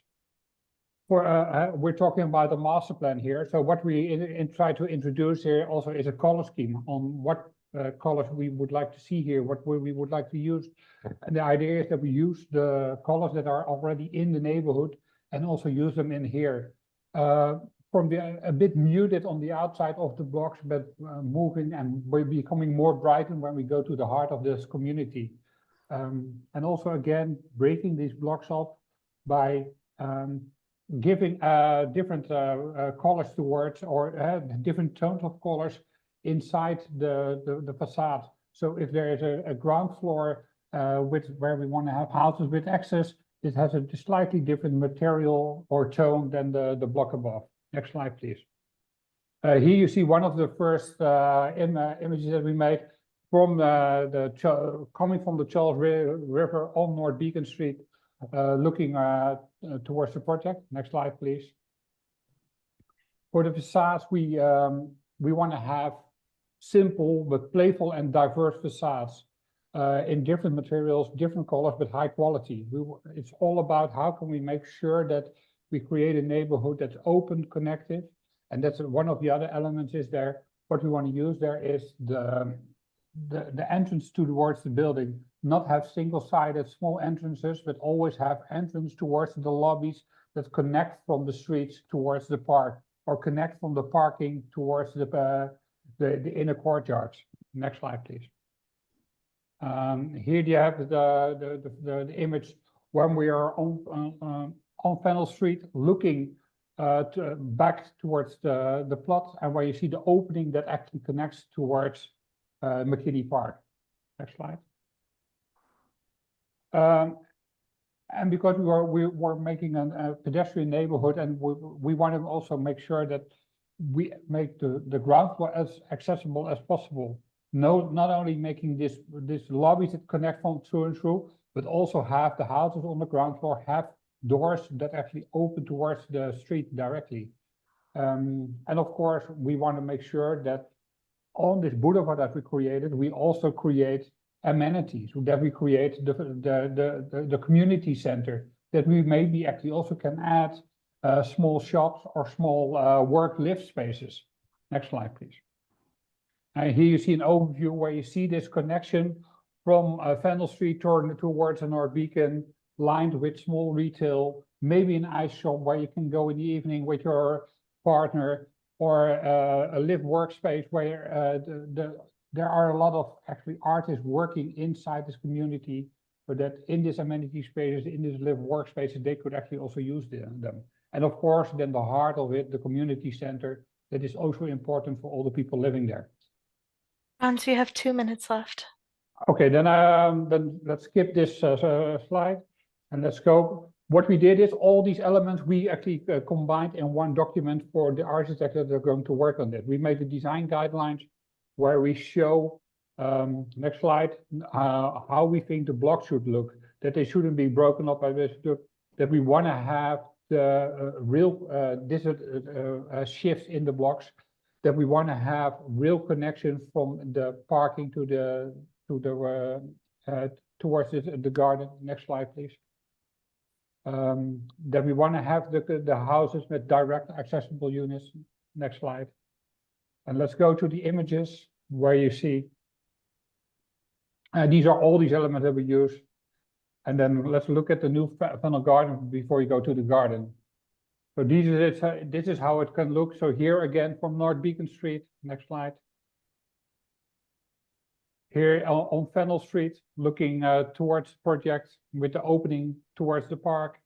We're talking about a master plan here. So what we try to introduce here also is a color scheme on what colors we would like to see here, what we would like to use. And the idea is that we use the colors that are already in the neighborhood and also use them in here. From a bit muted on the outside of the blocks, but moving and we're becoming more brightened when we go to the heart of this community. And also again, breaking these blocks up by giving different colors towards, or different tones of colors inside the facade. So if there is a ground floor where we want to have houses with access, it has a slightly different material or tone than the block above. Next slide, please. Here you see one of the first images that we made from coming from the Charles River on North Beacon Street, looking towards the project. Next slide, please. For the facades, we want to have simple but playful and diverse facades. in different materials, different colors, but high quality. It's all about how can we make sure that we create a neighborhood that's open, connected, and that's one of the other elements is there. What we want to use there is the entrance towards the building, not have single-sided small entrances, but always have entrance towards the lobbies that connect from the streets towards the park, or connect from the parking towards the inner courtyards. Next slide, please. Here you have the image when we are on Faneuil Street, looking back towards the plot, and where you see the opening that actually connects towards McKinney Park. Next slide. And because we were making a pedestrian neighborhood, and we want to also make sure that we make the ground floor as accessible as possible. No, not only making this lobbies that connect from through and through, but also have the houses on the ground floor have doors that actually open towards the street directly. And of course, we want to make sure that on this boulevard that we created, we also create amenities, that we create the community center, that we maybe actually also can add small shops or small work live spaces. Next slide, please. And here you see an overview where you see this connection from Faneuil Street towards the North Beacon, lined with small retail, maybe an ice shop where you can go in the evening with your partner, or a live workspace where there are a lot of actually artists working inside this community, so that in these amenity spaces, in these live workspaces, they could actually also use them. And of course, then the heart of it, the community center, that is also important for all the people living there. So you have 2 minutes left. Okay, then let's skip this slide and let's go. What we did is all these elements we actually combined in one document for the architects that are going to work on it. We made the design guidelines where we show, next slide, how we think the block should look, that they shouldn't be broken up by this, that we want to have the real shifts in the blocks, that we want to have real connection from the parking to towards the garden. Next slide, please. That we want to have the houses with direct accessible units. Next slide. And let's go to the images where you see these are all these elements that we use. And then let's look at the new Faneuil Garden before you go to the garden. So this is how it can look. So here again from North Beacon Street. Next slide. Here on Faneuil Street, looking towards projects with the opening towards the park,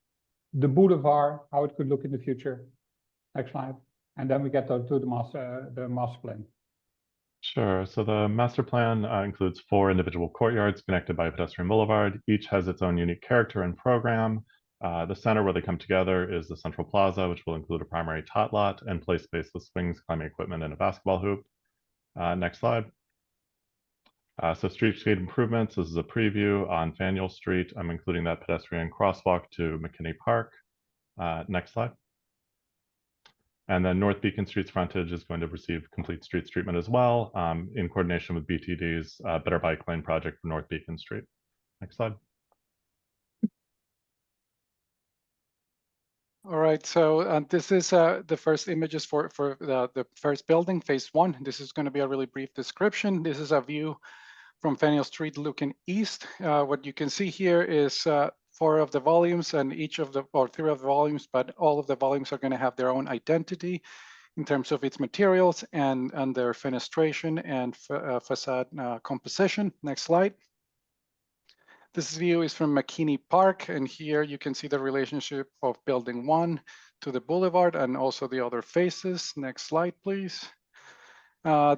the boulevard, how it could look in the future. Next slide. And then we get to the master plan. Sure. So the master plan includes 4 individual courtyards connected by a pedestrian boulevard. Each has its own unique character and program. The center where they come together is the central plaza, which will include a primary tot lot and play space with swings, climbing equipment, and a basketball hoop. Next slide. So streetscape improvements, this is a preview on Faneuil Street. I'm including that pedestrian crosswalk to McKinney Park. Next slide. And then North Beacon Street's frontage is going to receive complete streets treatment as well, in coordination with BTD's Better Bike Lane project for North Beacon Street. Next slide. All right, so this is the first images for the first building, phase 1. This is going to be a really brief description. This is a view from Faneuil Street looking east. What you can see here is 4 of the volumes, and each of the, or 3 of the volumes, but all of the volumes are going to have their own identity in terms of its materials and their fenestration and facade composition. Next slide. This view is from McKinney Park, and here you can see the relationship of building 1 to the boulevard and also the other faces. Next slide, please.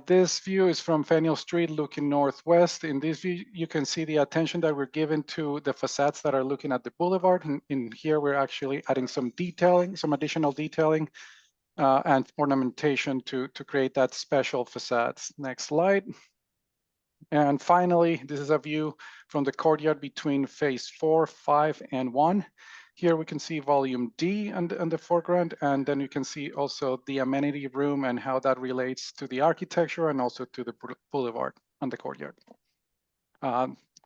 This view is from Faneuil Street looking northwest. In this view, you can see the attention that we're giving to the facades that are looking at the boulevard. And in here, we're actually adding some detailing, some additional detailing and ornamentation to create that special facades. Next slide. And finally, this is a view from the courtyard between phase 4, 5, and 1. Here we can see volume D on the foreground, and then you can see also the amenity room and how that relates to the architecture and also to the boulevard on the courtyard.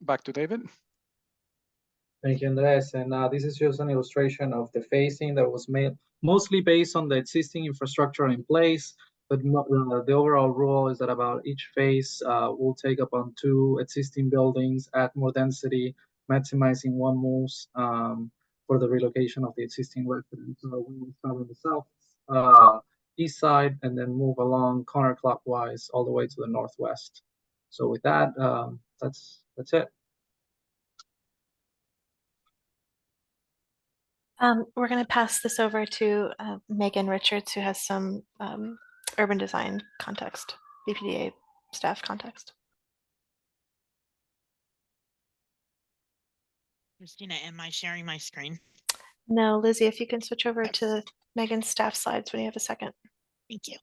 back to David. Thank you, Andres. And this is just an illustration of the phasing that was made mostly based on the existing infrastructure in place. But the overall rule is that about each phase will take up on 2 existing buildings, add more density, maximizing one moves for the relocation of the existing residents. So we will start on the south east side and then move along counterclockwise all the way to the northwest. So with that, that's it. We're going to pass this over to Megan Richards, who has some urban design context, BPDA staff context. Christina, am I sharing my screen? No, Lizzie, if you can switch over to Megan's staff slides when you have a second. Thank you.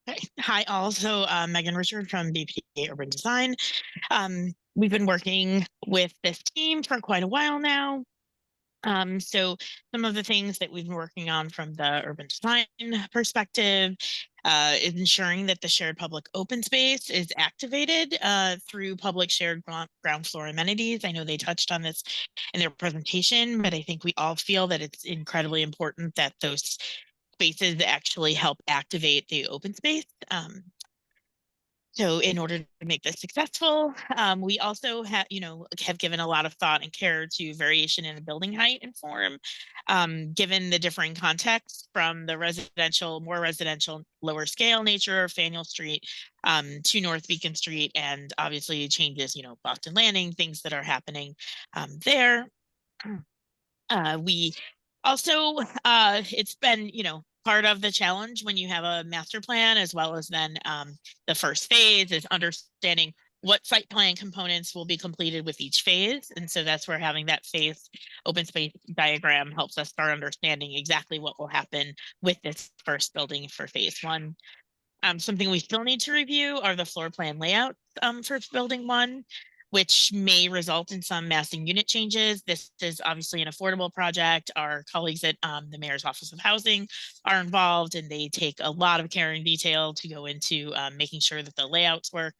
Okay. Hi, also Megan Richard from BPDA Urban Design. We've been working with this team for quite a while now. So some of the things that we've been working on from the urban design perspective is ensuring that the shared public open space is activated through public shared ground floor amenities. I know they touched on this in their presentation, but I think we all feel that it's incredibly important that those spaces actually help activate the open space. So in order to make this successful, we also have given a lot of thought and care to variation in the building height and form, given the differing contexts from the more residential, lower scale nature of Faneuil Street to North Beacon Street, and obviously changes, Boston Landing, things that are happening there. We also, it's been, part of the challenge when you have a master plan, as well as then the first phase is understanding what site plan components will be completed with each phase. And so that's where having that phase open space diagram helps us start understanding exactly what will happen with this first building for phase 1. Something we still need to review are the floor plan layouts for building 1, which may result in some massing unit changes. This is obviously an affordable project. Our colleagues at the Mayor's Office of Housing are involved, and they take a lot of care and detail to go into making sure that the layouts work,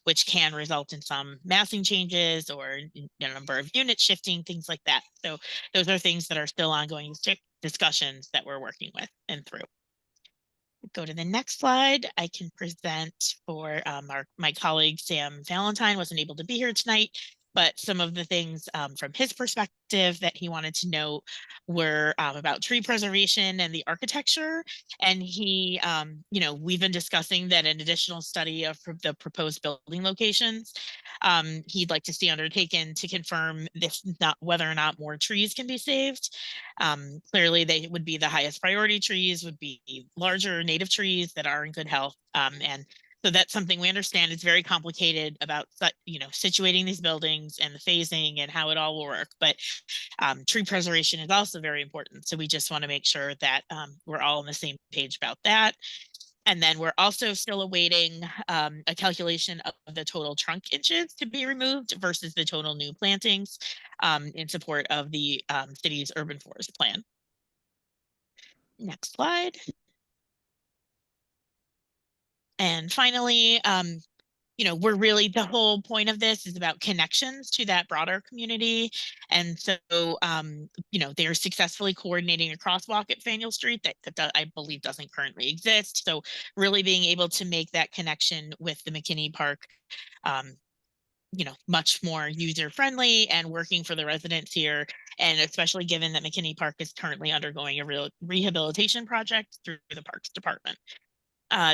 which can result in some massing changes or a number of units shifting, things like that. So those are things that are still ongoing discussions that we're working with and through. Go to the next slide. I can present for my colleague Sam Valentine wasn't able to be here tonight, but some of the things from his perspective that he wanted to know were about tree preservation and the architecture. And he, we've been discussing that an additional study of the proposed building locations he'd like to see undertaken to confirm whether or not more trees can be saved. Clearly, they would be the highest priority trees, would be larger native trees that are in good health. And so that's something we understand is very complicated about, situating these buildings and the phasing and how it all will work. But tree preservation is also very important. So we just want to make sure that we're all on the same page about that. And then we're also still awaiting a calculation of the total trunk inches to be removed versus the total new plantings in support of the city's urban forest plan. Next slide. And finally, we're really, the whole point of this is about connections to that broader community. And so, they're successfully coordinating a crosswalk at Faneuil Street that I believe doesn't currently exist. So really being able to make that connection with the McKinney Park, much more user-friendly and working for the residents here. And especially given that McKinney Park is currently undergoing a real rehabilitation project through the Parks Department.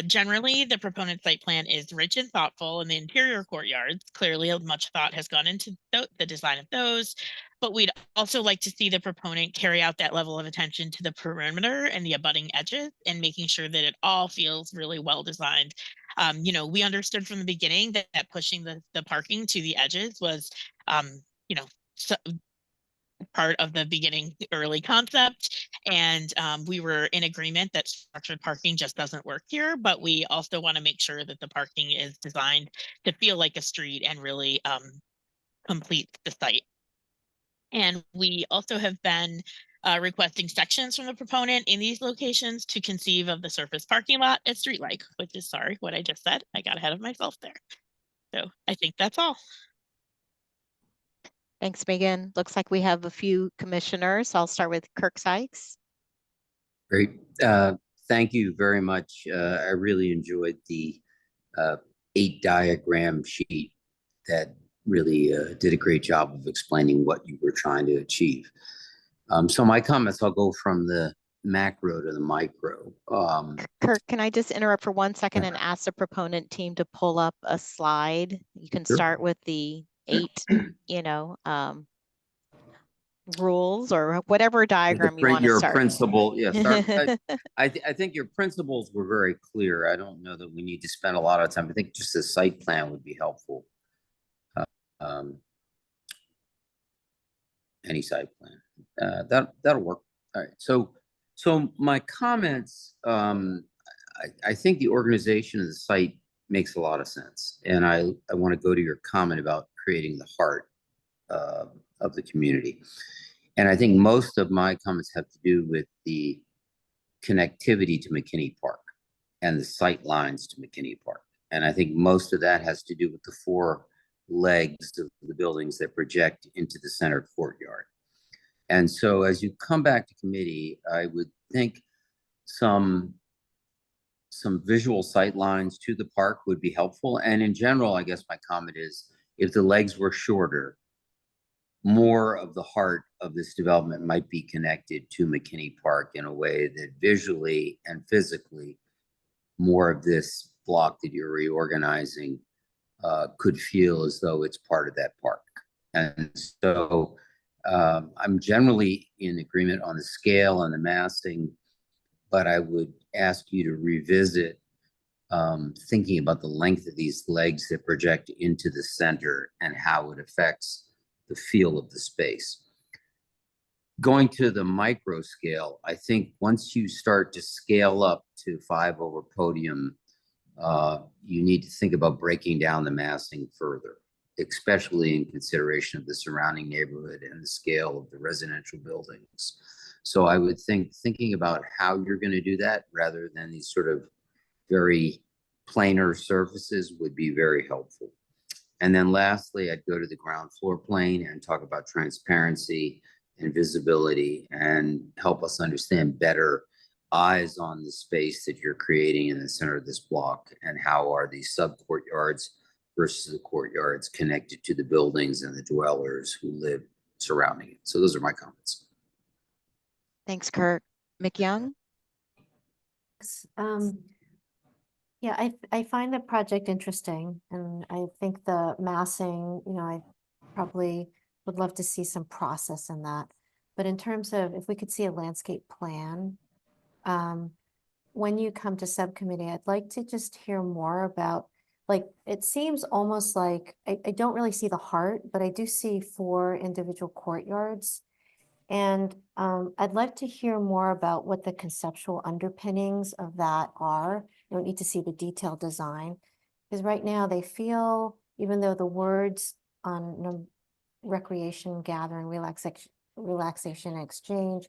Generally, the proponent site plan is rich and thoughtful in the interior courtyards. Clearly, much thought has gone into the design of those, but we'd also like to see the proponent carry out that level of attention to the perimeter and the abutting edges and making sure that it all feels really well designed. We understood from the beginning that pushing the parking to the edges was, part of the beginning early concept, and we were in agreement that structured parking just doesn't work here, but we also want to make sure that the parking is designed to feel like a street and really complete the site. And we also have been requesting sections from the proponent in these locations to conceive of the surface parking lot as street-like, which is, sorry, what I just said. I got ahead of myself there. So I think that's all. Thanks, Megan. Looks like we have a few commissioners. I'll start with Kirk Sykes. Great. Thank you very much. I really enjoyed the 8-diagram sheet that really did a great job of explaining what you were trying to achieve. So my comments, I'll go from the macro to the micro. Kirk, can I just interrupt for 1 second and ask the proponent team to pull up a slide? You can start with the 8, rules or whatever diagram you want to start. Your principle, yeah. Start, I think your principles were very clear. I don't know that we need to spend a lot of time. I think just a site plan would be helpful. Any site plan that'll work. All right. So my comments. I think the organization of the site makes a lot of sense, and I want to go to your comment about creating the heart of the community. And I think most of my comments have to do with the connectivity to McKinney Park and the sight lines to McKinney Park. And I think most of that has to do with the 4 legs of the buildings that project into the center courtyard. And so as you come back to committee, I would think some visual sight lines to the park would be helpful. And in general, I guess my comment is, if the legs were shorter, more of the heart of this development might be connected to McKinney Park in a way that visually and physically more of this block that you're reorganizing could feel as though it's part of that park. And so I'm generally in agreement on the scale and the massing, but I would ask you to revisit thinking about the length of these legs that project into the center and how it affects the feel of the space. Going to the micro scale, I think once you start to scale up to 5 over podium, you need to think about breaking down the massing further, especially in consideration of the surrounding neighborhood and the scale of the residential buildings. So I would thinking about how you're going to do that rather than these sort of very planar surfaces would be very helpful. And then lastly, I'd go to the ground floor plane and talk about transparency and visibility and help us understand better eyes on the space that you're creating in the center of this block, and how are these sub courtyards versus the courtyards connected to the buildings and the dwellers who live surrounding it. So those are my comments. Thanks, Kirk. McYoung? Yeah, I find the project interesting, and I think the massing, I probably would love to see some process in that. But in terms of if we could see a landscape plan, when you come to subcommittee, I'd like to just hear more about, like, it seems almost like, I don't really see the heart, but I do see 4 individual courtyards. And I'd like to hear more about what the conceptual underpinnings of that are. You don't need to see the detailed design, because right now they feel, even though the words on recreation, gathering, relaxation, and exchange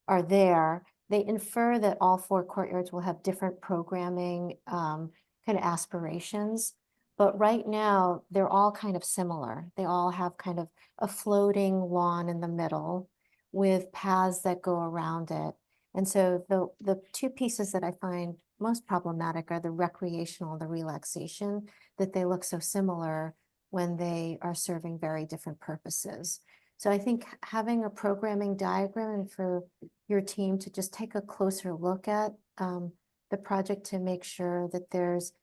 are there, they infer that all 4 courtyards will have different programming kind of aspirations. But right now, they're all kind of similar. They all have kind of a floating lawn in the middle with paths that go around it. And so the 2 pieces that I find most problematic are the recreational and the relaxation, that they look so similar when they are serving very different purposes. So I think having a programming diagram and for your team to just take a closer look at the project to make sure that there's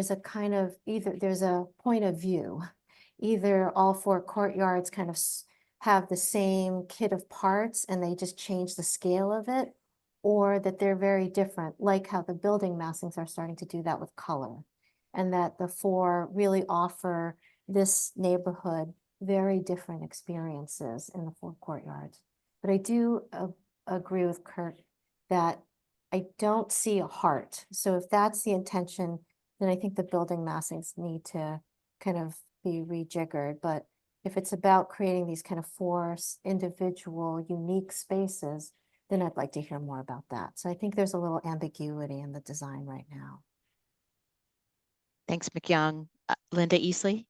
a kind of, either there's a point of view, either all 4 courtyards kind of have the same kit of parts and they just change the scale of it, or that they're very different, like how the building massings are starting to do that with color, and that the 4 really offer this neighborhood very different experiences in the 4 courtyards. But I do agree with Kirk that I don't see a heart. So if that's the intention, then I think the building massings need to kind of be rejiggered. But if it's about creating these kind of 4 individual unique spaces, then I'd like to hear more about that. So I think there's a little ambiguity in the design right now. Thanks, McYoung. Linda Easley.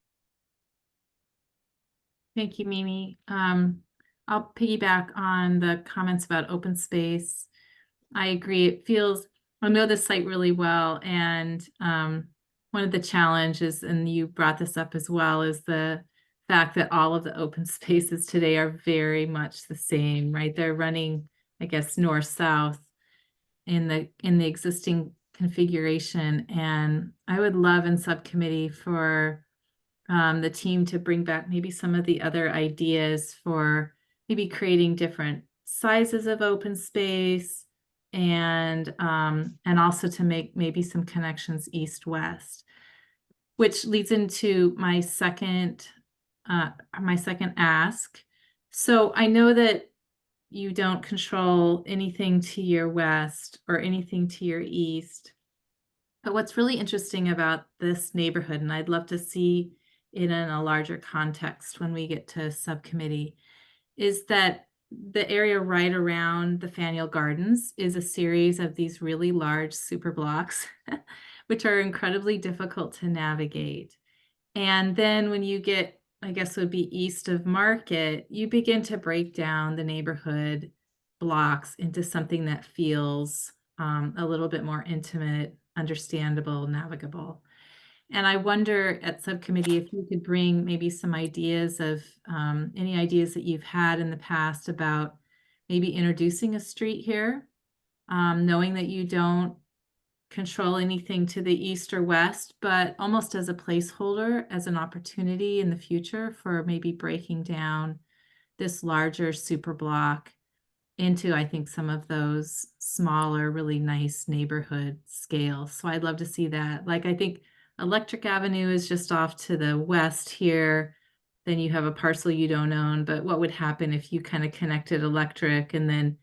Thank you, Mimi. I'll piggyback on the comments about open space. I agree. I know this site really well, and one of the challenges, and you brought this up as well, is the fact that all of the open spaces today are very much the same, right? They're running, I guess, north-south in the existing configuration. And I would love in subcommittee for the team to bring back maybe some of the other ideas for maybe creating different sizes of open space, and also to make maybe some connections east-west, which leads into my second ask. So I know that you don't control anything to your west or anything to your east, but what's really interesting about this neighborhood, and I'd love to see it in a larger context when we get to subcommittee, is that the area right around the Faneuil Gardens is a series of these really large super blocks, which are incredibly difficult to navigate. And then when you get, I guess would be east of Market, you begin to break down the neighborhood blocks into something that feels a little bit more intimate, understandable, navigable. And I wonder at subcommittee if you could bring maybe some ideas of any ideas that you've had in the past about maybe introducing a street here, knowing that you don't control anything to the east or west, but almost as a placeholder, as an opportunity in the future for maybe breaking down this larger super block into, I think, some of those smaller, really nice neighborhood scales. So I'd love to see that. Like, I think Electric Avenue is just off to the west here. Then you have a parcel you don't own, but what would happen if you kind of connected Electric, and then,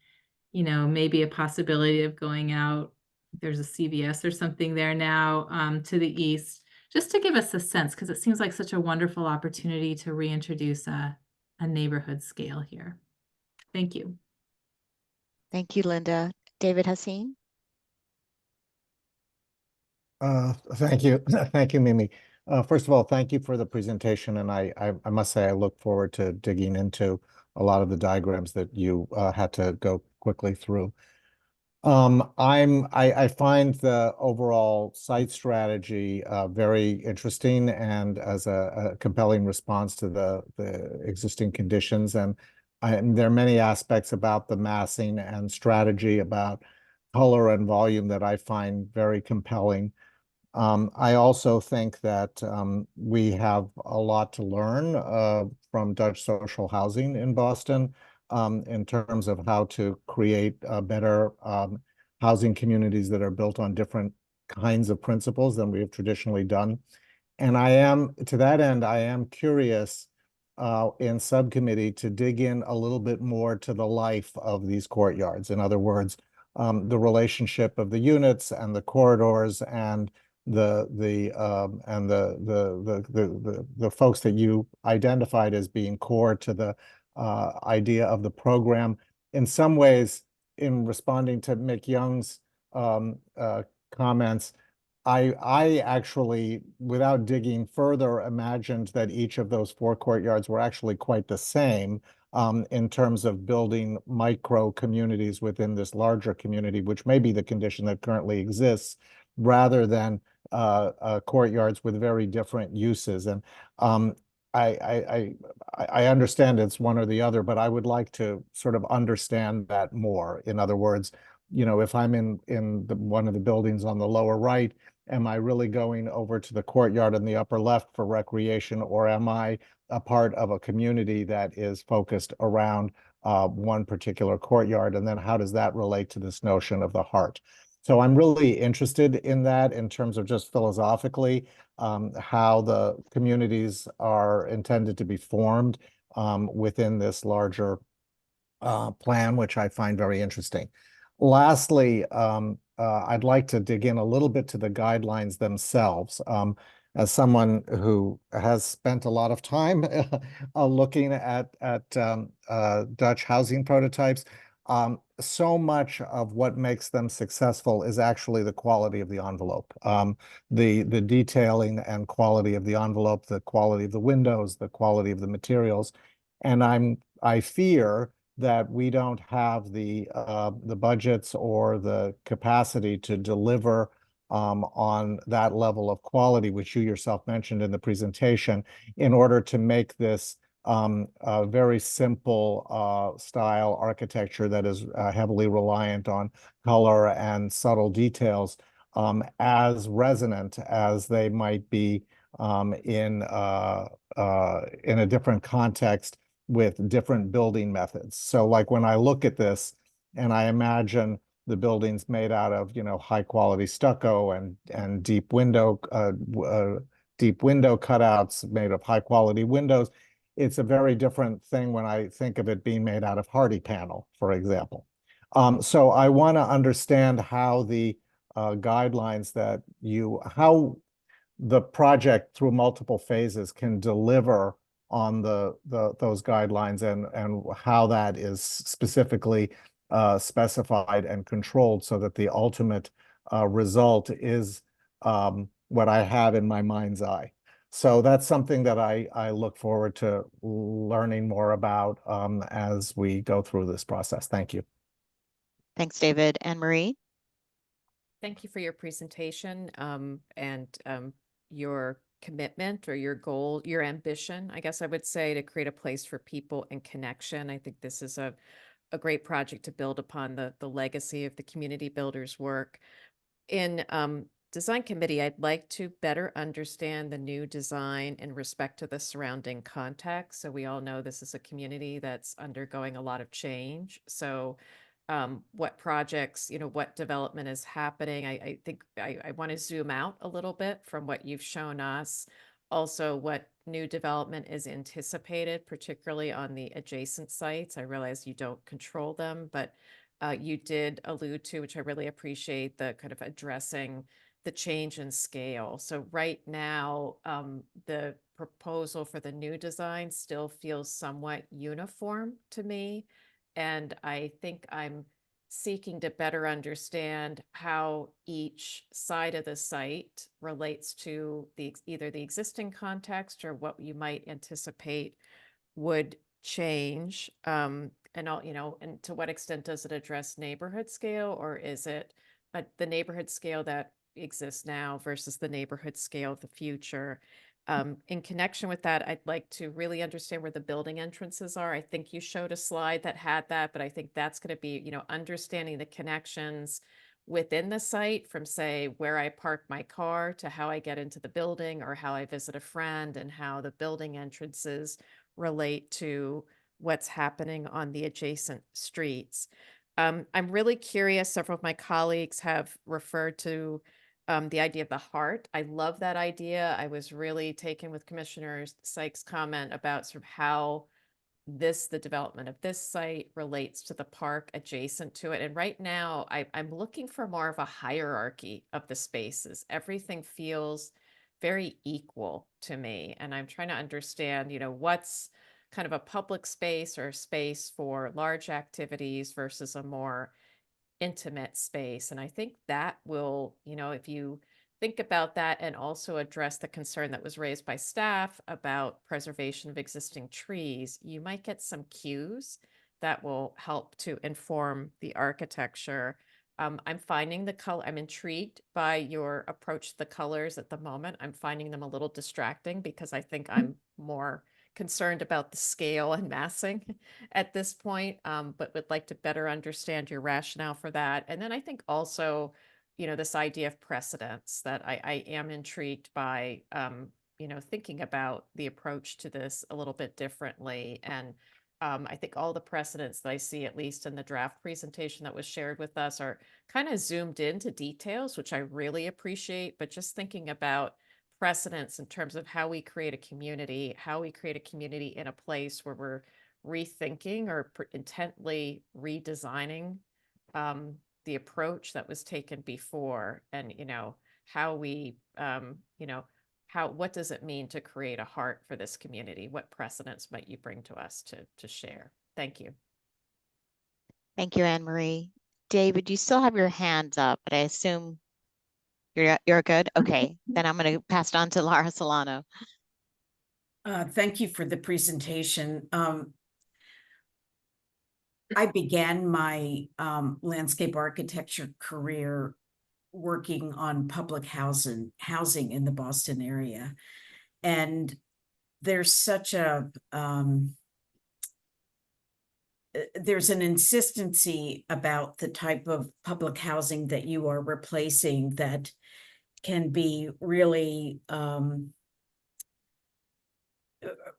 you know, maybe a possibility of going out, there's a CVS or something there now, to the east, just to give us a sense, because it seems like such a wonderful opportunity to reintroduce a neighborhood scale here. Thank you. Thank you, Linda. David Haseen. Thank you. Thank you, Mimi. First of all, thank you for the presentation. And I must say, I look forward to digging into a lot of the diagrams that you had to go quickly through. I find the overall site strategy very interesting and as a compelling response to the existing conditions. And there are many aspects about the massing and strategy about color and volume that I find very compelling. I also think that we have a lot to learn from Dutch social housing in Boston in terms of how to create better housing communities that are built on different kinds of principles than we have traditionally done. And to that end, I am curious in subcommittee to dig in a little bit more to the life of these courtyards. In other words, the relationship of the units and the corridors and the folks that you identified as being core to the idea of the program. In some ways, in responding to Mick Young's comments, I actually, without digging further, imagined that each of those four courtyards were actually quite the same in terms of building micro communities within this larger community, which may be the condition that currently exists, rather than courtyards with very different uses. And I understand it's one or the other, but I would like to sort of understand that more. In other words, you know, if I'm in one of the buildings on the lower right, am I really going over to the courtyard in the upper left for recreation, or am I a part of a community that is focused around one particular courtyard? And then how does that relate to this notion of the heart? So I'm really interested in that in terms of just philosophically, how the communities are intended to be formed within this larger plan, which I find very interesting. Lastly, I'd like to dig in a little bit to the guidelines themselves. As someone who has spent a lot of time looking at Dutch housing prototypes, so much of what makes them successful is actually the quality of the envelope, the detailing and quality of the envelope, the quality of the windows, the quality of the materials. And I fear that we don't have the budgets or the capacity to deliver on that level of quality, which you yourself mentioned in the presentation, in order to make this a very simple style architecture that is heavily reliant on color and subtle details, as resonant as they might be in a different context with different building methods. So like when I look at this and I imagine the buildings made out of, high quality stucco and deep window cutouts made of high quality windows, it's a very different thing when I think of it being made out of hardy panel, for example. So I want to understand how the guidelines that how the project through multiple phases can deliver on those guidelines and how that is specifically specified and controlled so that the ultimate result is what I have in my mind's eye. So that's something that I look forward to learning more about as we go through this process. Thank you. Thanks, David. Anne Marie? Thank you for your presentation and your commitment or your goal, your ambition, I guess I would say, to create a place for people and connection. I think this is a great project to build upon the legacy of the community builders' work. In Design Committee, I'd like to better understand the new design in respect to the surrounding context. So we all know this is a community that's undergoing a lot of change. So what projects, what development is happening. I think I want to zoom out a little bit from what you've shown us. Also, what new development is anticipated, particularly on the adjacent sites. I realize you don't control them, but you did allude to, which I really appreciate, the kind of addressing the change in scale. So right now, the proposal for the new design still feels somewhat uniform to me. And I think I'm seeking to better understand how each side of the site relates to either the existing context or what you might anticipate would change. And to what extent does it address neighborhood scale, or is it the neighborhood scale that exists now versus the neighborhood scale of the future? In connection with that, I'd like to really understand where the building entrances are. I think you showed a slide that had that, but I think that's going to be, understanding the connections within the site from, say, where I park my car to how I get into the building or how I visit a friend, and how the building entrances relate to what's happening on the adjacent streets. I'm really curious. Several of my colleagues have referred to the idea of the heart. I love that idea. I was really taken with Commissioner Sykes' comment about sort of how the development of this site relates to the park adjacent to it. And right now, I'm looking for more of a hierarchy of the spaces. Everything feels very equal to me. And I'm trying to understand, what's kind of a public space or space for large activities versus a more intimate space. And I think that will, if you think about that and also address the concern that was raised by staff about preservation of existing trees, you might get some cues that will help to inform the architecture. I'm finding the color, I'm intrigued by your approach to the colors at the moment. I'm finding them a little distracting because I think I'm more concerned about the scale and massing at this point, but would like to better understand your rationale for that. And then I think also, this idea of precedence, that I am intrigued by, thinking about the approach to this a little bit differently. And I think all the precedents that I see, at least in the draft presentation that was shared with us, are kind of zoomed into details, which I really appreciate, but just thinking about precedents in terms of how we create a community in a place where we're rethinking or intently redesigning the approach that was taken before, and how we what does it mean to create a heart for this community? What precedents might you bring to us to share? Thank you. Thank you, Anne Marie. David, you still have your hands up, but I assume you're good? Okay, then I'm going to pass it on to Lara Solano. Thank you for the presentation. I began my landscape architecture career working on public housing in the Boston area. And there's such a, there's an insistency about the type of public housing that you are replacing that can be really,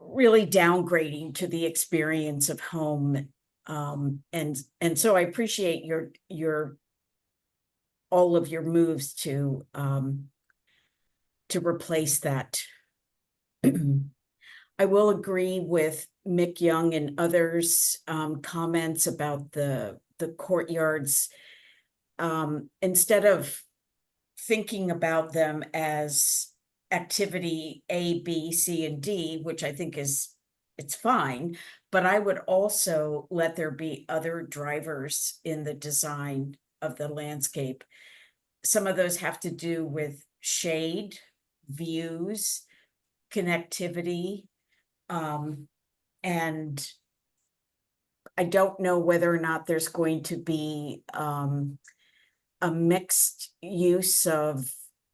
really downgrading to the experience of home. And so I appreciate your all of your moves to replace that. I will agree with Mick Young and others' comments about the courtyards. Instead of thinking about them as activity A, B, C, and D, which I think it's fine, but I would also let there be other drivers in the design of the landscape. Some of those have to do with shade, views, connectivity, and I don't know whether or not there's going to be a mixed use of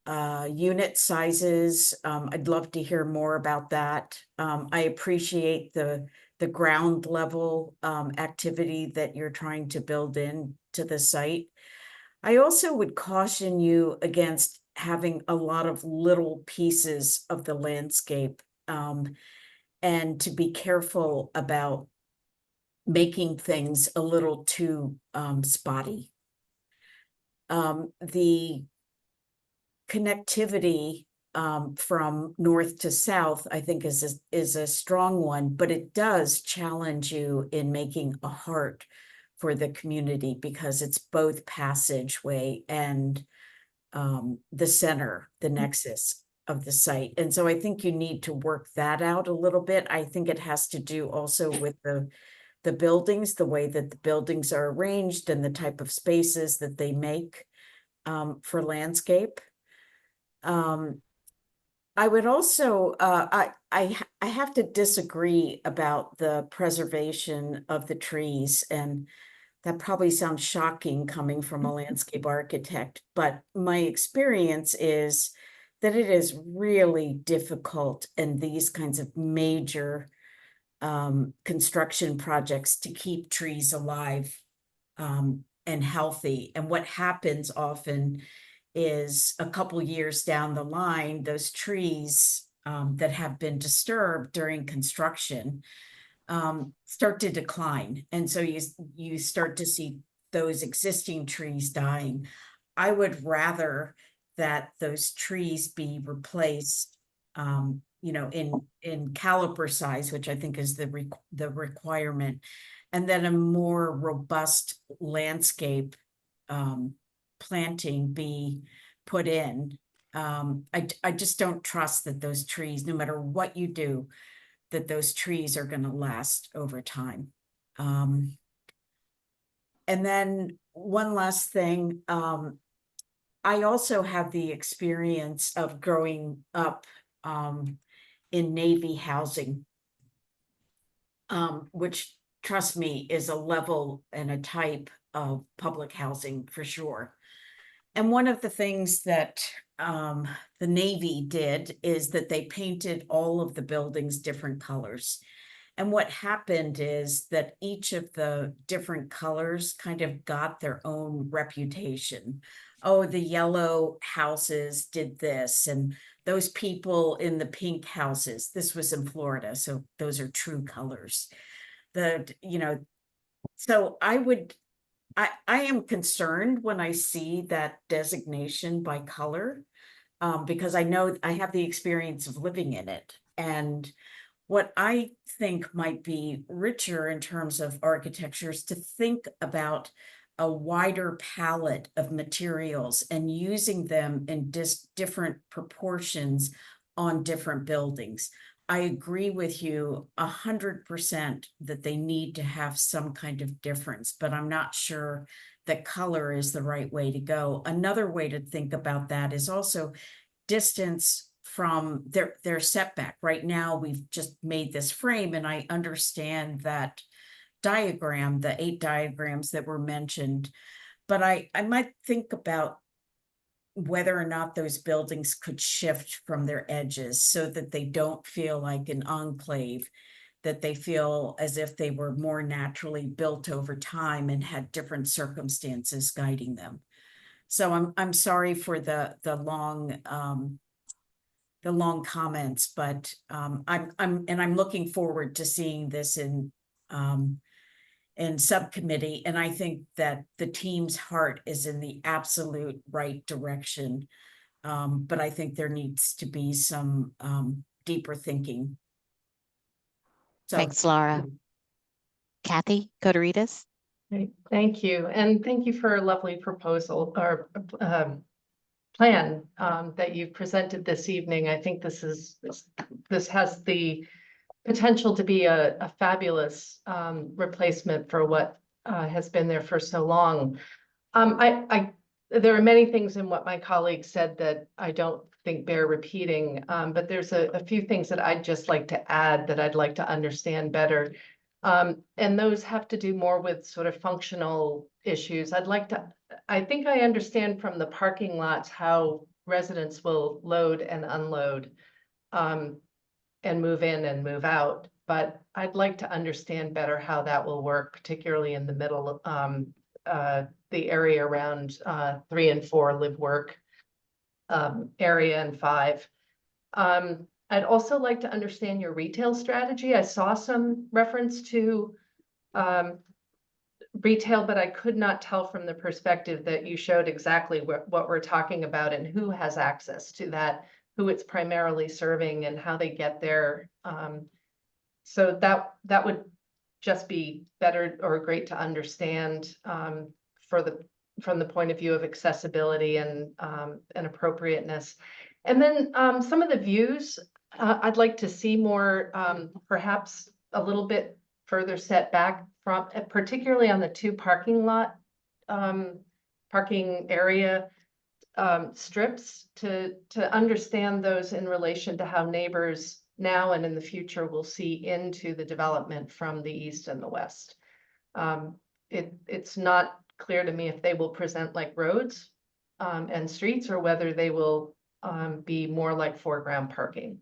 unit sizes. I'd love to hear more about that. I appreciate the ground level activity that you're trying to build in to the site. I also would caution you against having a lot of little pieces of the landscape, and to be careful about making things a little too spotty. The connectivity from north to south, I think, is a strong one, but it does challenge you in making a heart for the community, because it's both passageway and the center, the nexus of the site. And so I think you need to work that out a little bit. I think it has to do also with the buildings, the way that the buildings are arranged and the type of spaces that they make for landscape. I would also, I have to disagree about the preservation of the trees, and that probably sounds shocking coming from a landscape architect, but my experience is that it is really difficult in these kinds of major construction projects to keep trees alive and healthy. And what happens often is a couple years down the line, those trees that have been disturbed during construction start to decline. And so you start to see those existing trees dying. I would rather that those trees be replaced, you know, in caliper size, which I think is the requirement, and then a more robust landscape planting be put in. I just don't trust that those trees, no matter what you do, that those trees are going to last over time. And then one last thing, I also have the experience of growing up in Navy housing, which, trust me, is a level and a type of public housing for sure. And one of the things that the Navy did is that they painted all of the buildings different colors. And what happened is that each of the different colors kind of got their own reputation. Oh, the yellow houses did this, and those people in the pink houses, this was in Florida, so those are true colors. You know, so I am concerned when I see that designation by color, because I know I have the experience of living in it. And what I think might be richer in terms of architecture is to think about a wider palette of materials and using them in different proportions on different buildings. I agree with you 100% that they need to have some kind of difference, but I'm not sure that color is the right way to go. Another way to think about that is also distance from their setback. Right now, we've just made this frame, and I understand that diagram, the 8 diagrams that were mentioned, but I might think about whether or not those buildings could shift from their edges so that they don't feel like an enclave, that they feel as if they were more naturally built over time and had different circumstances guiding them. So I'm sorry for the long comments, but I'm looking forward to seeing this in subcommittee. And I think that the team's heart is in the absolute right direction. But I think there needs to be some deeper thinking. So, Thanks, Laura. Kathy Koderitis. Great. Thank you. And thank you for a lovely proposal or plan that you've presented this evening. I think this has the potential to be a fabulous replacement for what has been there for so long. There are many things in what my colleagues said that I don't think bear repeating, but there's a few things that I'd just like to add that I'd like to understand better. And those have to do more with sort of functional issues. I think I understand from the parking lots how residents will load and unload and move in and move out. But I'd like to understand better how that will work, particularly in the middle, the area around 3 and 4 live work area and 5. I'd also like to understand your retail strategy. I saw some reference to retail, but I could not tell from the perspective that you showed exactly what we're talking about and who has access to that, who it's primarily serving and how they get there. So that would just be better or great to understand from the point of view of accessibility and appropriateness. And then some of the views, I'd like to see more, perhaps a little bit further set back from, particularly on the 2 parking area strips to understand those in relation to how neighbors now and in the future will see into the development from the east and the west. It's not clear to me if they will present like roads and streets or whether they will be more like foreground parking.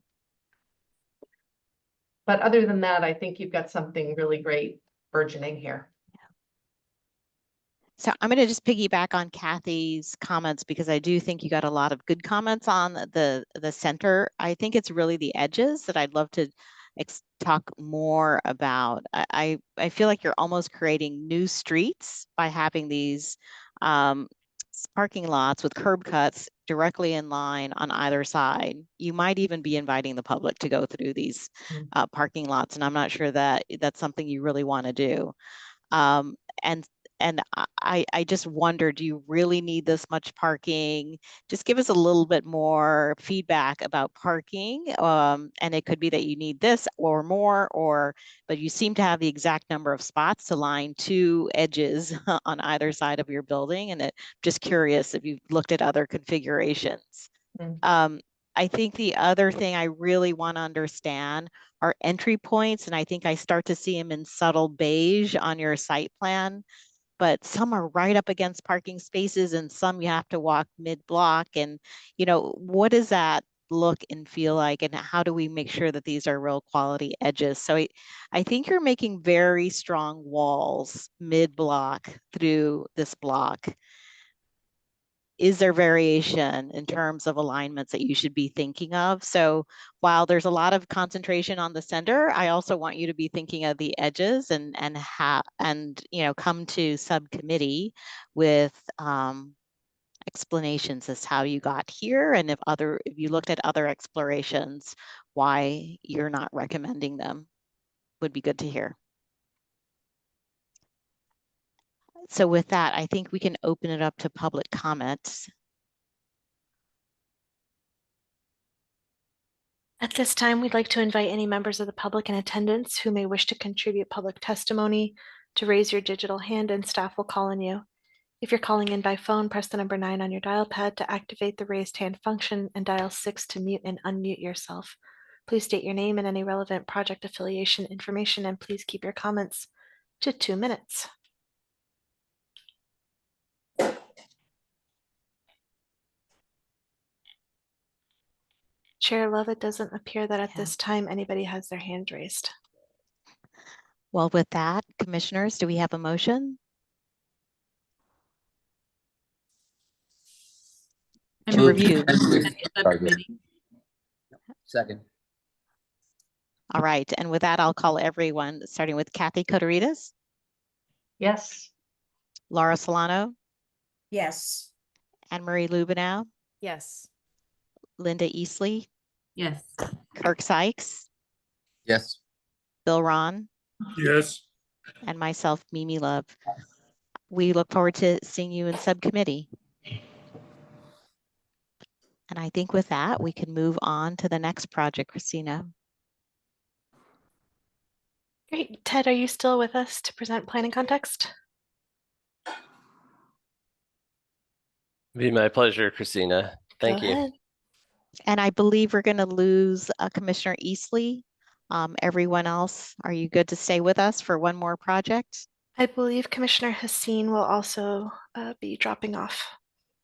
But other than that, I think you've got something really great burgeoning here. So I'm going to just piggyback on Kathy's comments because I do think you got a lot of good comments on the center. I think it's really the edges that I'd love to talk more about. I feel like you're almost creating new streets by having these parking lots with curb cuts directly in line on either side. You might even be inviting the public to go through these parking lots, and I'm not sure that that's something you really want to do. And I just wonder, do you really need this much parking? Just give us a little bit more feedback about parking. And it could be that you need this or more, but you seem to have the exact number of spots to line 2 edges on either side of your building. And just curious if you've looked at other configurations. I think the other thing I really want to understand are entry points. And I think I start to see them in subtle beige on your site plan. But some are right up against parking spaces and some you have to walk mid-block. And, what does that look and feel like? And how do we make sure that these are real quality edges? So I think you're making very strong walls mid-block through this block. Is there variation in terms of alignments that you should be thinking of? So while there's a lot of concentration on the center, I also want you to be thinking of the edges and come to subcommittee with explanations as how you got here, and if you looked at other explorations, why you're not recommending them, would be good to hear. So with that, I think we can open it up to public comments. At this time, we'd like to invite any members of the public in attendance who may wish to contribute public testimony to raise your digital hand and staff will call on you. If you're calling in by phone, press the number 9 on your dial pad to activate the raised hand function and dial 6 to mute and unmute yourself. Please state your name and any relevant project affiliation information, and please keep your comments to 2 minutes. Chair Love, it doesn't appear that at this time anybody has their hand raised. Well, with that, commissioners, do we have a motion? To review. Second. All right, and with that, I'll call everyone, starting with Kathy Cotaritas. Yes. Laura Solano. Yes. Anne Marie Lubenow. Yes. Linda Eastley. Yes. Kirk Sykes. Yes. Bill Ron. Yes. And myself, Mimi Love. We look forward to seeing you in subcommittee. And I think with that, we can move on to the next project, Christina. Great. Ted, are you still with us to present planning context? Be my pleasure, Christina. Thank Go you. ahead. And I believe we're going to lose Commissioner Eastley. Everyone else, are you good to stay with us for one more project? I believe Commissioner Haseen will also be dropping off.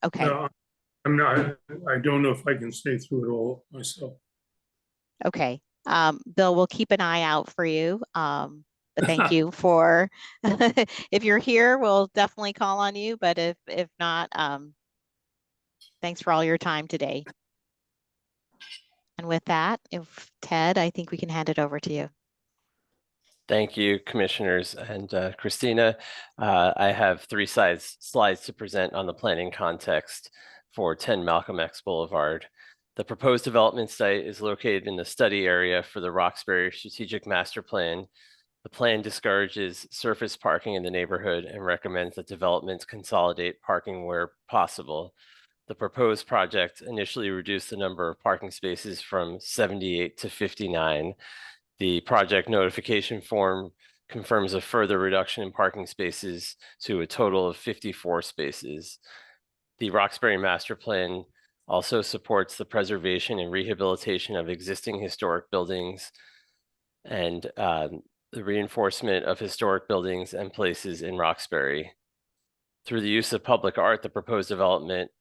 Okay. No, I'm not. I don't know if I can stay through it all myself. Okay. Bill, we'll keep an eye out for you. But thank you for, if you're here, we'll definitely call on you. But if not, thanks for all your time today. And with that, if Ted, I think we can hand it over to you. Thank you, commissioners. And Christina, I have 3 slides to present on the planning context for 10 Malcolm X Boulevard. The proposed development site is located in the study area for the Roxbury Strategic Master Plan. The plan discourages surface parking in the neighborhood and recommends that developments consolidate parking where possible. The proposed project initially reduced the number of parking spaces from 78 to 59. The project notification form confirms a further reduction in parking spaces to a total of 54 spaces. The Roxbury Master Plan also supports the preservation and rehabilitation of existing historic buildings and the reinforcement of historic buildings and places in Roxbury. Through the use of public art, the proposed development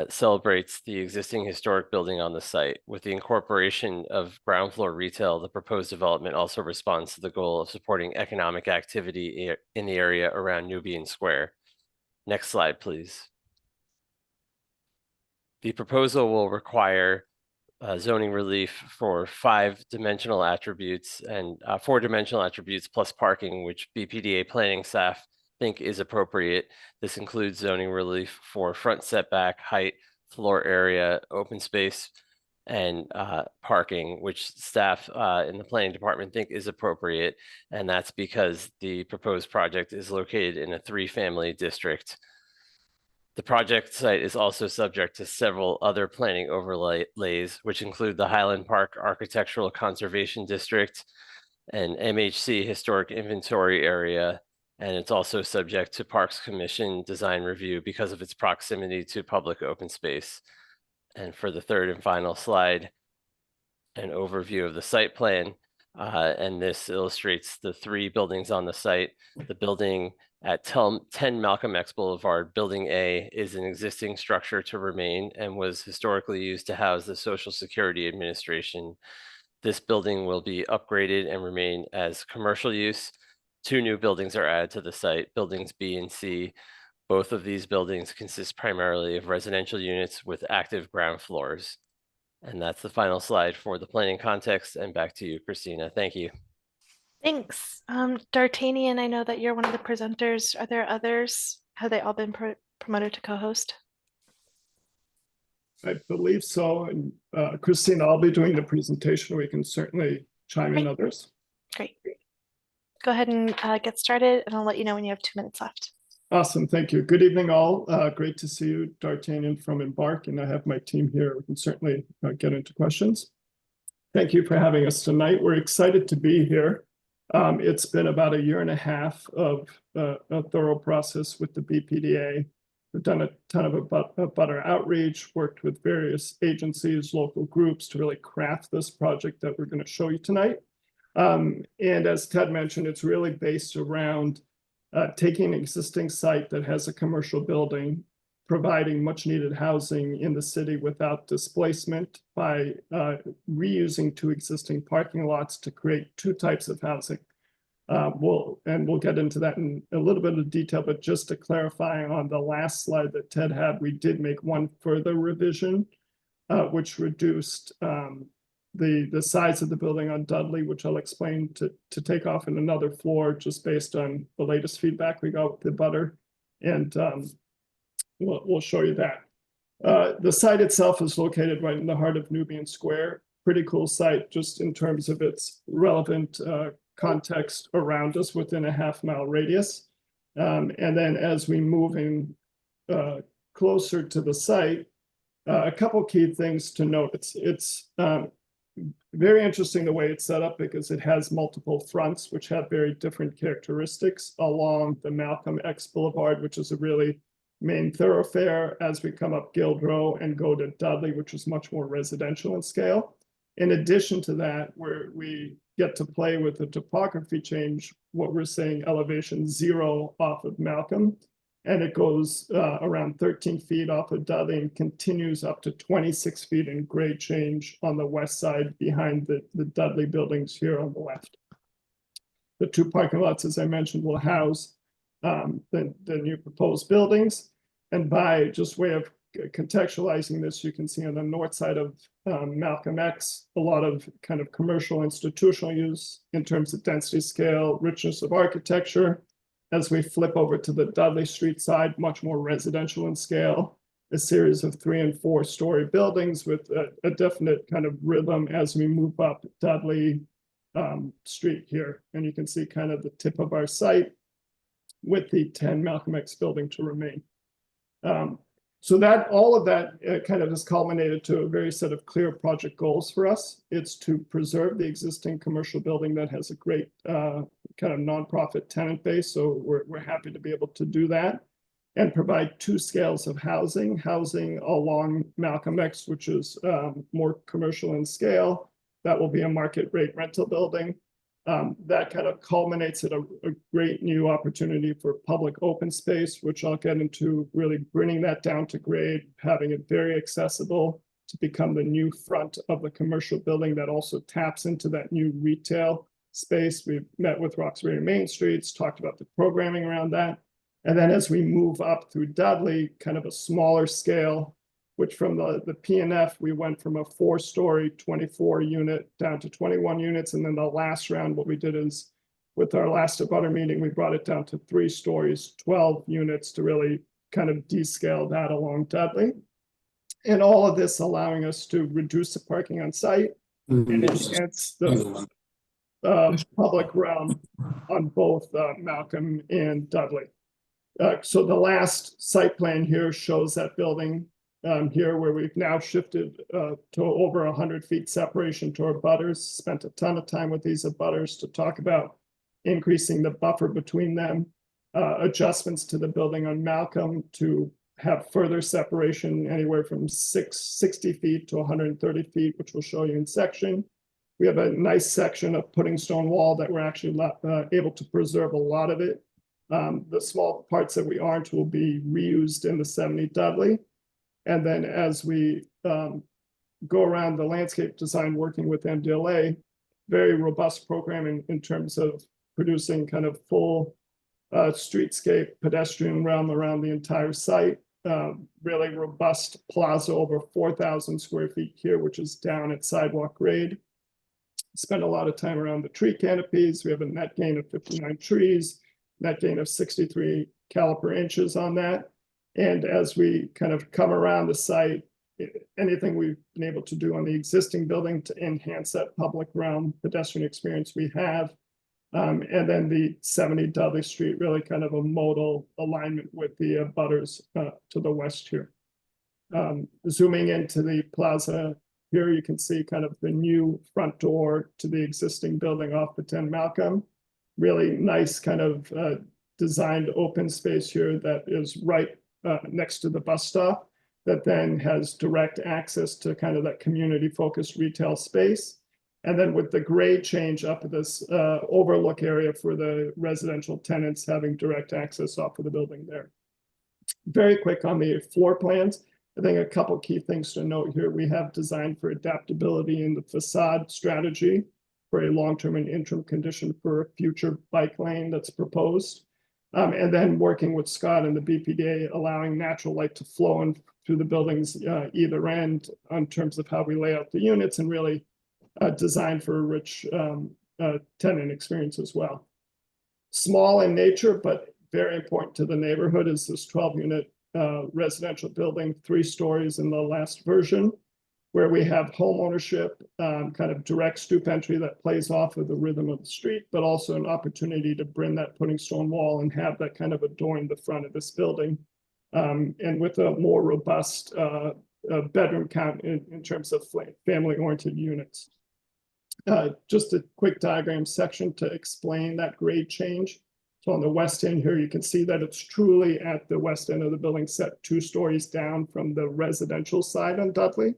celebrates the existing historic building on the site. With the incorporation of ground floor retail, the proposed development also responds to the goal of supporting economic activity in the area around Nubian Square. Next slide, please. The proposal will require zoning relief for 5-dimensional attributes and 4-dimensional attributes plus parking, which BPDA planning staff think is appropriate. This includes zoning relief for front setback, height, floor area, open space, and parking, which staff in the planning department think is appropriate. And that's because the proposed project is located in a 3-family district. The project site is also subject to several other planning overlays, which include the Highland Park Architectural Conservation District and MHC Historic Inventory Area. And it's also subject to Parks Commission design review because of its proximity to public open space. And for the third and final slide, an overview of the site plan. And this illustrates the 3 buildings on the site. The building at 10 Malcolm X Boulevard, Building A, is an existing structure to remain and was historically used to house the Social Security Administration. This building will be upgraded and remain as commercial use. 2 new buildings are added to the site, buildings B and C. Both of these buildings consist primarily of residential units with active ground floors. And that's the final slide for the planning context. And back to you, Christina. Thank you. Thanks. D'Artagnan, I know that you're one of the presenters. Are there others? Have they all been promoted to co-host? I believe so. And Christina, I'll be doing the presentation. We can certainly chime in others. Great. Go ahead and get started, and I'll let you know when you have 2 minutes left. Awesome. Thank you. Good evening, all. Great to see you, D'Artagnan from Embark, and I have my team here. We can certainly get into questions. Thank you for having us tonight. We're excited to be here. It's been about 1.5 years of a thorough process with the BPDA. We've done a ton of butter outreach, worked with various agencies, local groups to really craft this project that we're going to show you tonight. And as Ted mentioned, it's really based around taking an existing site that has a commercial building, providing much needed housing in the city without displacement by reusing 2 existing parking lots to create 2 types of housing. We'll get into that in a little bit of detail, but just to clarify on the last slide that Ted had, we did make one further revision, which reduced the size of the building on Dudley, which I'll explain to take off in another floor just based on the latest feedback we got with the butter. And we'll show you that. The site itself is located right in the heart of Nubian Square. Pretty cool site just in terms of its relevant context around us within a half-mile radius. And then as we move in closer to the site, a couple key things to note. It's very interesting the way it's set up because it has multiple fronts which have very different characteristics along the Malcolm X Boulevard, which is a really main thoroughfare as we come up Guild Row and go to Dudley, which is much more residential in scale. In addition to that, where we get to play with the topography change, what we're saying elevation 0 off of Malcolm, and it goes around 13 feet off of Dudley and continues up to 26 feet in grade change on the west side behind the Dudley buildings here on the left. The 2 parking lots, as I mentioned, will house the new proposed buildings. And by just way of contextualizing this, you can see on the north side of Malcolm X, a lot of kind of commercial institutional use in terms of density scale, richness of architecture. As we flip over to the Dudley Street side, much more residential in scale, a series of 3- and 4-story buildings with a definite kind of rhythm as we move up Dudley Street here. And you can see kind of the tip of our site with the 10 Malcolm X building to remain. So that all of that kind of has culminated to a very set of clear project goals for us. It's to preserve the existing commercial building that has a great kind of nonprofit tenant base. So we're happy to be able to do that and provide 2 scales of housing along Malcolm X, which is more commercial in scale. That will be a market rate rental building. That kind of culminates at a great new opportunity for public open space, which I'll get into, really bringing that down to grade, having it very accessible to become the new front of the commercial building that also taps into that new retail space. We've met with Roxbury Main Streets, talked about the programming around that. And then as we move up through Dudley, kind of a smaller scale, which from the PNF, we went from a 4-story, 24 unit down to 21 units. And then the last round, what we did is with our last abutter meeting, we brought it down to 3 stories, 12 units to really kind of descale that along Dudley. And all of this allowing us to reduce the parking on site and enhance the public realm on both Malcolm and Dudley. So the last site plan here shows that building here where we've now shifted to over 100 feet separation to our abutters, spent a ton of time with these abutters to talk about increasing the buffer between them, adjustments to the building on Malcolm to have further separation anywhere from 60 feet to 130 feet, which we'll show you in section. We have a nice section of pudding stone wall that we're actually able to preserve a lot of it. The small parts that we aren't will be reused in the 70 Dudley. And then as we go around the landscape design, working with MDLA, very robust programming in terms of producing kind of full streetscape pedestrian realm around the entire site. Really robust plaza over 4,000 square feet here, which is down at sidewalk grade. Spent a lot of time around the tree canopies. We have a net gain of 59 trees, net gain of 63 caliper inches on that. And as we kind of come around the site, anything we've been able to do on the existing building to enhance that public realm pedestrian experience we have. And then the 70 Dudley Street, really kind of a modal alignment with the abutters to the west here. Zooming into the plaza here you can see kind of the new front door to the existing building off the 10 Malcolm. Really nice kind of designed open space here that is right next to the bus stop, that then has direct access to kind of that community focused retail space. And then with the grade change up at this overlook area for the residential tenants having direct access off of the building there. Very quick on the floor plans. I think a couple key things to note here. We have designed for adaptability in the facade strategy for a long-term and interim condition for a future bike lane that's proposed. And then working with Scott and the BPDA, allowing natural light to flow in through the buildings either end in terms of how we lay out the units, and really designed for a rich tenant experience as well. Small in nature, but very important to the neighborhood, is this 12-unit residential building, 3 stories in the last version, where we have home ownership, kind of direct stoop entry that plays off of the rhythm of the street, but also an opportunity to bring that pudding stone wall and have that kind of adorn the front of this building. And with a more robust bedroom count in terms of family-oriented units. Just a quick diagram section to explain that grade change. So on the west end here, you can see that it's truly at the west end of the building, set 2 stories down from the residential side on Dudley.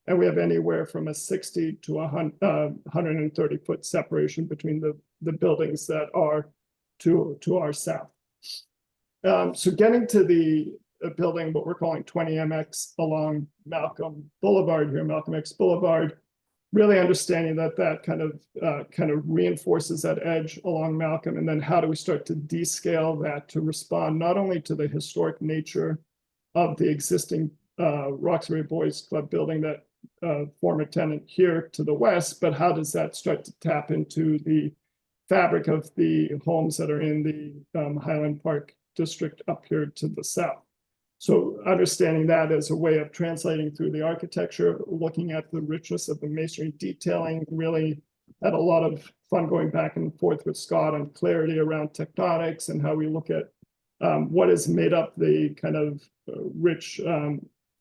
And we have anywhere from a 60 to 130 foot separation between the buildings that are to our south. So getting to the building, what we're calling 20MX along Malcolm Boulevard here, Malcolm X Boulevard, really understanding that kind of reinforces that edge along Malcolm, and then how do we start to descale that to respond not only to the historic nature of the existing Roxbury Boys Club building that former tenant here to the west, but how does that start to tap into the fabric of the homes that are in the Highland Park district up here to the south. So understanding that as a way of translating through the architecture, looking at the richness of the masonry detailing, really had a lot of fun going back and forth with Scott on clarity around tectonics and how we look at what has made up the kind of rich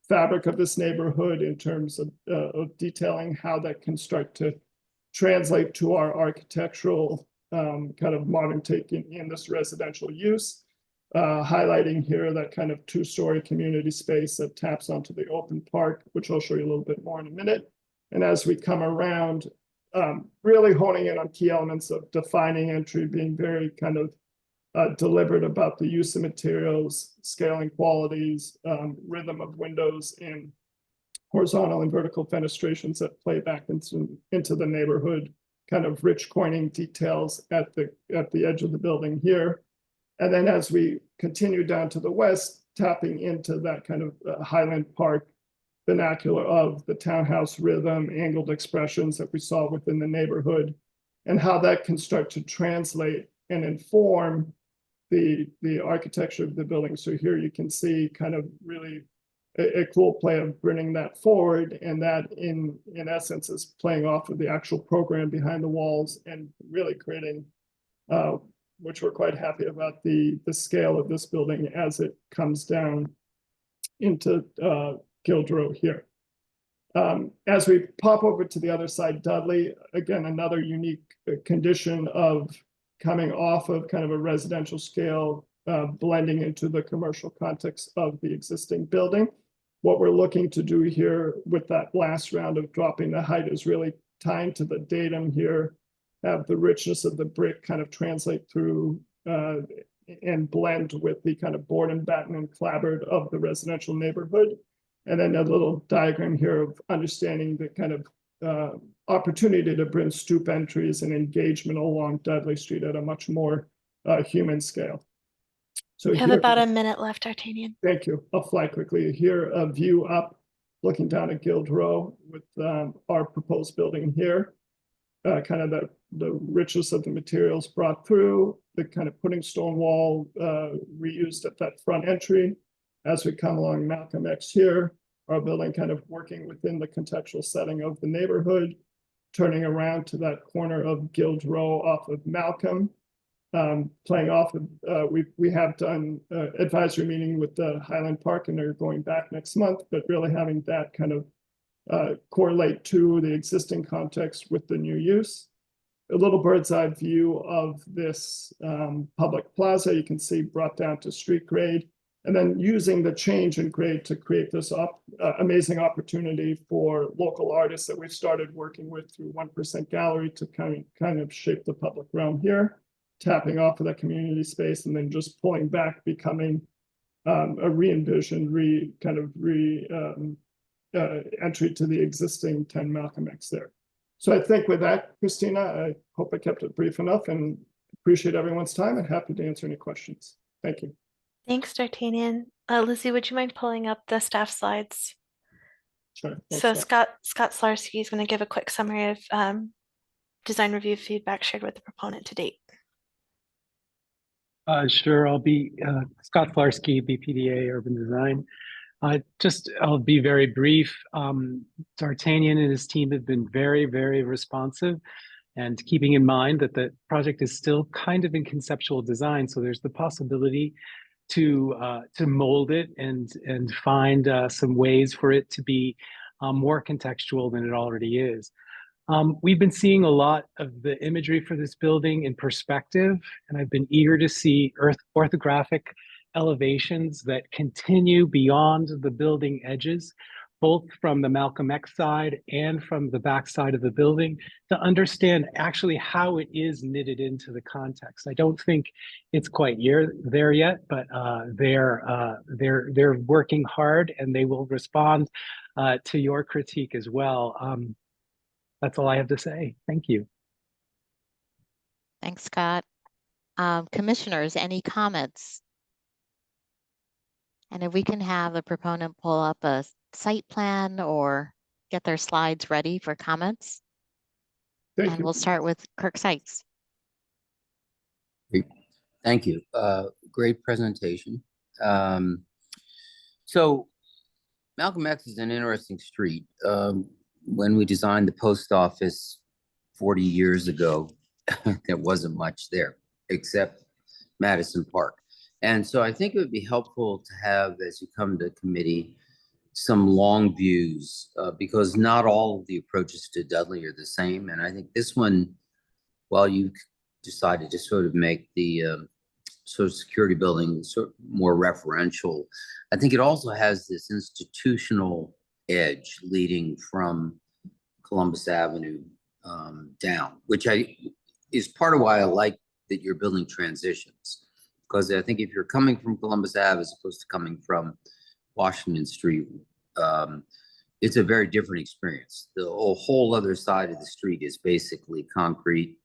fabric of this neighborhood in terms of detailing, how that can start to translate to our architectural kind of modern take in this residential use. Highlighting here that kind of 2-story community space that taps onto the open park, which I'll show you a little bit more in a minute. And as we come around, really honing in on key elements of defining entry, being very kind of deliberate about the use of materials, scaling qualities, rhythm of windows, and horizontal and vertical fenestrations that play back into the neighborhood, kind of rich coining details at the edge of the building here. And then as we continue down to the west, tapping into that kind of Highland Park vernacular of the townhouse rhythm, angled expressions that we saw within the neighborhood, and how that can start to translate and inform the architecture of the building. So here you can see kind of really a cool play of bringing that forward, and that in essence is playing off of the actual program behind the walls and really creating which we're quite happy about the scale of this building as it comes down into Guild Row here. As we pop over to the other side, Dudley, again, another unique condition of coming off of kind of a residential scale, blending into the commercial context of the existing building. What we're looking to do here with that last round of dropping the height is really tying to the datum here, have the richness of the brick kind of translate through and blend with the kind of board and batten and clapboard of the residential neighborhood. And then a little diagram here of understanding the kind of opportunity to bring stoop entries and engagement along Dudley Street at a much more human scale. So we have about a minute left, Artanian. Thank you. I'll fly quickly. Here, a view up, looking down at Guild Row with our proposed building here. Kind of the richness of the materials brought through, the kind of pudding stone wall reused at that front entry. As we come along Malcolm X here, our building kind of working within the contextual setting of the neighborhood, turning around to that corner of Guild Row off of Malcolm, playing off of, we have done advisory meeting with the Highland Park, and they're going back next month, but really having that kind of correlate to the existing context with the new use. A little bird's eye view of this public plaza, you can see brought down to street grade, and then using the change in grade to create this amazing opportunity for local artists that we've started working with through 1% Gallery to kind of shape the public realm here, tapping off of that community space and then just pulling back, becoming a re-envisioned, entry to the existing 10 Malcolm X there. So I think with that, Christina, I hope I kept it brief enough and appreciate everyone's time and happy to answer any questions. Thank you. Thanks, D'Artagnan. Lizzie, would you mind pulling up the staff slides? Sure. So Scott Slarsky is going to give a quick summary of design review feedback shared with the proponent to date. Sure, I'll be Scott Slarsky, BPDA Urban Design. I'll be very brief. D'Artagnan and his team have been very, very responsive, and keeping in mind that the project is still kind of in conceptual design, so there's the possibility to mold it and find some ways for it to be more contextual than it already is. We've been seeing a lot of the imagery for this building in perspective, and I've been eager to see orthographic elevations that continue beyond the building edges, both from the Malcolm X side and from the back side of the building, to understand actually how it is knitted into the context. I don't think it's quite there yet, but they're working hard, and they will respond to your critique as well. That's all I have to say. Thank you. Thanks, Scott. Commissioners, any comments? And if we can have the proponent pull up a site plan or get their slides ready for comments. And we'll start with Kirk Sykes. Great. Thank you. Great presentation. So Malcolm X is an interesting street. When we designed the post office 40 years ago, there wasn't much there except Madison Park. And so I think it would be helpful to have, as you come to committee, some long views, because not all of the approaches to Dudley are the same. And I think this one, while you decided to sort of make the Social Security building sort of more referential, I think it also has this institutional edge leading from Columbus Avenue down, which is part of why I like that you're building transitions. Because I think if you're coming from Columbus Ave as opposed to coming from Washington Street, it's a very different experience. The whole other side of the street is basically concrete.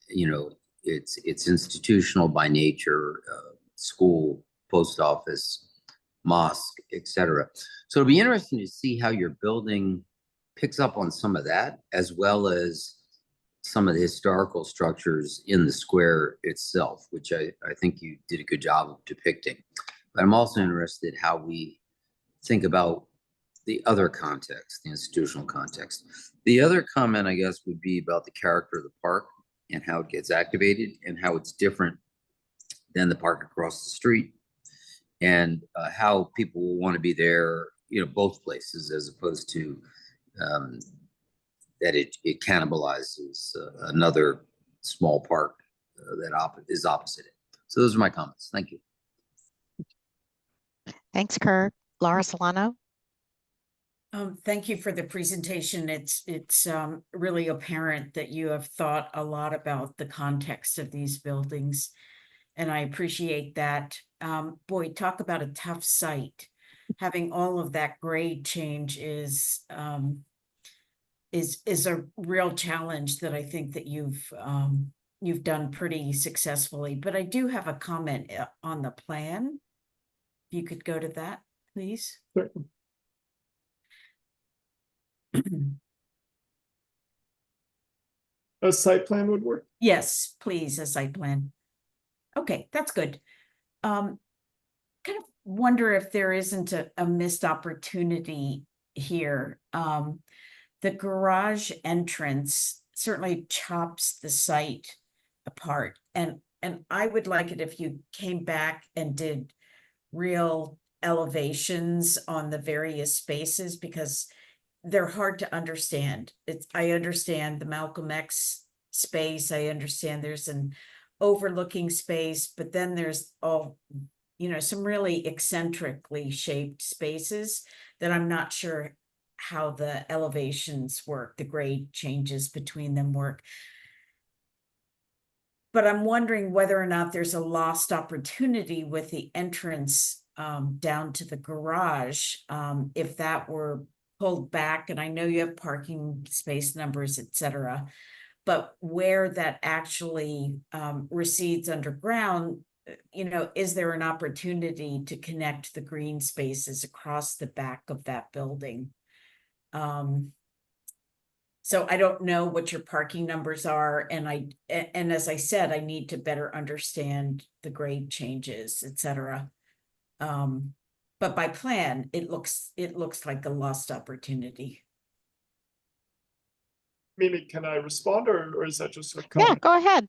You know, it's institutional by nature, school, post office, mosque, etc. So it'll be interesting to see how your building picks up on some of that, as well as some of the historical structures in the square itself, which I think you did a good job of depicting. But I'm also interested how we think about the other context, the institutional context. The other comment, I guess, would be about the character of the park and how it gets activated and how it's different than the park across the street, and how people will want to be there, you know, both places, as opposed to that it cannibalizes another small park that is opposite it. So those are my comments. Thank you. Thanks, Kirk. Laura Solano. Thank you for the presentation. It's really apparent that you have thought a lot about the context of these buildings, and I appreciate that. Boy, talk about a tough site. Having all of that grade change is a real challenge that I think that you've done pretty successfully. But I do have a comment on the plan. If you could go to that, please. Sure. A site plan would work? Yes, please, a site plan. Okay, that's good. Kind of wonder if there isn't a missed opportunity here. The garage entrance certainly chops the site apart, and I would like it if you came back and did real elevations on the various spaces, because they're hard to understand. I understand the Malcolm X space. I understand there's an overlooking space, but then there's all, some really eccentrically shaped spaces that I'm not sure how the elevations work, the grade changes between them work. But I'm wondering whether or not there's a lost opportunity with the entrance down to the garage, if that were pulled back. And I know you have parking space numbers, et cetera, but where that actually recedes underground, is there an opportunity to connect the green spaces across the back of that building? So I don't know what your parking numbers are, and as I said, I need to better understand the grade changes, et cetera. But by plan, it looks like a lost opportunity. Mimi, can I respond, or is that just a comment? Yeah, go ahead.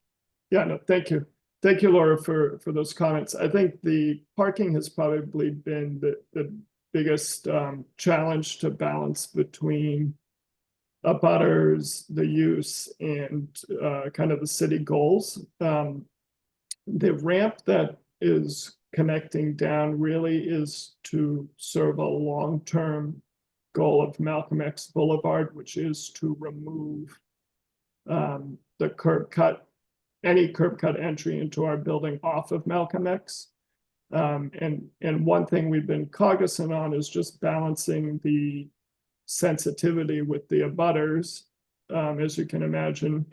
Yeah, no, thank you. Thank you, Laura, for those comments. I think the parking has probably been the biggest challenge to balance between abutters, the use, and kind of the city goals. The ramp that is connecting down really is to serve a long-term goal of Malcolm X Boulevard, which is to remove the curb cut, any curb cut entry into our building off of Malcolm X. And one thing we've been cognizant on is just balancing the sensitivity with the abutters, as you can imagine,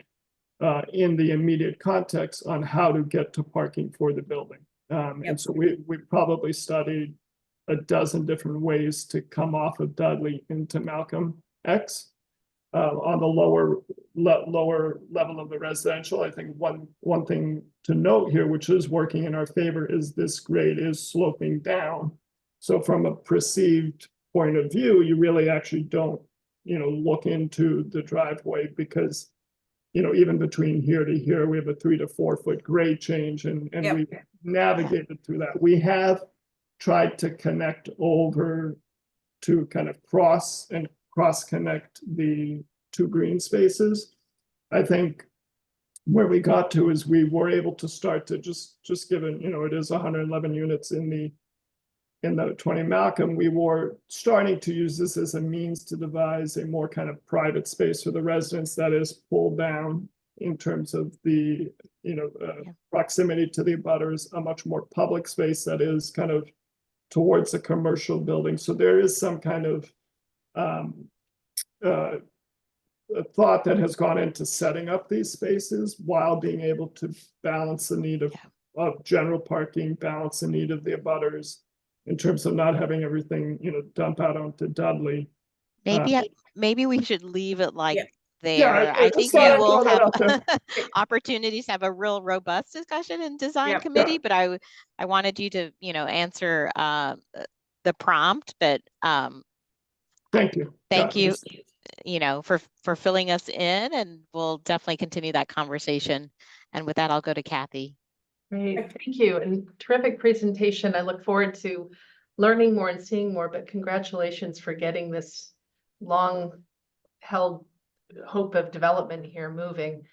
in the immediate context on how to get to parking for the building. And so we probably studied a dozen different ways to come off of Dudley into Malcolm X. On the lower level of the residential, I think one thing to note here, which is working in our favor, is this grade is sloping down. So from a perceived point of view, you really actually don't, look into the driveway, because, even between here to here, we have a 3 to 4 foot grade change, and we navigated through that. We have tried to connect over to kind of cross connect the two green spaces. I think where we got to is we were able to start to just given, it is 111 units in the 20 Malcolm, we were starting to use this as a means to devise a more kind of private space for the residents that is pulled down in terms of the, proximity to the abutters, a much more public space that is kind of towards a commercial building. So there is some kind of a thought that has gone into setting up these spaces while being able to balance the need of general parking, balance the need of the abutters in terms of not having everything, dump out onto Dudley. Maybe we should leave it like there. Yeah, I think you will have opportunities to have a real robust discussion in design committee, but I wanted you to, answer the prompt, but thank you. Thank you, for filling us in, and we'll definitely continue that conversation. And with that, I'll go to Kathy. Great, thank you, and terrific presentation. I look forward to learning more and seeing more, but congratulations for getting this long-held hope of development here moving.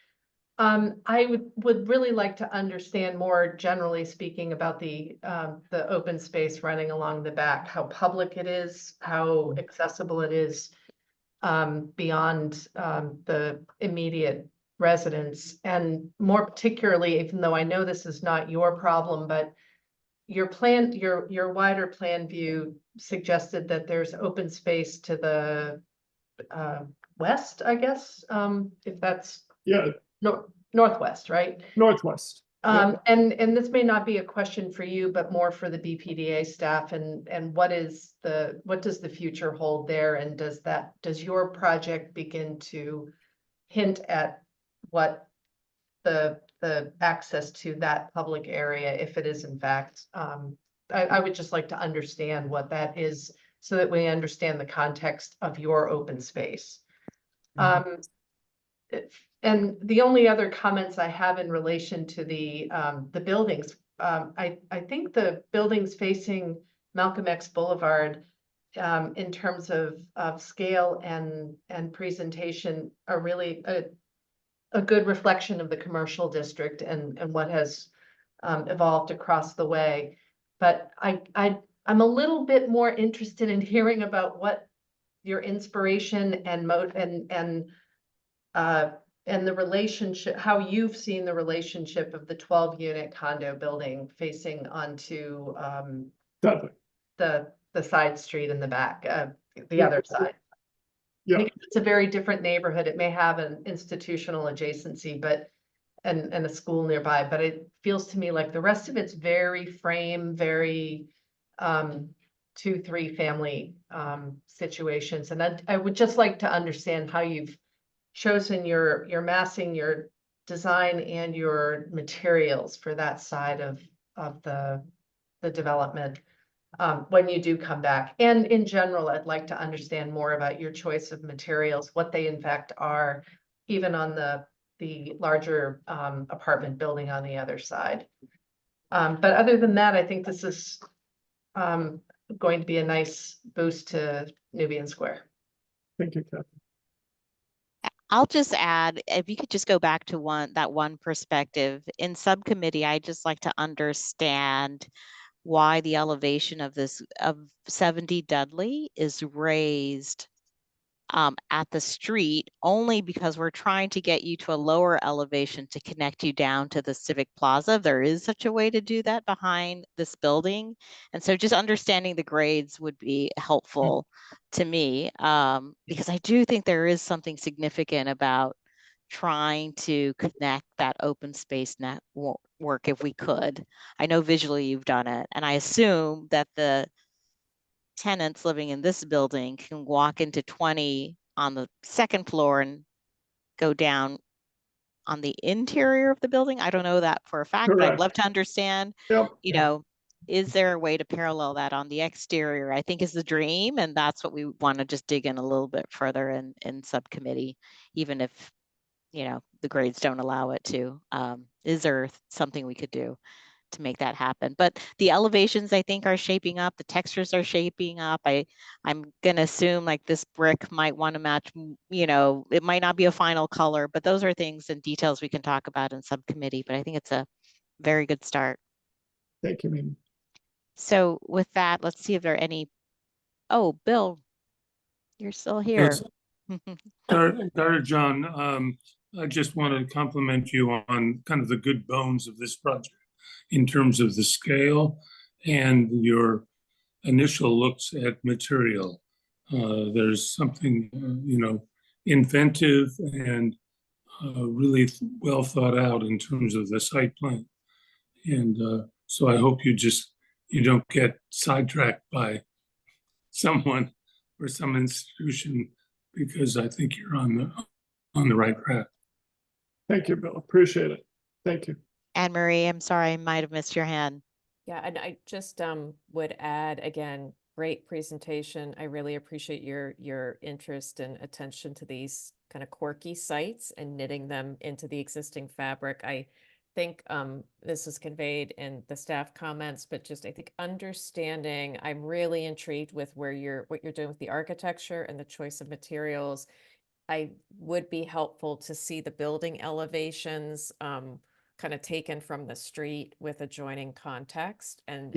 I would really like to understand more, generally speaking, about the open space running along the back, how public it is, how accessible it is beyond the immediate residents, and more particularly, even though I know this is not your problem, but your plan, your wider plan view suggested that there's open space to the west, I guess, if that's northwest, right? Northwest. And this may not be a question for you, but more for the BPDA staff, and what does the future hold there, and does your project begin to hint at what the access to that public area, if it is in fact, I would just like to understand what that is so that we understand the context of your open space. And the only other comments I have in relation to the buildings, I think the buildings facing Malcolm X Boulevard in terms of scale and presentation are really a good reflection of the commercial district and what has evolved across the way. But I'm a little bit more interested in hearing about what your inspiration and the relationship, how you've seen the relationship of the 12-unit condo building facing onto Dudley. the side street in the back, the Yeah. other side. Yeah. Because it's a very different neighborhood. It may have an institutional adjacency, but and a school nearby, but it feels to me like the rest of it's very frame, very 2-3 family situations. And I would just like to understand how you've chosen your massing, your design and your materials for that side of the development when you do come back. And in general, I'd like to understand more about your choice of materials, what they in fact are, even on the larger apartment building on the other side. But other than that, I think this is going to be a nice boost to Nubian Square. Thank you, Kathy. I'll just add, if you could just go back to that one perspective. In subcommittee, I just like to understand why the elevation of 70 Dudley is raised at the street, only because we're trying to get you to a lower elevation to connect you down to the Civic Plaza. There is such a way to do that behind this building. And so just understanding the grades would be helpful to me, because I do think there is something significant about trying to connect that open space network if we could. I know visually you've done it, and I assume that the tenants living in this building can walk into 20 on the second floor and go down on the interior of the building. I don't know that for a fact, but I'd love to understand, you know, is there a way to parallel that on the exterior? I think is the dream, and that's what we want to just dig in a little bit further in subcommittee, even if, you know, the grades don't allow it to. Is there something we could do to make that happen? But the elevations, I think, are shaping up. The textures are shaping up. I'm gonna assume like this brick might want to match, you know, it might not be a final color, but those are things and details we can talk about in subcommittee. But I think it's a very good start. Thank you, Mimi. So with that, let's see if there are any. Oh, Bill, you're still here. Yes. Dr. John, I just want to compliment you on kind of the good bones of this project in terms of the scale and your initial looks at material. There's something, you know, inventive and really well thought out in terms of the site plan. And so I hope you don't get sidetracked by someone or some institution, because I think you're on the right track. Thank you, Bill. Appreciate it. Thank you. Anne Marie, I'm sorry, I might have missed your hand. Yeah, and I just would add again, great presentation. I really appreciate your interest and attention to these kind of quirky sites and knitting them into the existing fabric. I think this was conveyed in the staff comments, but just I think understanding, I'm really intrigued with what you're doing with the architecture and the choice of materials. I would be helpful to see the building elevations kind of taken from the street with adjoining context, and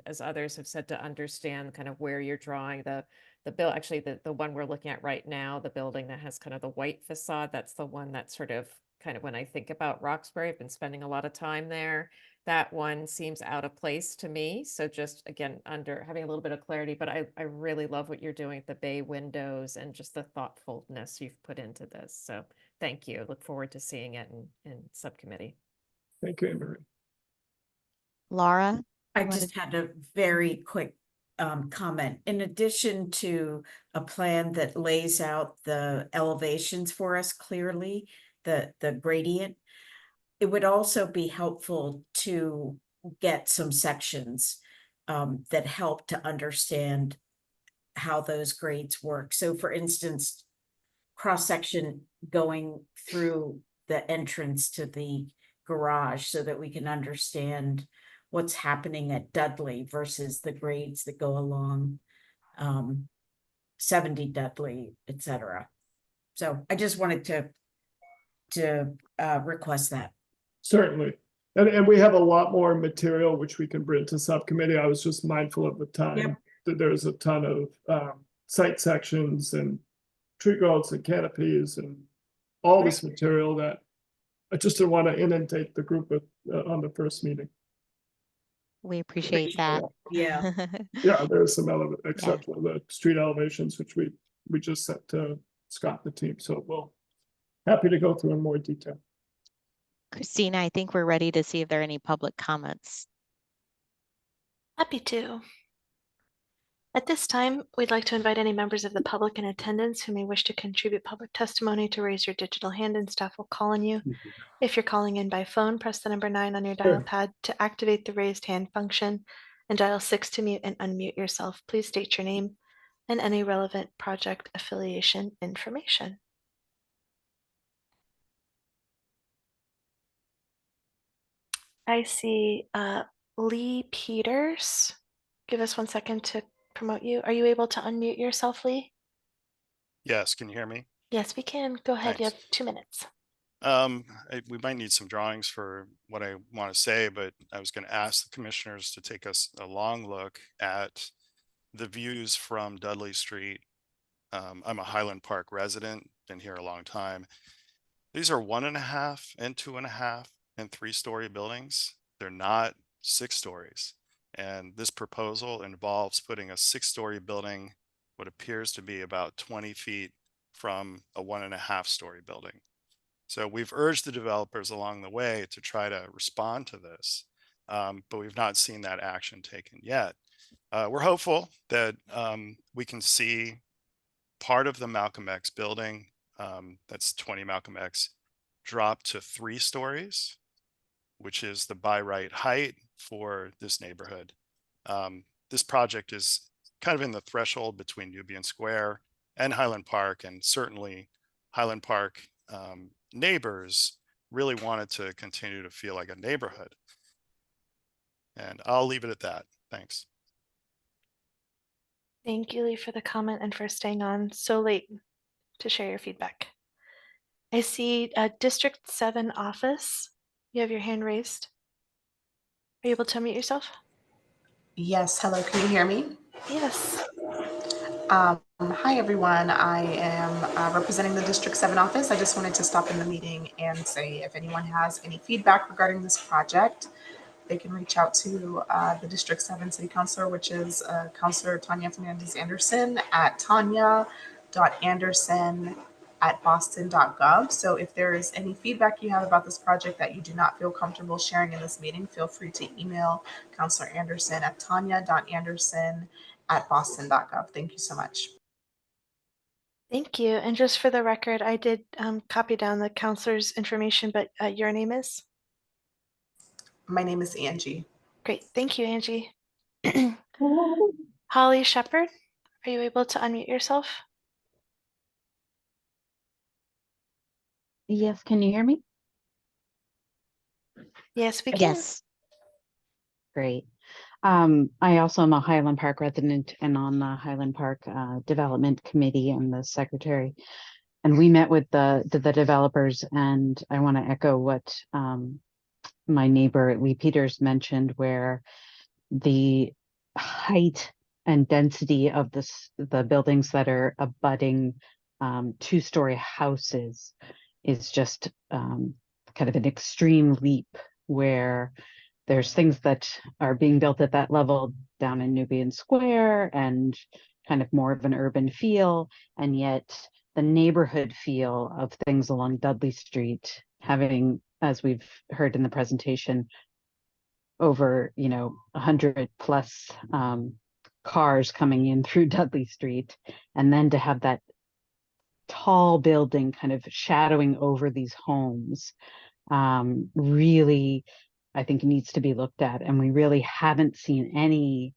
as others have said, to understand kind of where you're drawing the bill. Actually, the one we're looking at right now, the building that has kind of the white facade, that's the one that sort of kind of, when I think about Roxbury, I've been spending a lot of time there. That one seems out of place to me. So just again, having a little bit of clarity, but I really love what you're doing at the bay windows and just the thoughtfulness you've put into this. So thank you. Look forward to seeing it in subcommittee. Thank you, Anne-Marie. Laura? I just had a very quick comment. In addition to a plan that lays out the elevations for us clearly, the gradient, it would also be helpful to get some sections that help to understand how those grades work. So for instance, cross-section going through the entrance to the garage so that we can understand what's happening at Dudley versus the grades that go along 70 Dudley, etc. So I just wanted to request that. Certainly. And we have a lot more material which we can bring to subcommittee. I was just mindful of the time that there's a ton of site sections and tree growths and canopies and all this material that I just didn't want to inundate the group with on the first meeting. We appreciate that. Yeah. Yeah, there's some exceptional the street elevations, which we just sent to Scott and the team. So we'll happy to go through in more detail. Christina, I think we're ready to see if there are any public comments. Happy to. At this time, we'd like to invite any members of the public in attendance who may wish to contribute public testimony to raise your digital hand and staff will call on you. If you're calling in by phone, press the number 9 on your dial pad to activate the raised hand function and dial 6 to mute and unmute yourself. Please state your name and any relevant project affiliation information. I see Lee Peters. Give us 1 second to promote you. Are you able to unmute yourself, Lee? Yes, can you hear me? Yes, we can. Go ahead. You Thanks. have 2 minutes. We might need some drawings for what I want to say, but I was going to ask the commissioners to take us a long look at the views from Dudley Street. I'm a Highland Park resident, been here a long time. These are 1.5 and 2.5 and 3-story buildings. They're not 6 stories. And this proposal involves putting a 6-story building, what appears to be about 20 feet from a 1.5-story building. So we've urged the developers along the way to try to respond to this, but we've not seen that action taken yet. We're hopeful that we can see part of the Malcolm X building, that's 20 Malcolm X, drop to 3 stories, which is the by right height for this neighborhood. This project is kind of in the threshold between Nubian Square and Highland Park, and certainly Highland Park neighbors really wanted to continue to feel like a neighborhood. And I'll leave it at that. Thanks. Thank you, Lee, for the comment and for staying on so late to share your feedback. I see District 7 office. You have your hand raised. Are you able to unmute yourself? Yes, hello, can you hear me? Yes. Hi, everyone. I am representing the District 7 office. I just wanted to stop in the meeting and say if anyone has any feedback regarding this project, they can reach out to the District 7 City Councilor, which is Councilor Tanya Fernandez Anderson at tanya.anderson@boston.gov. So if there is any feedback you have about this project that you do not feel comfortable sharing in this meeting, feel free to email Councilor Anderson at tanya.anderson@boston.gov. Thank you so much. Thank you. And just for the record, I did copy down the counselor's information, but your name is? My name is Angie. Great. Thank you, Angie. Holly Shepherd, are you able to unmute yourself? Yes, can you hear me? Yes, we can. Yes. Great. I also am a Highland Park resident and on the Highland Park Development Committee and the secretary. And we met with the developers, and I want to echo what my neighbor Lee Peters mentioned, where the height and density of the buildings that are abutting 2-story houses is just kind of an extreme leap, where there's things that are being built at that level down in Nubian Square and kind of more of an urban feel, and yet the neighborhood feel of things along Dudley Street having, as we've heard in the presentation, over 100 plus cars coming in through Dudley Street, and then to have that tall building kind of shadowing over these homes really, I think, needs to be looked at. And we really haven't seen any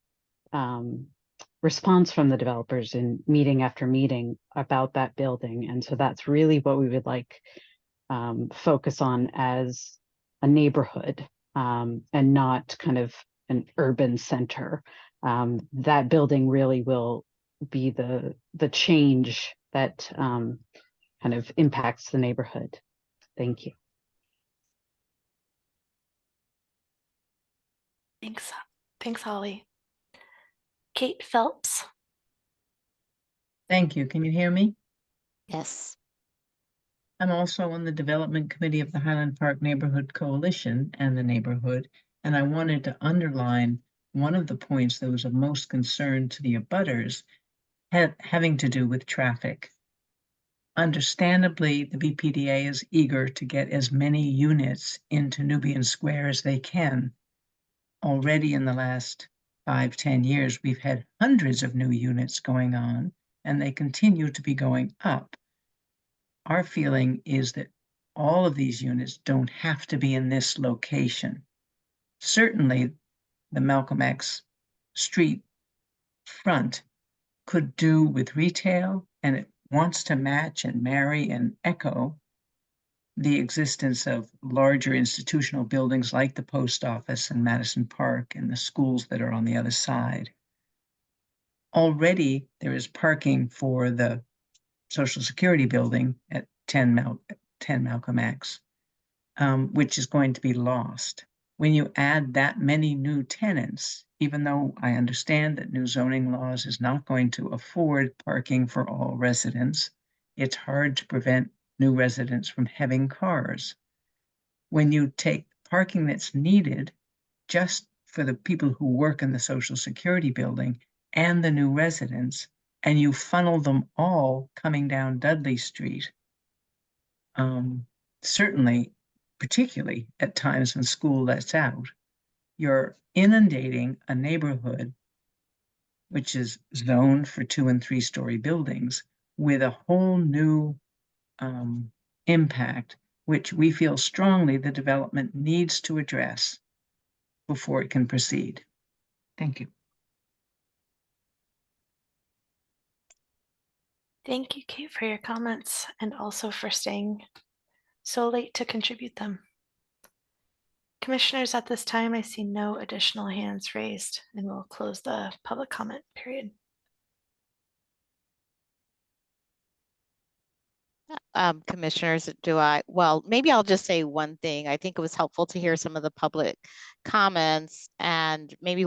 response from the developers in meeting after meeting about that building. And so that's really what we would like focus on as a neighborhood and not kind of an urban center. That building really will be the change that kind of impacts the neighborhood. Thank you. Thanks, Holly. Kate Phelps. Thank you. Can you hear me? Yes. I'm also on the Development Committee of the Highland Park Neighborhood Coalition and the neighborhood, and I wanted to underline one of the points that was of most concern to the abutters having to do with traffic. Understandably, the BPDA is eager to get as many units into Nubian Square as they can. Already in the last 5-10 years, we've had hundreds of new units going on, and they continue to be going up. Our feeling is that all of these units don't have to be in this location. Certainly, the Malcolm X Street front could do with retail, and it wants to match and marry and echo the existence of larger institutional buildings like the post office and Madison Park and the schools that are on the other side. Already, there is parking for the Social Security building at 10 Malcolm X, which is going to be lost. When you add that many new tenants, even though I understand that new zoning laws is not going to afford parking for all residents, it's hard to prevent new residents from having cars. When you take parking that's needed just for the people who work in the Social Security building and the new residents, and you funnel them all coming down Dudley Street, certainly, particularly at times when school lets out, you're inundating a neighborhood which is zoned for 2- and 3-story buildings with a whole new impact, which we feel strongly the development needs to address before it can proceed. Thank you. Thank you, Kate, for your comments and also for staying so late to contribute them. Commissioners, at this time, I see no additional hands raised, and we'll close the public comment period. Commissioners, well, maybe I'll just say one thing. I think it was helpful to hear some of the public comments, and maybe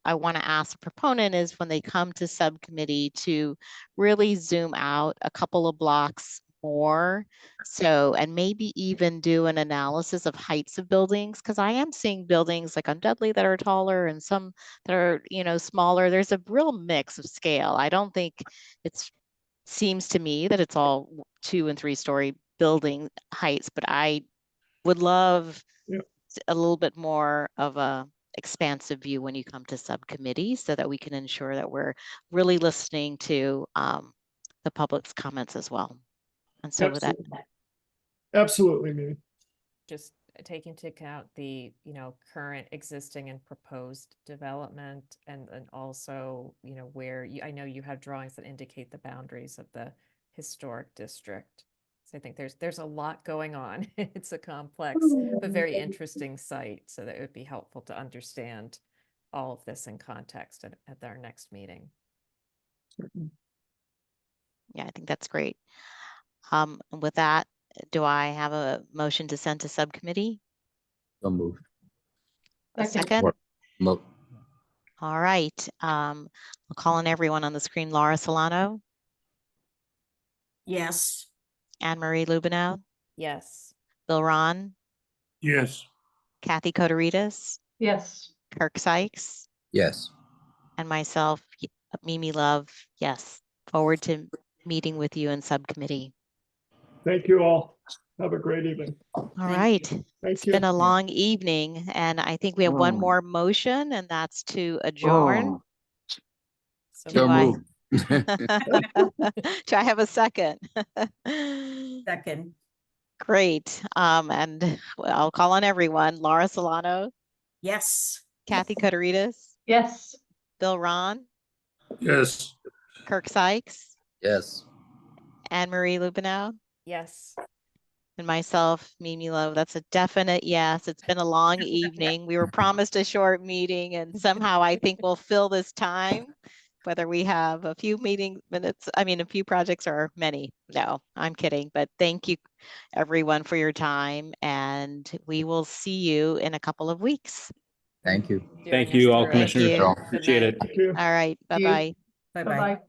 I want to ask the proponent is when they come to subcommittee to really zoom out a couple of blocks more. So, and maybe even do an analysis of heights of buildings, because I am seeing buildings like on Dudley that are taller and some that are, smaller. There's a real mix of scale. I don't think seems to me that it's all 2- and 3-story building heights, but I would love a little bit more of a expansive view when you come to subcommittee so that we can ensure that we're really listening to the public's comments as well. And so with that. Absolutely, Mimi. Just take into account the, current existing and proposed development and also, where I know you have drawings that indicate the boundaries of the historic district. So I think there's a lot going on. It's a complex but very interesting site. So that it would be helpful to understand all of this in context at our next meeting. Yeah, I think that's great. With that, do I have a motion to send to subcommittee? So moved. A second? All right. I'll call on everyone on the screen. Laura Solano. Yes. Anne-Marie Lubinow. Yes. Bill Ron. Yes. Kathy Kotoritas. Yes. Kirk Sykes. Yes. And myself, Mimi Love. Yes. Forward to meeting with you in subcommittee. Thank you all. Have a great evening. All right. It's been a long evening, and I think we have one more motion, and that's to adjourn. So moved. Do I have a second? Second. Great. And I'll call on everyone. Laura Solano. Yes. Kathy Kotoritas. Yes. Bill Ron. Yes. Kirk Sykes. Yes. Anne-Marie Lubinow. Yes. And myself, Mimi Love. That's a definite yes. It's been a long evening. We were promised a short meeting, and somehow I think we'll fill this time whether we have a few meeting minutes, I mean, a few projects or many. No, I'm kidding. But thank you, everyone, for your time. And we will see you in a couple of weeks. Thank you. Thank you all, Thank commissioners. you. Appreciate it. Thank you. All right. Bye-bye. Bye-bye. Bye-bye.